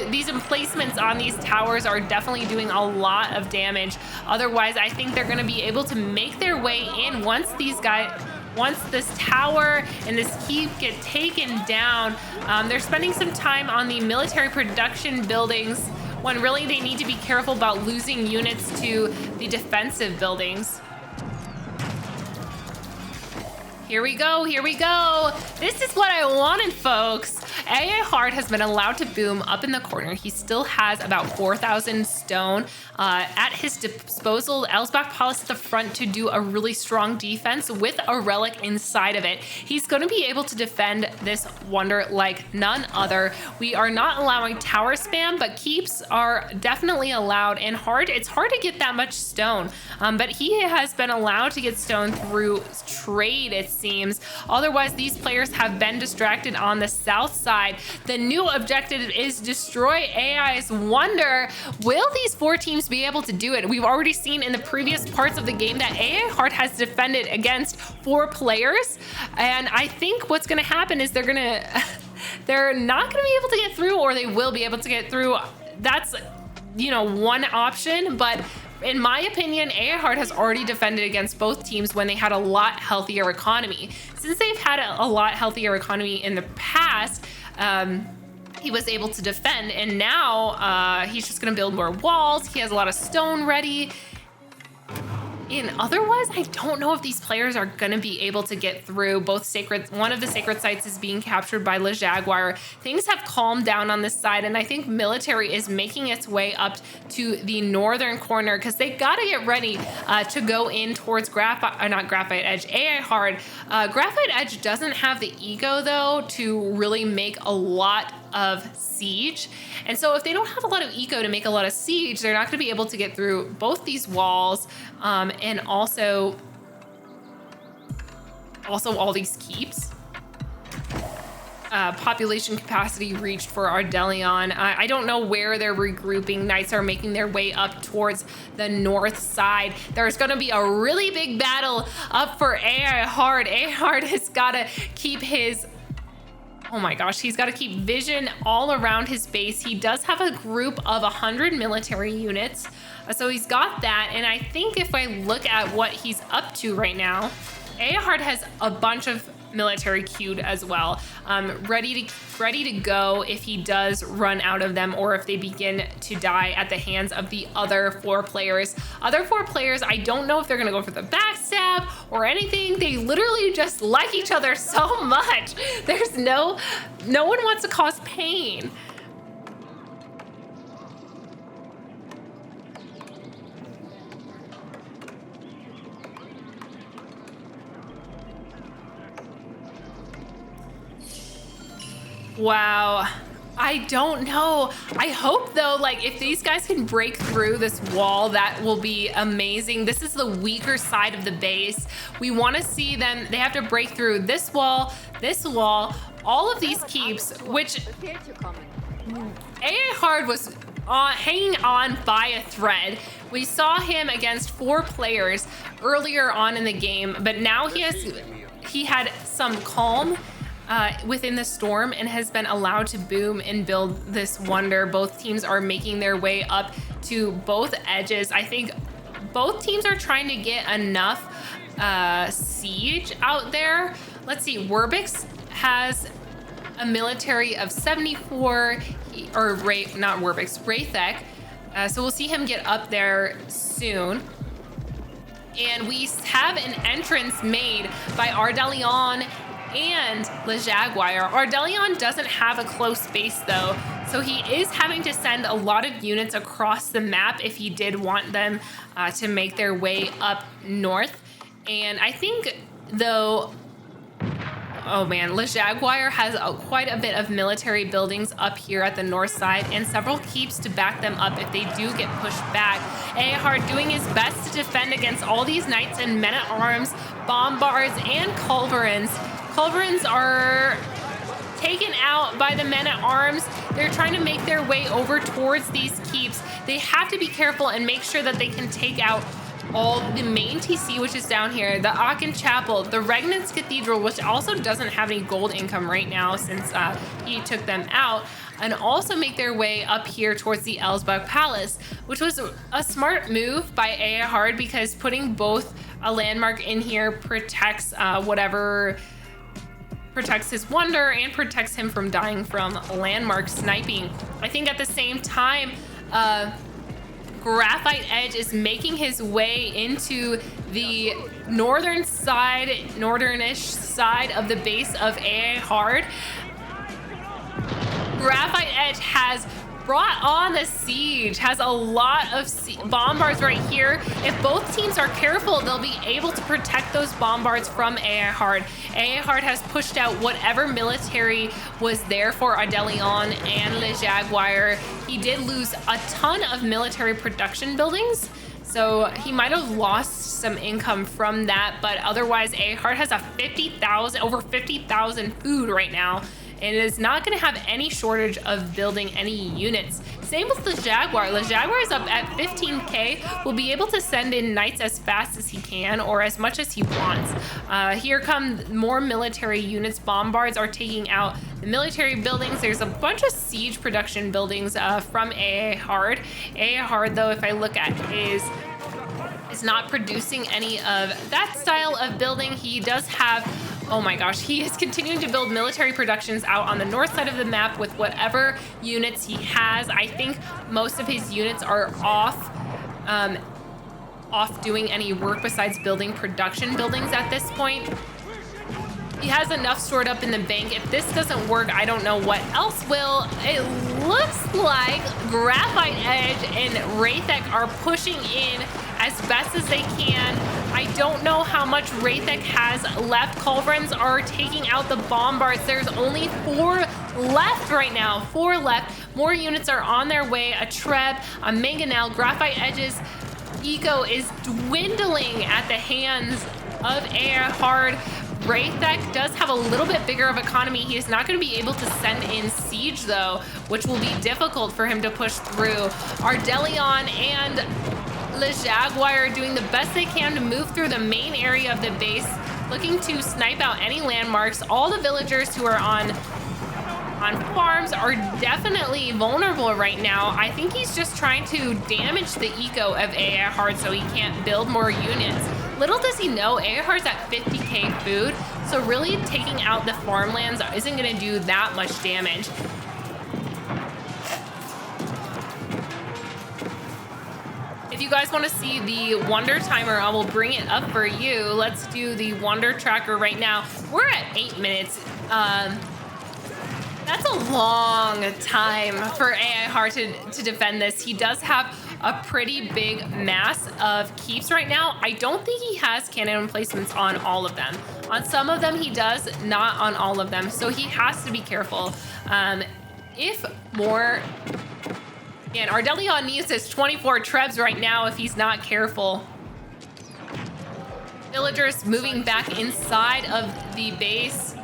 These emplacements on these towers are definitely doing a lot of damage. Otherwise, I think they're gonna be able to make their way in once this tower and this keep get taken down. They're spending some time on the military production buildings when really they need to be careful about losing units to the defensive buildings. Here we go, here we go. This is what I wanted, folks. Eahard has been allowed to boom up in the corner. He still has about 4,000 stone at his disposal. Elsbach Palace at the front to do a really strong defense with a relic inside of it. He's going to be able to defend this wonder like none other. We are not allowing tower spam, but keeps are definitely allowed, and it's hard to get that much stone. But he has been allowed to get stone through trade, it seems. Otherwise, these players have been distracted on the south side. The new objective is destroy AI's wonder. Will these four teams be able to do it? We've already seen in the previous parts of the game that Eahard has defended against 4 players, and I think what's going to happen is they're not going to be able to get through, or they will be able to get through. That's, one option, but in my opinion, Eahard has already defended against both teams when they had a lot healthier economy. Since they've had a lot healthier economy in the past, he was able to defend, and now he's just gonna build more walls. He has a lot of stone ready. Otherwise, I don't know if these players are gonna be able to get through. One of the sacred sites is being captured by Le Jaguar. Things have calmed down on this side, and I think military is making its way up to the northern corner because they gotta get ready to go in towards not Graphite Edge, Eahard. Graphite Edge doesn't have the ego though to really make a lot of siege, and so if they don't have a lot of eco to make a lot of siege, they're not going to be able to get through both these walls, and also all these keeps. Population capacity reached for Ardelion. I don't know where they're regrouping. Knights are making their way up towards the north side. There's going to be a really big battle up for Eahard. Eahard has got to keep his Oh my gosh, he's got to keep vision all around his base. He does have a group of 100 military units, so he's got that. And I think if I look at what he's up to right now, Eahard has a bunch of military queued as well, ready to go if he does run out of them or if they begin to die at the hands of the other 4 players. Other 4 players, I don't know if they're gonna go for the backstab or anything. They literally just like each other so much. There's no one wants to cause pain. Wow. I don't know. I hope though, like if these guys can break through this wall, that will be amazing. This is the weaker side of the base. We want to see them. They have to break through this wall, all of these keeps, which AA Hard was hanging on by a thread. We saw him against 4 players earlier on in the game, but now he had some calm within the storm and has been allowed to boom and build this wonder. Both teams are making their way up to both edges. I think both teams are trying to get enough siege out there. Let's see, Werbix has a military of 74, not Werbix, Raythek. So we'll see him get up there soon. And we have an entrance made by Ardelion and Le Jaguar. Ardelion doesn't have a close base though, so he is having to send a lot of units across the map if he did want them to make their way up north. And I think though, oh man, Le Jaguar has quite a bit of military buildings up here at the north side and several keeps to back them up if they do get pushed back. Ahar doing his best to defend against all these knights and men-at-arms, bombards, and culverins. Culverins are taken out by the men-at-arms. They're trying to make their way over towards these keeps. They have to be careful and make sure that they can take out all the main TC, which is down here, the Aachen Chapel, the Regnance Cathedral, which also doesn't have any gold income right now since he took them out, and also make their way up here towards the Elsbach Palace, which was a smart move by AA Hard because putting both a landmark in here protects protects his wonder and protects him from dying from landmark sniping. I think at the same time, Graphite Edge is making his way into the northern side, northernish side of the base of AA Hard. Graphite Edge has brought on the siege, has a lot of bombards right here. If both teams are careful, they'll be able to protect those bombards from AA Hard. AA Hard has pushed out whatever military was there for Ardelion and Le Jaguar. He did lose a ton of military production buildings, so he might have lost some income from that, but otherwise AA Hard has over 50,000 food right now, and is not going to have any shortage of building any units. Same with the Jaguar. The Jaguar is up at 15k. Will be able to send in knights as fast as he can or as much as he wants. Here come more military units. Bombards are taking out the military buildings. There's a bunch of siege production buildings from AA Hard. AA Hard, though, if I look at his, is not producing any of that style of building. He does have, oh my gosh, he is continuing to build military productions out on the north side of the map with whatever units he has. I think most of his units are off doing any work besides building production buildings at this point. He has enough stored up in the bank. If this doesn't work, I don't know what else will. It looks like Graphite Edge and Raythek are pushing in as best as they can. I don't know how much Raythek has left. Culverins are taking out the bombards. There's only 4 left right now. 4 left. More units are on their way. A Treb, a Mangonel, Graphite Edge's eco is dwindling at the hands of AA Hard. Raythek does have a little bit bigger of economy. He is not going to be able to send in siege though, which will be difficult for him to push through. Ardelion and Le Jaguar are doing the best they can to move through the main area of the base, looking to snipe out any landmarks. All the villagers who are on farms are definitely vulnerable right now. I think he's just trying to damage the eco of AA Hard so he can't build more units. Little does he know, AA Hard's at 50k food, So really taking out the farmlands isn't gonna do that much damage. If you guys want to see the Wonder Timer, I will bring it up for you. Let's do the Wonder Tracker right now. We're at 8 minutes. That's a long time for AI Heart to defend this. He does have a pretty big mass of keeps right now. I don't think he has cannon emplacements on all of them. On some of them he does, not on all of them. So he has to be careful. If more... And Ardelion needs his 24 trebs right now if he's not careful. Villagers moving back inside of the base.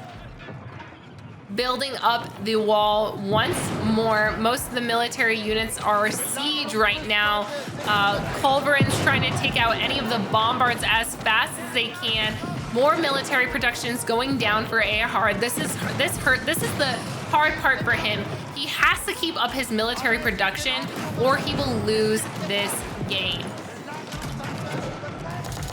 Building up the wall once more. Most of the military units are siege right now. Culverin's trying to take out any of the bombards as fast as they can. More military productions going down for Earhart. This is the hard part for him. He has to keep up his military production or he will lose this game.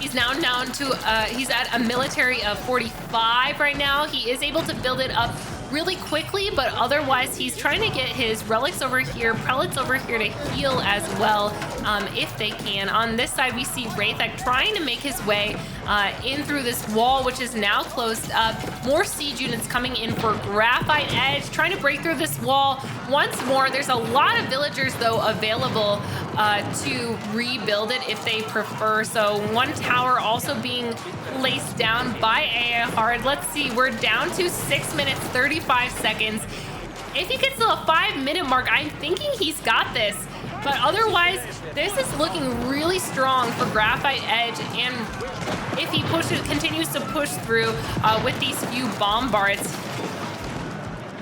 He's now down to, he's at a military of 45 right now. He is able to build it up really quickly, but otherwise he's trying to get his relics over here, prelates over here to heal as well, if they can. On this side, we see Wraithek trying to make his way in through this wall, which is now closed up. More siege units coming in for Graphite Edge, trying to break through this wall once more. There's a lot of villagers, though, available to rebuild it if they prefer. So one tower also being placed down by Earhart. Let's see, we're down to 6 minutes, 35 seconds. If he gets to the 5-minute mark, I'm thinking he's got this. But otherwise, this is looking really strong for Graphite Edge. And if he continues to push through with these few bombards.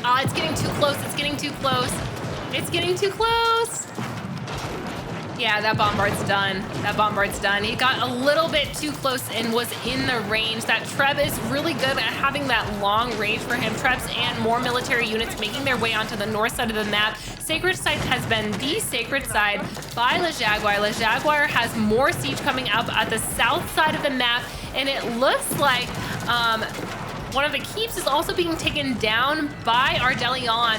It's getting too close, it's getting too close. It's getting too close. Yeah, that bombard's done. That bombard's done. He got a little bit too close and was in the range. That Treb is really good at having that long range for him. Trebs and more military units making their way onto the north side of the map. Sacred Side has been the sacred side by Le Jaguar. Le Jaguar has more siege coming up at the south side of the map, and it looks like one of the keeps is also being taken down by Ardelion.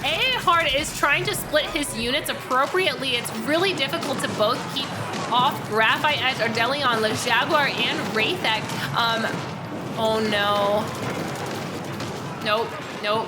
Earhart is trying to split his units appropriately. It's really difficult to both keep off Graphite Edge, Ardelion, Le Jaguar, and Wraithek. Oh no. Nope.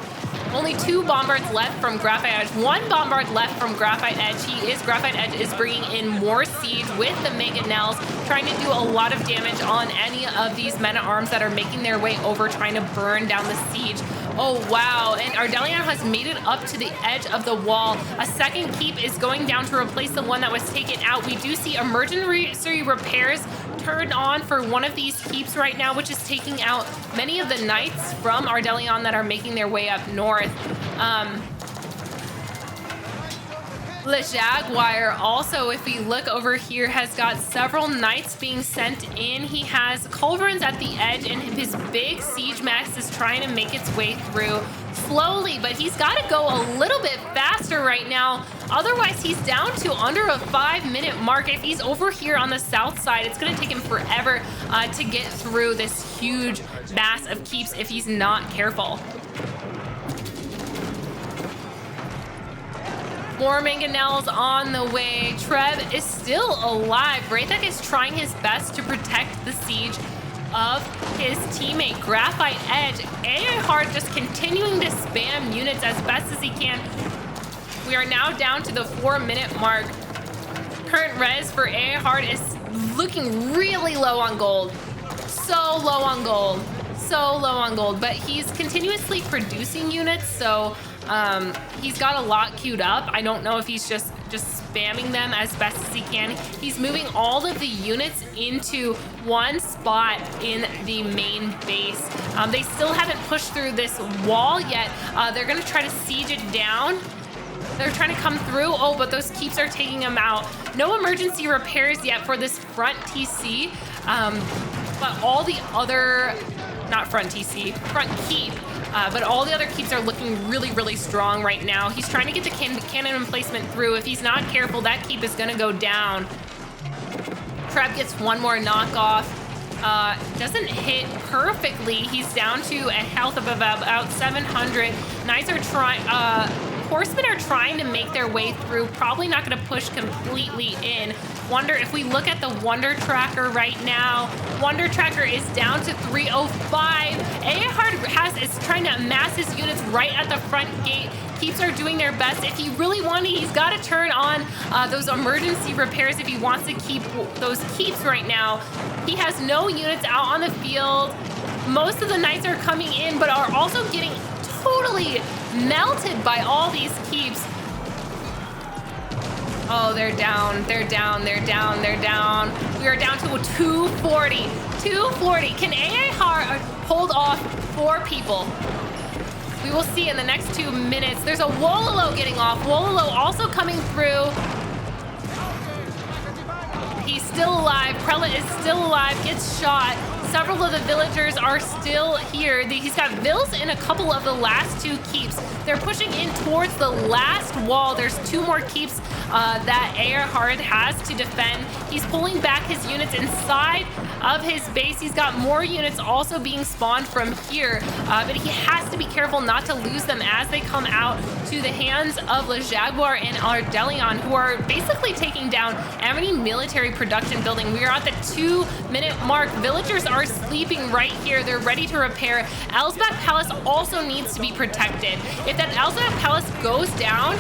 Only 2 bombards left from Graphite Edge. 1 bombard left from Graphite Edge. Graphite Edge is bringing in more siege with the Mangonels, trying to do a lot of damage on any of these men-at-arms that are making their way over, trying to burn down the siege. Oh, wow. And Ardelion has made it up to the edge of the wall. A second keep is going down to replace the one that was taken out. We do see emergency repairs turned on for one of these keeps right now, which is taking out many of the knights from Ardelion that are making their way up north. Le Jaguar also, if we look over here, has got several knights being sent in. He has culverins at the edge, and his big siege mass is trying to make its way through slowly, but he's got to go a little bit faster right now. Otherwise, he's down to under a 5-minute mark. If he's over here on the south side, it's going to take him forever to get through this huge mass of keeps if he's not careful. More Mangonels on the way. Treb is still alive. Wraithek is trying his best to protect the siege of his teammate, Graphite Edge. Earhart just continuing to spam units as best as he can. We are now down to the 4-minute mark. Current res for Earhart is looking really low on gold. So low on gold. But he's continuously producing units, so he's got a lot queued up. I don't know if he's just spamming them as best as he can. He's moving all of the units into one spot in the main base. They still haven't pushed through this wall yet. They're gonna try to siege it down. They're trying to come through. Oh, but those keeps are taking them out. No emergency repairs yet for this front TC. But all the other, not front TC, front keep. But all the other keeps are looking really, really strong right now. He's trying to get the cannon emplacement through. If he's not careful, that keep is going to go down. Treb gets one more knockoff. Doesn't hit perfectly. He's down to a health of about 700. Knights are trying, horsemen are trying to make their way through. Probably not going to push completely in. Wonder, if we look at the Wonder Tracker right now, Wonder Tracker is down to 305. Earhart is trying to amass his units right at the front gate. Keeps are doing their best. If he really wanted, he's got to turn on those emergency repairs if he wants to keep those keeps right now. He has no units out on the field. Most of the knights are coming in, but are also getting totally melted by all these keeps. Oh, they're down. They're down. They're down. They're down. We are down to 240. 240. Can Earhart hold off 4 people? We will see in the next 2 minutes. There's a Wololo getting off. Wololo also coming through. He's still alive. Prelate is still alive, gets shot. Several of the villagers are still here. He's got Vils in a couple of the last 2 keeps. They're pushing in towards the last wall. There's 2 more keeps that Earhart has to defend. He's pulling back his units inside of his base. He's got more units also being spawned from here, but he has to be careful not to lose them as they come out to the hands of Le Jaguar and Ardelion, who are basically taking down any military production building. We are at the 2-minute mark. Villagers are sleeping right here. They're ready to repair. Elsbach Palace also needs to be protected. If that Elsbach Palace goes down,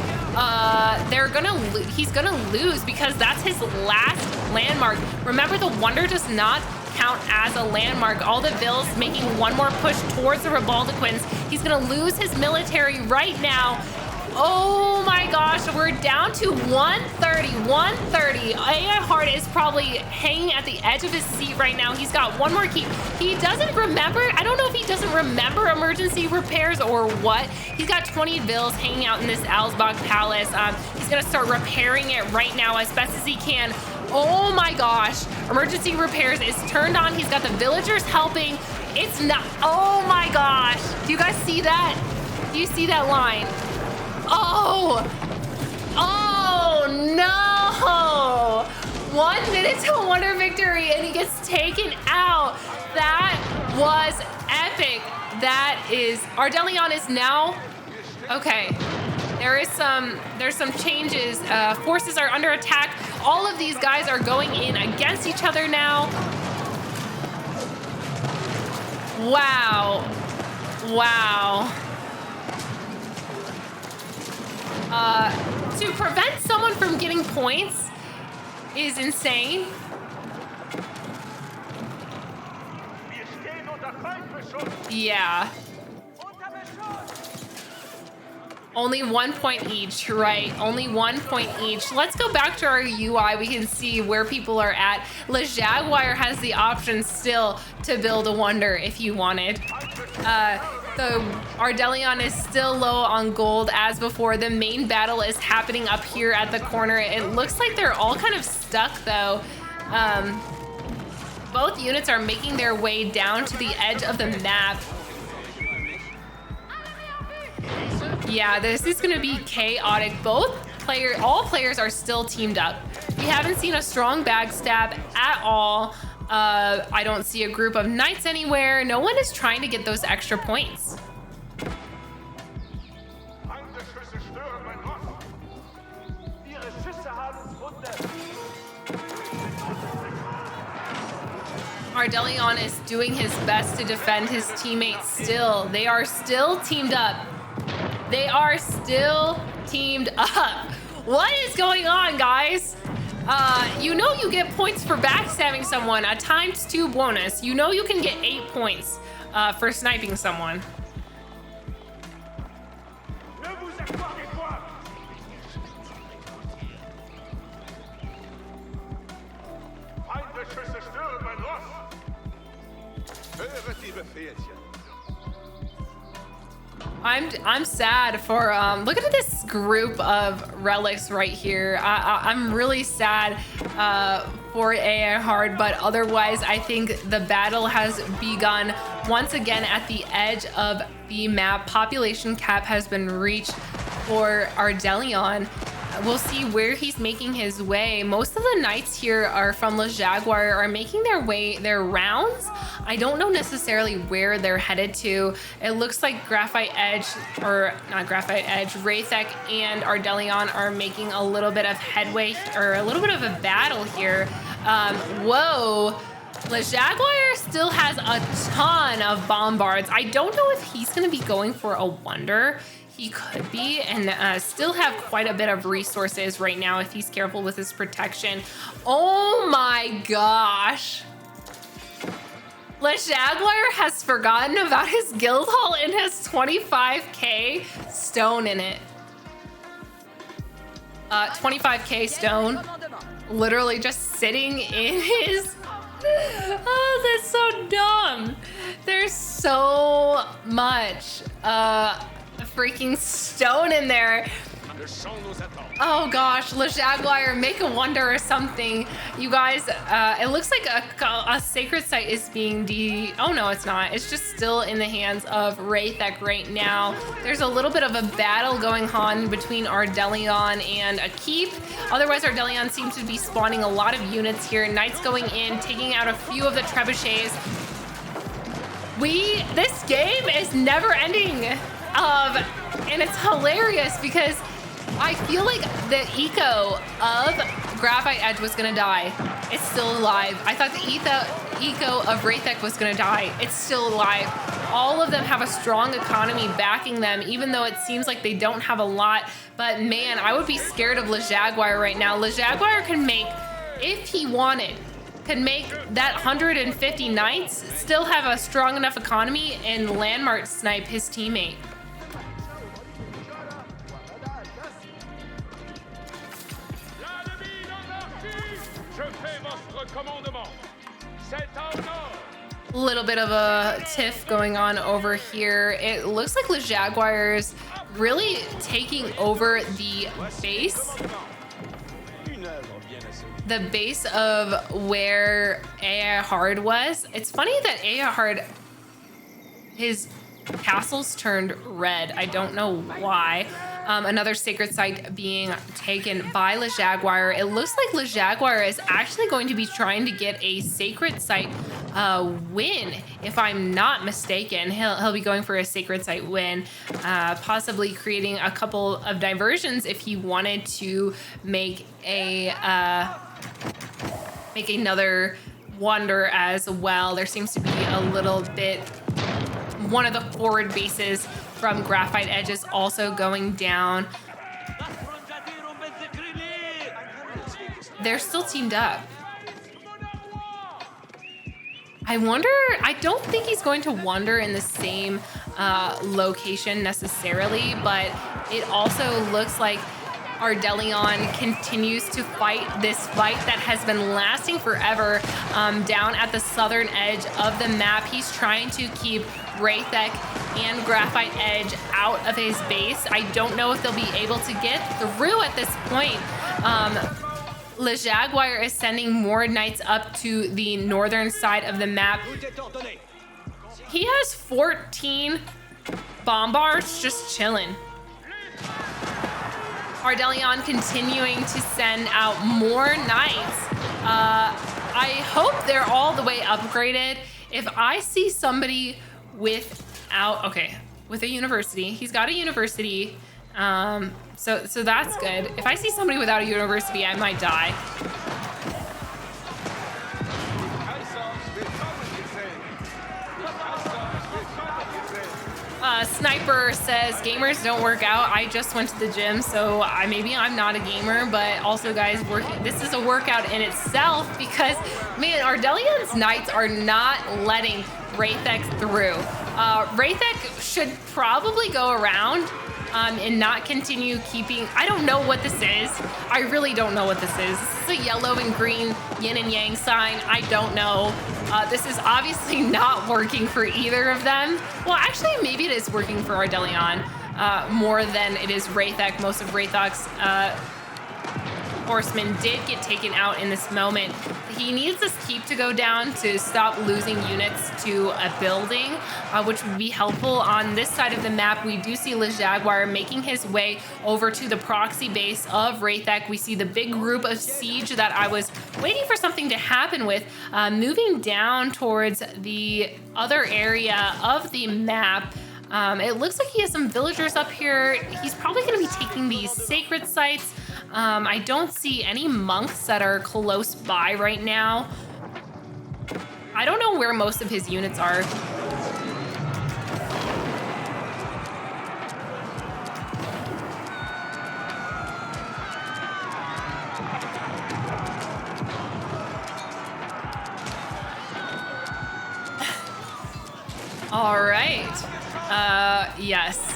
he's gonna lose because that's his last landmark. Remember, the Wonder does not count as a landmark. All the Vils making one more push towards the Ribaldiquins. He's gonna lose his military right now. Oh my gosh, we're down to 130. 130. Earhart is probably hanging at the edge of his seat right now. He's got one more keep. He doesn't remember. I don't know if he doesn't remember emergency repairs or what. He's got 20 Vils hanging out in this Elsbach Palace. He's gonna start repairing it right now as best as he can. Oh my gosh. Emergency repairs is turned on. He's got the villagers helping. It's not. Oh my gosh. Do you guys see that? Do you see that line? Oh no! 1 minute to Wonder victory and he gets taken out. That was epic. That is, Ardelion is now, okay. There's some changes. Forces are under attack. All of these guys are going in against each other now. Wow. Wow. To prevent someone from getting points is insane. Yeah. Only 1 point each, right? Only 1 point each. Let's go back to our UI. We can see where people are at. Le Jaguar has the option still to build a Wonder if you wanted. The Ardelion is still low on gold as before. The main battle is happening up here at the corner. It looks like they're all kind of stuck though. Both units are making their way down to the edge of the map. Yeah, this is gonna be chaotic. All players are still teamed up. We haven't seen a strong backstab at all. I don't see a group of knights anywhere. No one is trying to get those extra points. Ardelion is doing his best to defend his teammates still. They are still teamed up. They are still teamed up. What is going on, guys? You know you get points for backstabbing someone, a ×2 bonus. You know you can get 8 points for sniping someone. I'm sad for look at this group of relics right here. I'm really sad for Earhart, but otherwise I think the battle has begun once again at the edge of the map. Population cap has been reached for Ardelion. We'll see where he's making his way. Most of the knights here are from Le Jaguar, are making their rounds. I don't know necessarily where they're headed to. It looks like Graphite Edge, or not Graphite Edge, Wraithek and Ardelion are making a little bit of headway, or a little bit of a battle here. Whoa. Le Jaguar still has a ton of bombards. I don't know if he's going to be going for a wonder. He could be, and still have quite a bit of resources right now if he's careful with his protection. Oh my gosh. Le Jaguar has forgotten about his guild hall and has 25k stone in it. 25k stone. Literally just sitting in his... Oh, that's so dumb. There's so much freaking stone in there. Oh gosh, Le Jaguar, make a wonder or something. You guys, it looks like a sacred site is being oh no, it's not. It's just still in the hands of Wraithek right now. There's a little bit of a battle going on between Ardelion and a keep. Otherwise, Ardelion seems to be spawning a lot of units here. Knights going in, taking out a few of the trebuchets. This game is never ending. And it's hilarious because I feel like the eco of Graphite Edge was gonna die. It's still alive. I thought the eco of Wraithek was gonna die. It's still alive. All of them have a strong economy backing them, even though it seems like they don't have a lot. But man, I would be scared of Le Jaguar right now. Le Jaguar can make, if he wanted, could make that 150 knights, still have a strong enough economy, and landmark snipe his teammate. A little bit of a tiff going on over here. It looks like Le Jaguar's really taking over the base. The base of where Eahard was. It's funny that Eahard, his castles turned red. I don't know why. Another sacred site being taken by Le Jaguar. It looks like Le Jaguar is actually going to be trying to get a sacred site win, if I'm not mistaken. He'll be going for a sacred site win, possibly creating a couple of diversions if he wanted to make another wonder as well. There seems to be a little bit, one of the forward bases from Graphite Edge is also going down. They're still teamed up. I wonder, I don't think he's going to wander in the same location necessarily, but it also looks like Ardelion continues to fight this fight that has been lasting forever down at the southern edge of the map. He's trying to keep Wraithek and Graphite Edge out of his base. I don't know if they'll be able to get through at this point. Le Jaguar is sending more knights up to the northern side of the map. He has 14 bombards just chilling. Ardelion continuing to send out more knights. I hope they're all the way upgraded. If I see somebody with a university, he's got a university. So that's good. If I see somebody without a university, I might die. Sniper says gamers don't work out. I just went to the gym, so maybe I'm not a gamer, but also guys, this is a workout in itself because man, Ardelion's knights are not letting Wraithek through. Wraithek should probably go around and not continue keeping, I don't know what this is. I really don't know what this is. This is a yellow and green yin and yang sign. I don't know. This is obviously not working for either of them. Well, actually, maybe it is working for Ardelion more than it is Wraithek. Most of Wraithek's horseman did get taken out in this moment. He needs this keep to go down to stop losing units to a building, which would be helpful. On this side of the map, we do see Le Jaguar making his way over to the proxy base of Raythek. We see the big group of siege that I was waiting for something to happen with, moving down towards the other area of the map. It looks like he has some villagers up here. He's probably going to be taking these sacred sites. I don't see any monks that are close by right now. I don't know where most of his units are. All right. Yes.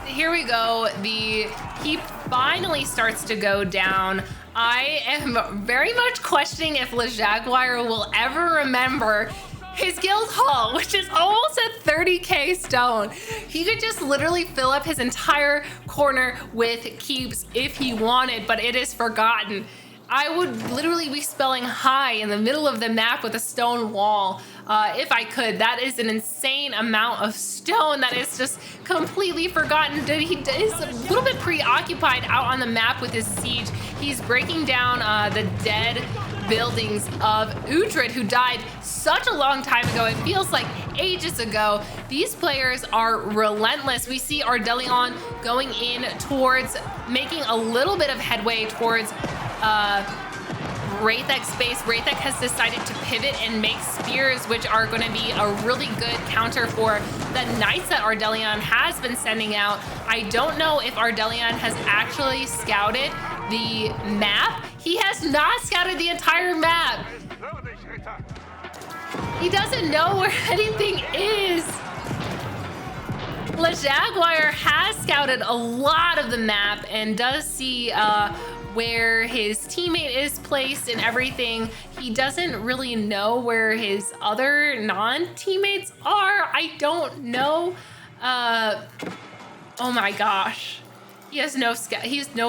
Here we go. The keep finally starts to go down. I am very much questioning if Le Jaguar will ever remember his guild hall, which is almost at 30k stone. He could just literally fill up his entire corner with keeps if he wanted, but it is forgotten. I would literally be spelling hi in the middle of the map with a stone wall if I could. That is an insane amount of stone that is just completely forgotten. He is a little bit preoccupied out on the map with his siege. He's breaking down the dead buildings of Uhtred, who died such a long time ago. It feels like ages ago. These players are relentless. We see Ardelion going in towards making a little bit of headway towards Raythek's base. Raythek has decided to pivot and make spears, which are going to be a really good counter for the knights that Ardelion has been sending out. I don't know if Ardelion has actually scouted the map. He has not scouted the entire map. He doesn't know where anything is. Le Jaguar has scouted a lot of the map and does see where his teammate is placed and everything. He doesn't really know where his other non-teammates are. I don't know. Oh my gosh. He has no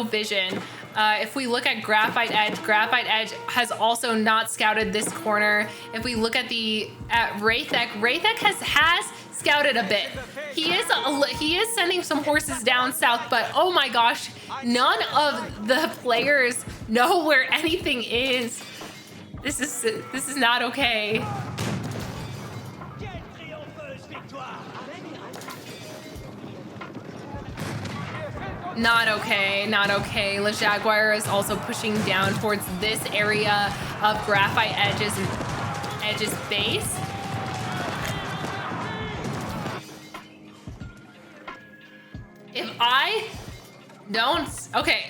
vision. If we look at Graphite Edge has also not scouted this corner. If we look at Raythek has scouted a bit. He is sending some horses down south, but oh my gosh, none of the players know where anything is. This is not okay. Not okay, not okay. Le Jaguar is also pushing down towards this area of Graphite Edge's base. If I don't, okay.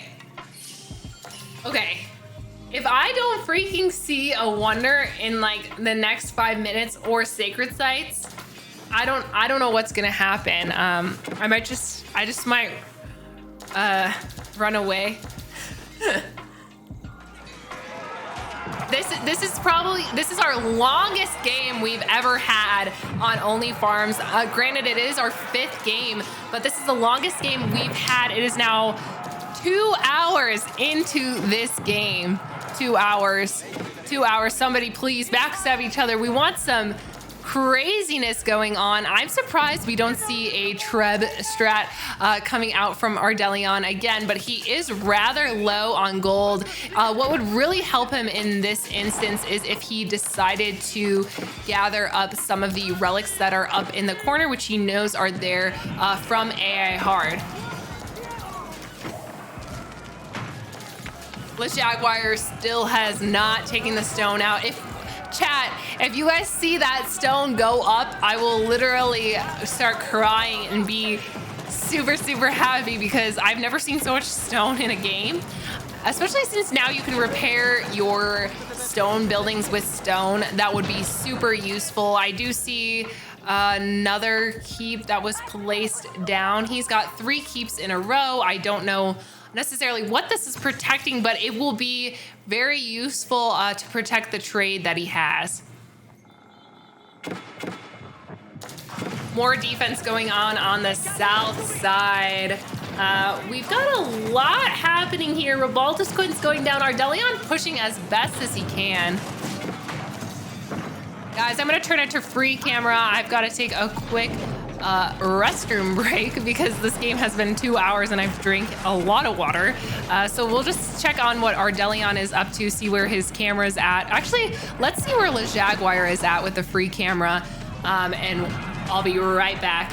If I don't freaking see a wonder in like the next 5 minutes or sacred sites, I don't know what's gonna happen. I just might run away. This is our longest game we've ever had on Only Farms. Granted, it is our 5th game, but this is the longest game we've had. It is now 2 hours into this game. 2 hours. 2 hours. Somebody please backstab each other. We want some craziness going on. I'm surprised we don't see a Treb strat coming out from Ardelion again, but he is rather low on gold. What would really help him in this instance is if he decided to gather up some of the relics that are up in the corner, which he knows are there from AI Hard. Le Jaguar still has not taken the stone out. Chat, if you guys see that stone go up, I will literally start crying and be super, super happy because I've never seen so much stone in a game, especially since now you can repair your stone buildings with stone. That would be super useful. I do see another keep that was placed down. He's got 3 keeps in a row. I don't know necessarily what this is protecting, but it will be very useful to protect the trade that he has. More defense going on the south side. We've got a lot happening here. Rebaltus Quint's going down. Ardelion pushing as best as he can. Guys, I'm gonna turn it to free camera. I've got to take a quick restroom break because this game has been 2 hours and I've drank a lot of water. So we'll just check on what Ardelion is up to, see where his camera's at. Actually, let's see where Le Jaguar is at with the free camera, and I'll be right back.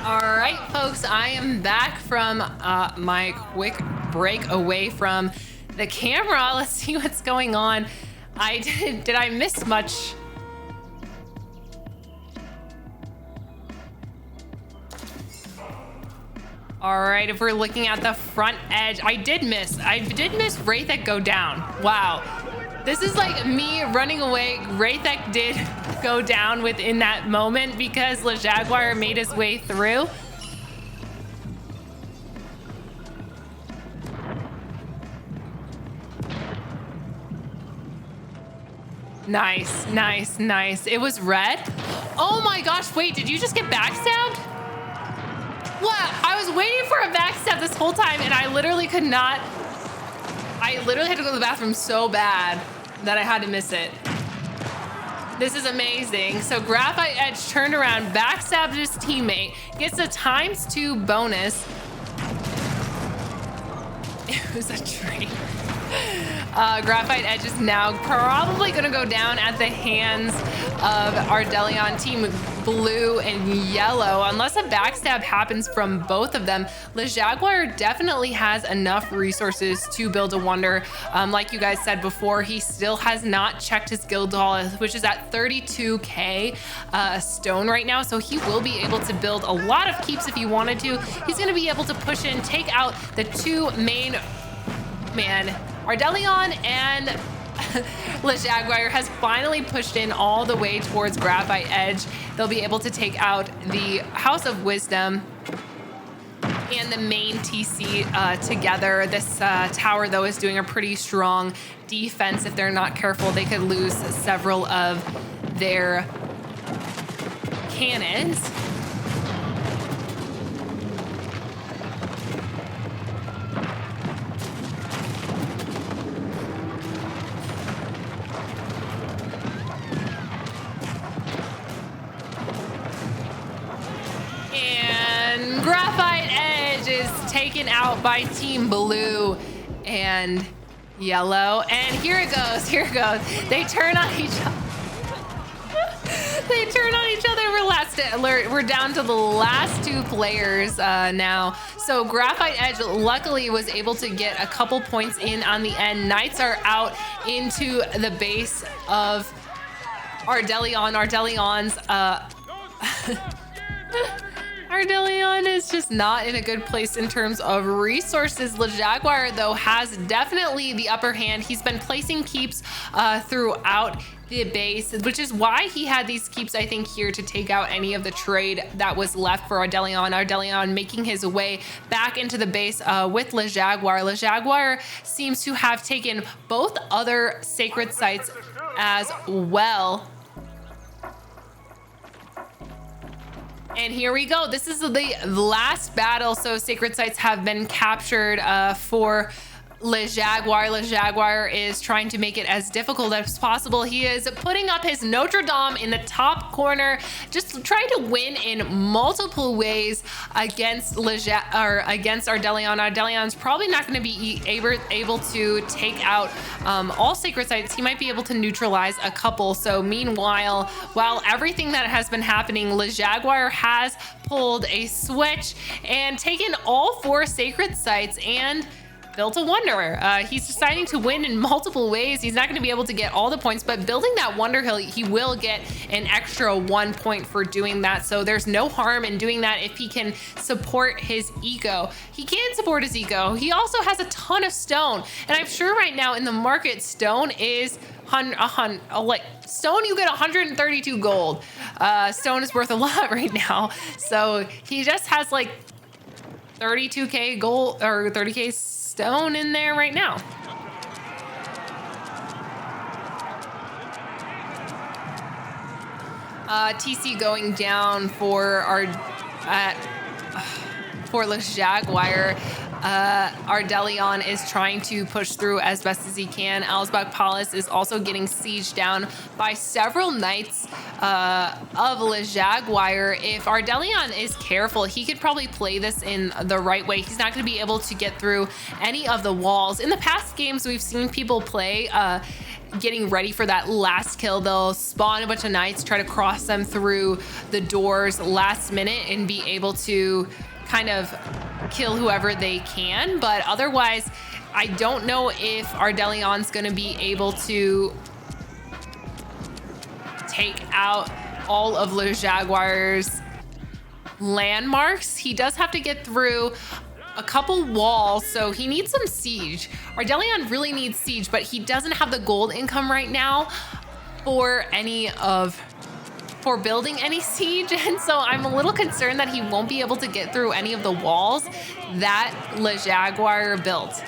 All right, folks, I am back from my quick break away from the camera. Let's see what's going on. Did I miss much? All right, if we're looking at the front edge, I did miss Wraithek go down. Wow. This is like me running away. Wraithek did go down within that moment because Le Jaguar made his way through. Nice, nice, nice. It was red. Oh my gosh, wait, did you just get backstabbed? What? I was waiting for a backstab this whole time and I literally could not. I literally had to go to the bathroom so bad that I had to miss it. This is amazing. So Graphite Edge turned around, backstabbed his teammate, gets a ×2 bonus. It was a tree. Graphite Edge is now probably gonna go down at the hands of Ardelion Team Blue and Yellow, unless a backstab happens from both of them. Le Jaguar definitely has enough resources to build a wonder. Like you guys said before, he still has not checked his guild hall, which is at 32k stone right now, so he will be able to build a lot of keeps if he wanted to. He's gonna be able to push in, take out the two main Ardelion and Le Jaguar has finally pushed in all the way towards Graphite Edge. They'll be able to take out the House of Wisdom and the main TC together. This tower, though, is doing a pretty strong defense. If they're not careful, they could lose several of their cannons. Graphite taken out by Team Blue and Yellow. And here it goes. They turn on each other. They turn on each other. We're down to the last 2 players now. So Graphite Edge luckily was able to get a couple points in on the end. Knights are out into the base of Ardelion. Ardelion is just not in a good place in terms of resources. LeJaguar, though, has definitely the upper hand. He's been placing keeps throughout the base, which is why he had these keeps, I think, here to take out any of the trade that was left for Ardelion. Ardelion making his way back into the base with LeJaguar. LeJaguar seems to have taken both other sacred sites as well. And here we go. This is the last battle. So sacred sites have been captured for LeJaguar. LeJaguar is trying to make it as difficult as possible. He is putting up his Notre Dame in the top corner, just trying to win in multiple ways against Ardelion. Ardelion's probably not going to be able to take out all sacred sites. He might be able to neutralize a couple. So meanwhile, while everything that has been happening, LeJaguar has pulled a switch and taken all 4 sacred sites and built a wonder. He's deciding to win in multiple ways. He's not going to be able to get all the points, but building that wonder hill, he will get an extra 1 point for doing that. So there's no harm in doing that if he can support his eco. He can support his eco. He also has a ton of stone, and I'm sure right now in the market, stone is stone, you get 132 gold. Stone is worth a lot right now. So he just has like 32k gold or 30k stone in there right now. TC going down for LeJaguar. Ardelion is trying to push through as best as he can. Alsbach Palace is also getting sieged down by several knights of LeJaguar. If Ardelion is careful, he could probably play this in the right way. He's not going to be able to get through any of the walls. In the past games, we've seen people play getting ready for that last kill. They'll spawn a bunch of knights, try to cross them through the doors last minute and be able to kind of kill whoever they can. But otherwise, I don't know if Ardelion's going to be able to take out all of LeJaguar's landmarks. He does have to get through a couple walls, so he needs some siege. Ardelion really needs siege, but he doesn't have the gold income right now for building any siege, and so I'm a little concerned that he won't be able to get through any of the walls that LeJaguar built.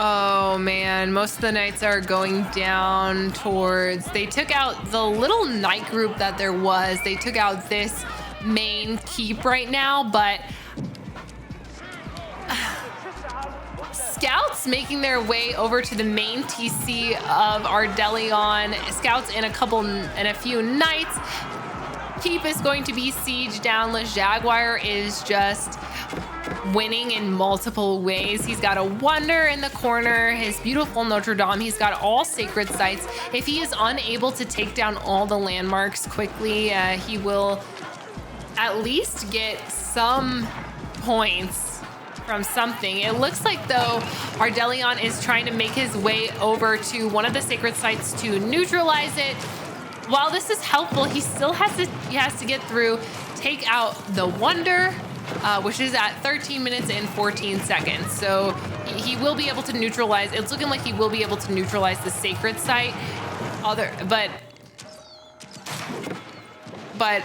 Oh man, most of the knights are going down towards, they took out the little knight group that there was. They took out this main keep right now, but scouts making their way over to the main TC of Ardelion. Scouts and a few knights. Keep is going to be sieged down. LeJaguar is just winning in multiple ways. He's got a wonder in the corner, his beautiful Notre Dame. He's got all sacred sites. If he is unable to take down all the landmarks quickly, he will at least get some points from something. It looks like, though, Ardelion is trying to make his way over to one of the sacred sites to neutralize it. While this is helpful, he still has to get through, take out the wonder, which is at 13 minutes and 14 seconds. So he will be able to neutralize. It's looking like he will be able to neutralize the sacred site. But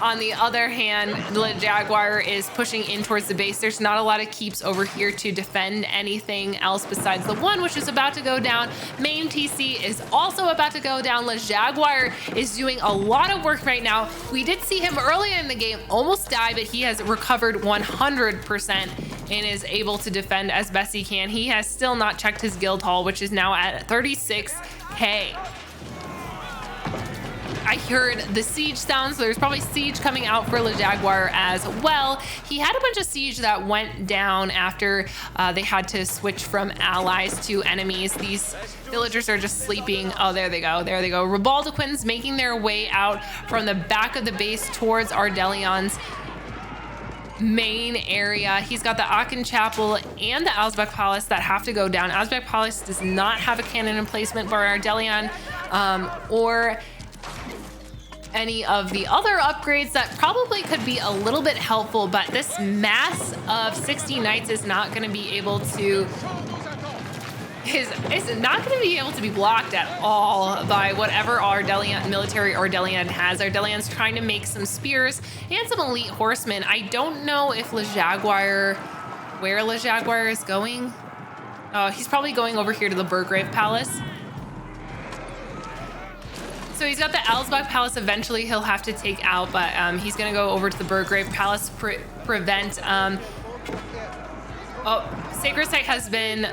on the other hand, LeJaguar is pushing in towards the base. There's not a lot of keeps over here to defend anything else besides the one, which is about to go down. Main TC is also about to go down. LeJaguar is doing a lot of work right now. We did see him earlier in the game almost die, but he has recovered 100%. and is able to defend as best he can. He has still not checked his guild hall, which is now at 36k. I heard the siege sounds. So there's probably siege coming out for Le Jaguar as well. He had a bunch of siege that went down after they had to switch from allies to enemies. These villagers are just sleeping. Oh, there they go. There they go. Ribaldequins making their way out from the back of the base towards Ardeleon's main area. He's got the Aachen Chapel and the Ausbach Palace that have to go down. Ausbach Palace does not have a cannon emplacement for Ardeleon or any of the other upgrades that probably could be a little bit helpful, but this mass of 60 knights is not going to be able to be blocked at all by whatever military Ardeleon has. Ardeleon's trying to make some spears and some elite horsemen. I don't know if where Le Jaguar is going. Oh, he's probably going over here to the Burgrave Palace. So he's got the Alsbach Palace eventually he'll have to take out, but he's going to go over to the Burgrave Palace, prevent... Sacred Site has been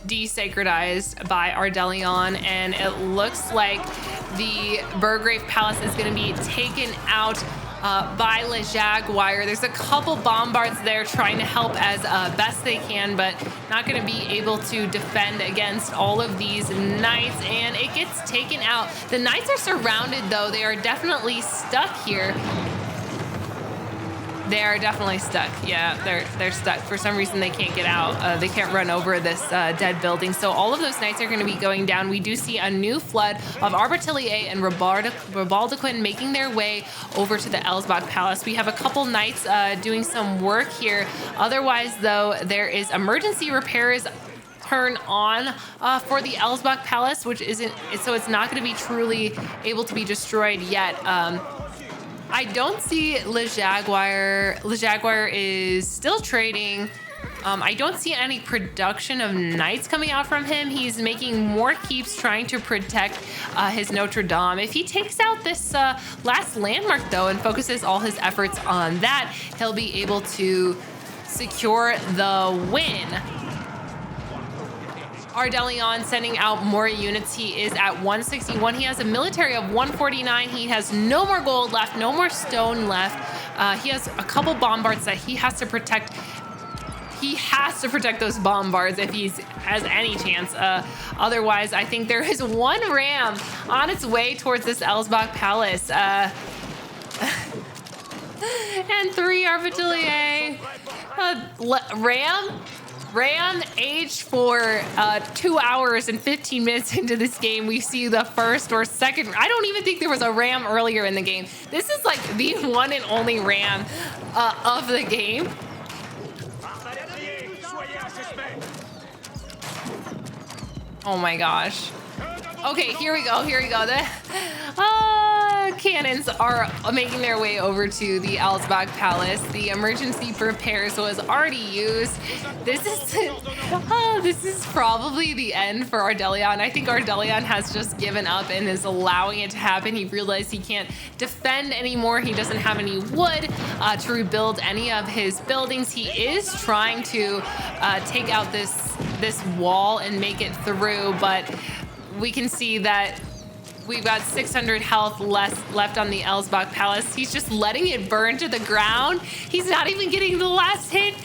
desacredized by Ardeleon, and it looks like the Burgrave Palace is going to be taken out by Le Jaguar. There's a couple bombards there trying to help as best they can, but not going to be able to defend against all of these knights, and it gets taken out. The knights are surrounded though. They are definitely stuck here. They are definitely stuck. Yeah, they're stuck. For some reason, they can't get out. They can't run over this dead building. So all of those knights are going to be going down. We do see a new flood of Arbatelier and Ribaldequin making their way over to the Elsbach Palace. We have a couple knights doing some work here. Otherwise, though, there is emergency repairs turn on for the Elsbach Palace, which isn't, so it's not going to be truly able to be destroyed yet. I don't see Le Jaguar. Le Jaguar is still trading. I don't see any production of knights coming out from him. He's making more keeps trying to protect his Notre Dame. If he takes out this last landmark though and focuses all his efforts on that, he'll be able to secure the win. Ardeleon sending out more units. He is at 161. He has a military of 149. He has no more gold left, no more stone left. He has a couple bombards that he has to protect. He has to protect those bombards if he has any chance. Otherwise, I think there is one ram on its way towards this Elsbach Palace. And 3 Arbatelier. Ram aged for 2 hours and 15 minutes into this game. We see the first or second. I don't even think there was a ram earlier in the game. This is like the one and only ram of the game. Oh my gosh. Okay, here we go. The cannons are making their way over to the Elsbach Palace. The emergency repairs was already used. This is probably the end for Ardeleon. I think Ardeleon has just given up and is allowing it to happen. He realized he can't defend anymore. He doesn't have any wood to rebuild any of his buildings. He is trying to take out this wall and make it through, but we can see that we've got 600 health left on the Elsbach Palace. He's just letting it burn to the ground. He's not even getting the last hit.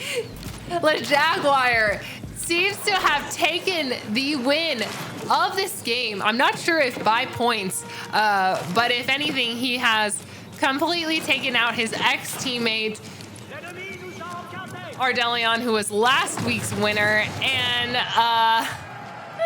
Le Jaguar seems to have taken the win of this game. I'm not sure if by points, but if anything, he has completely taken out his ex-teammate, Ardeleon, who was last week's winner, and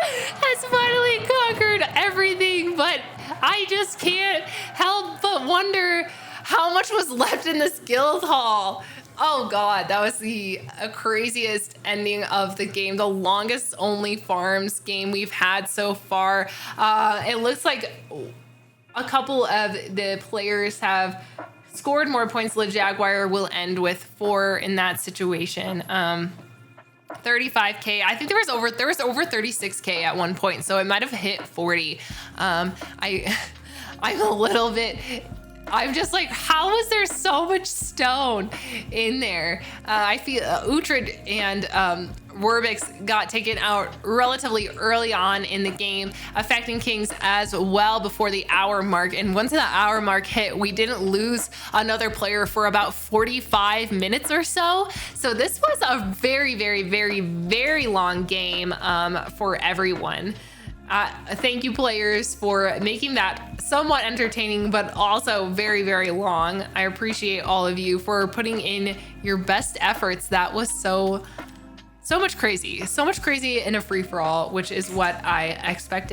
has finally conquered everything. But I just can't help but wonder how much was left in this guild hall. Oh god, that was the craziest ending of the game, the longest only farms game we've had so far. It looks like a couple of the players have scored more points. Le Jaguar will end with 4 in that situation. 35k. I think there was over 36k at one point, so it might have hit 40. I'm a little bit I'm just like, how is there so much stone in there? I feel Uhtred and Werbix got taken out relatively early on in the game, affecting Kings as well before the hour mark. And once the hour mark hit, we didn't lose another player for about 45 minutes or so. So this was a very, very, very, very long game for everyone. Thank you, players, for making that somewhat entertaining, but also very, very long. I appreciate all of you for putting in your best efforts. That was so much crazy in a free-for-all, which is what I expected.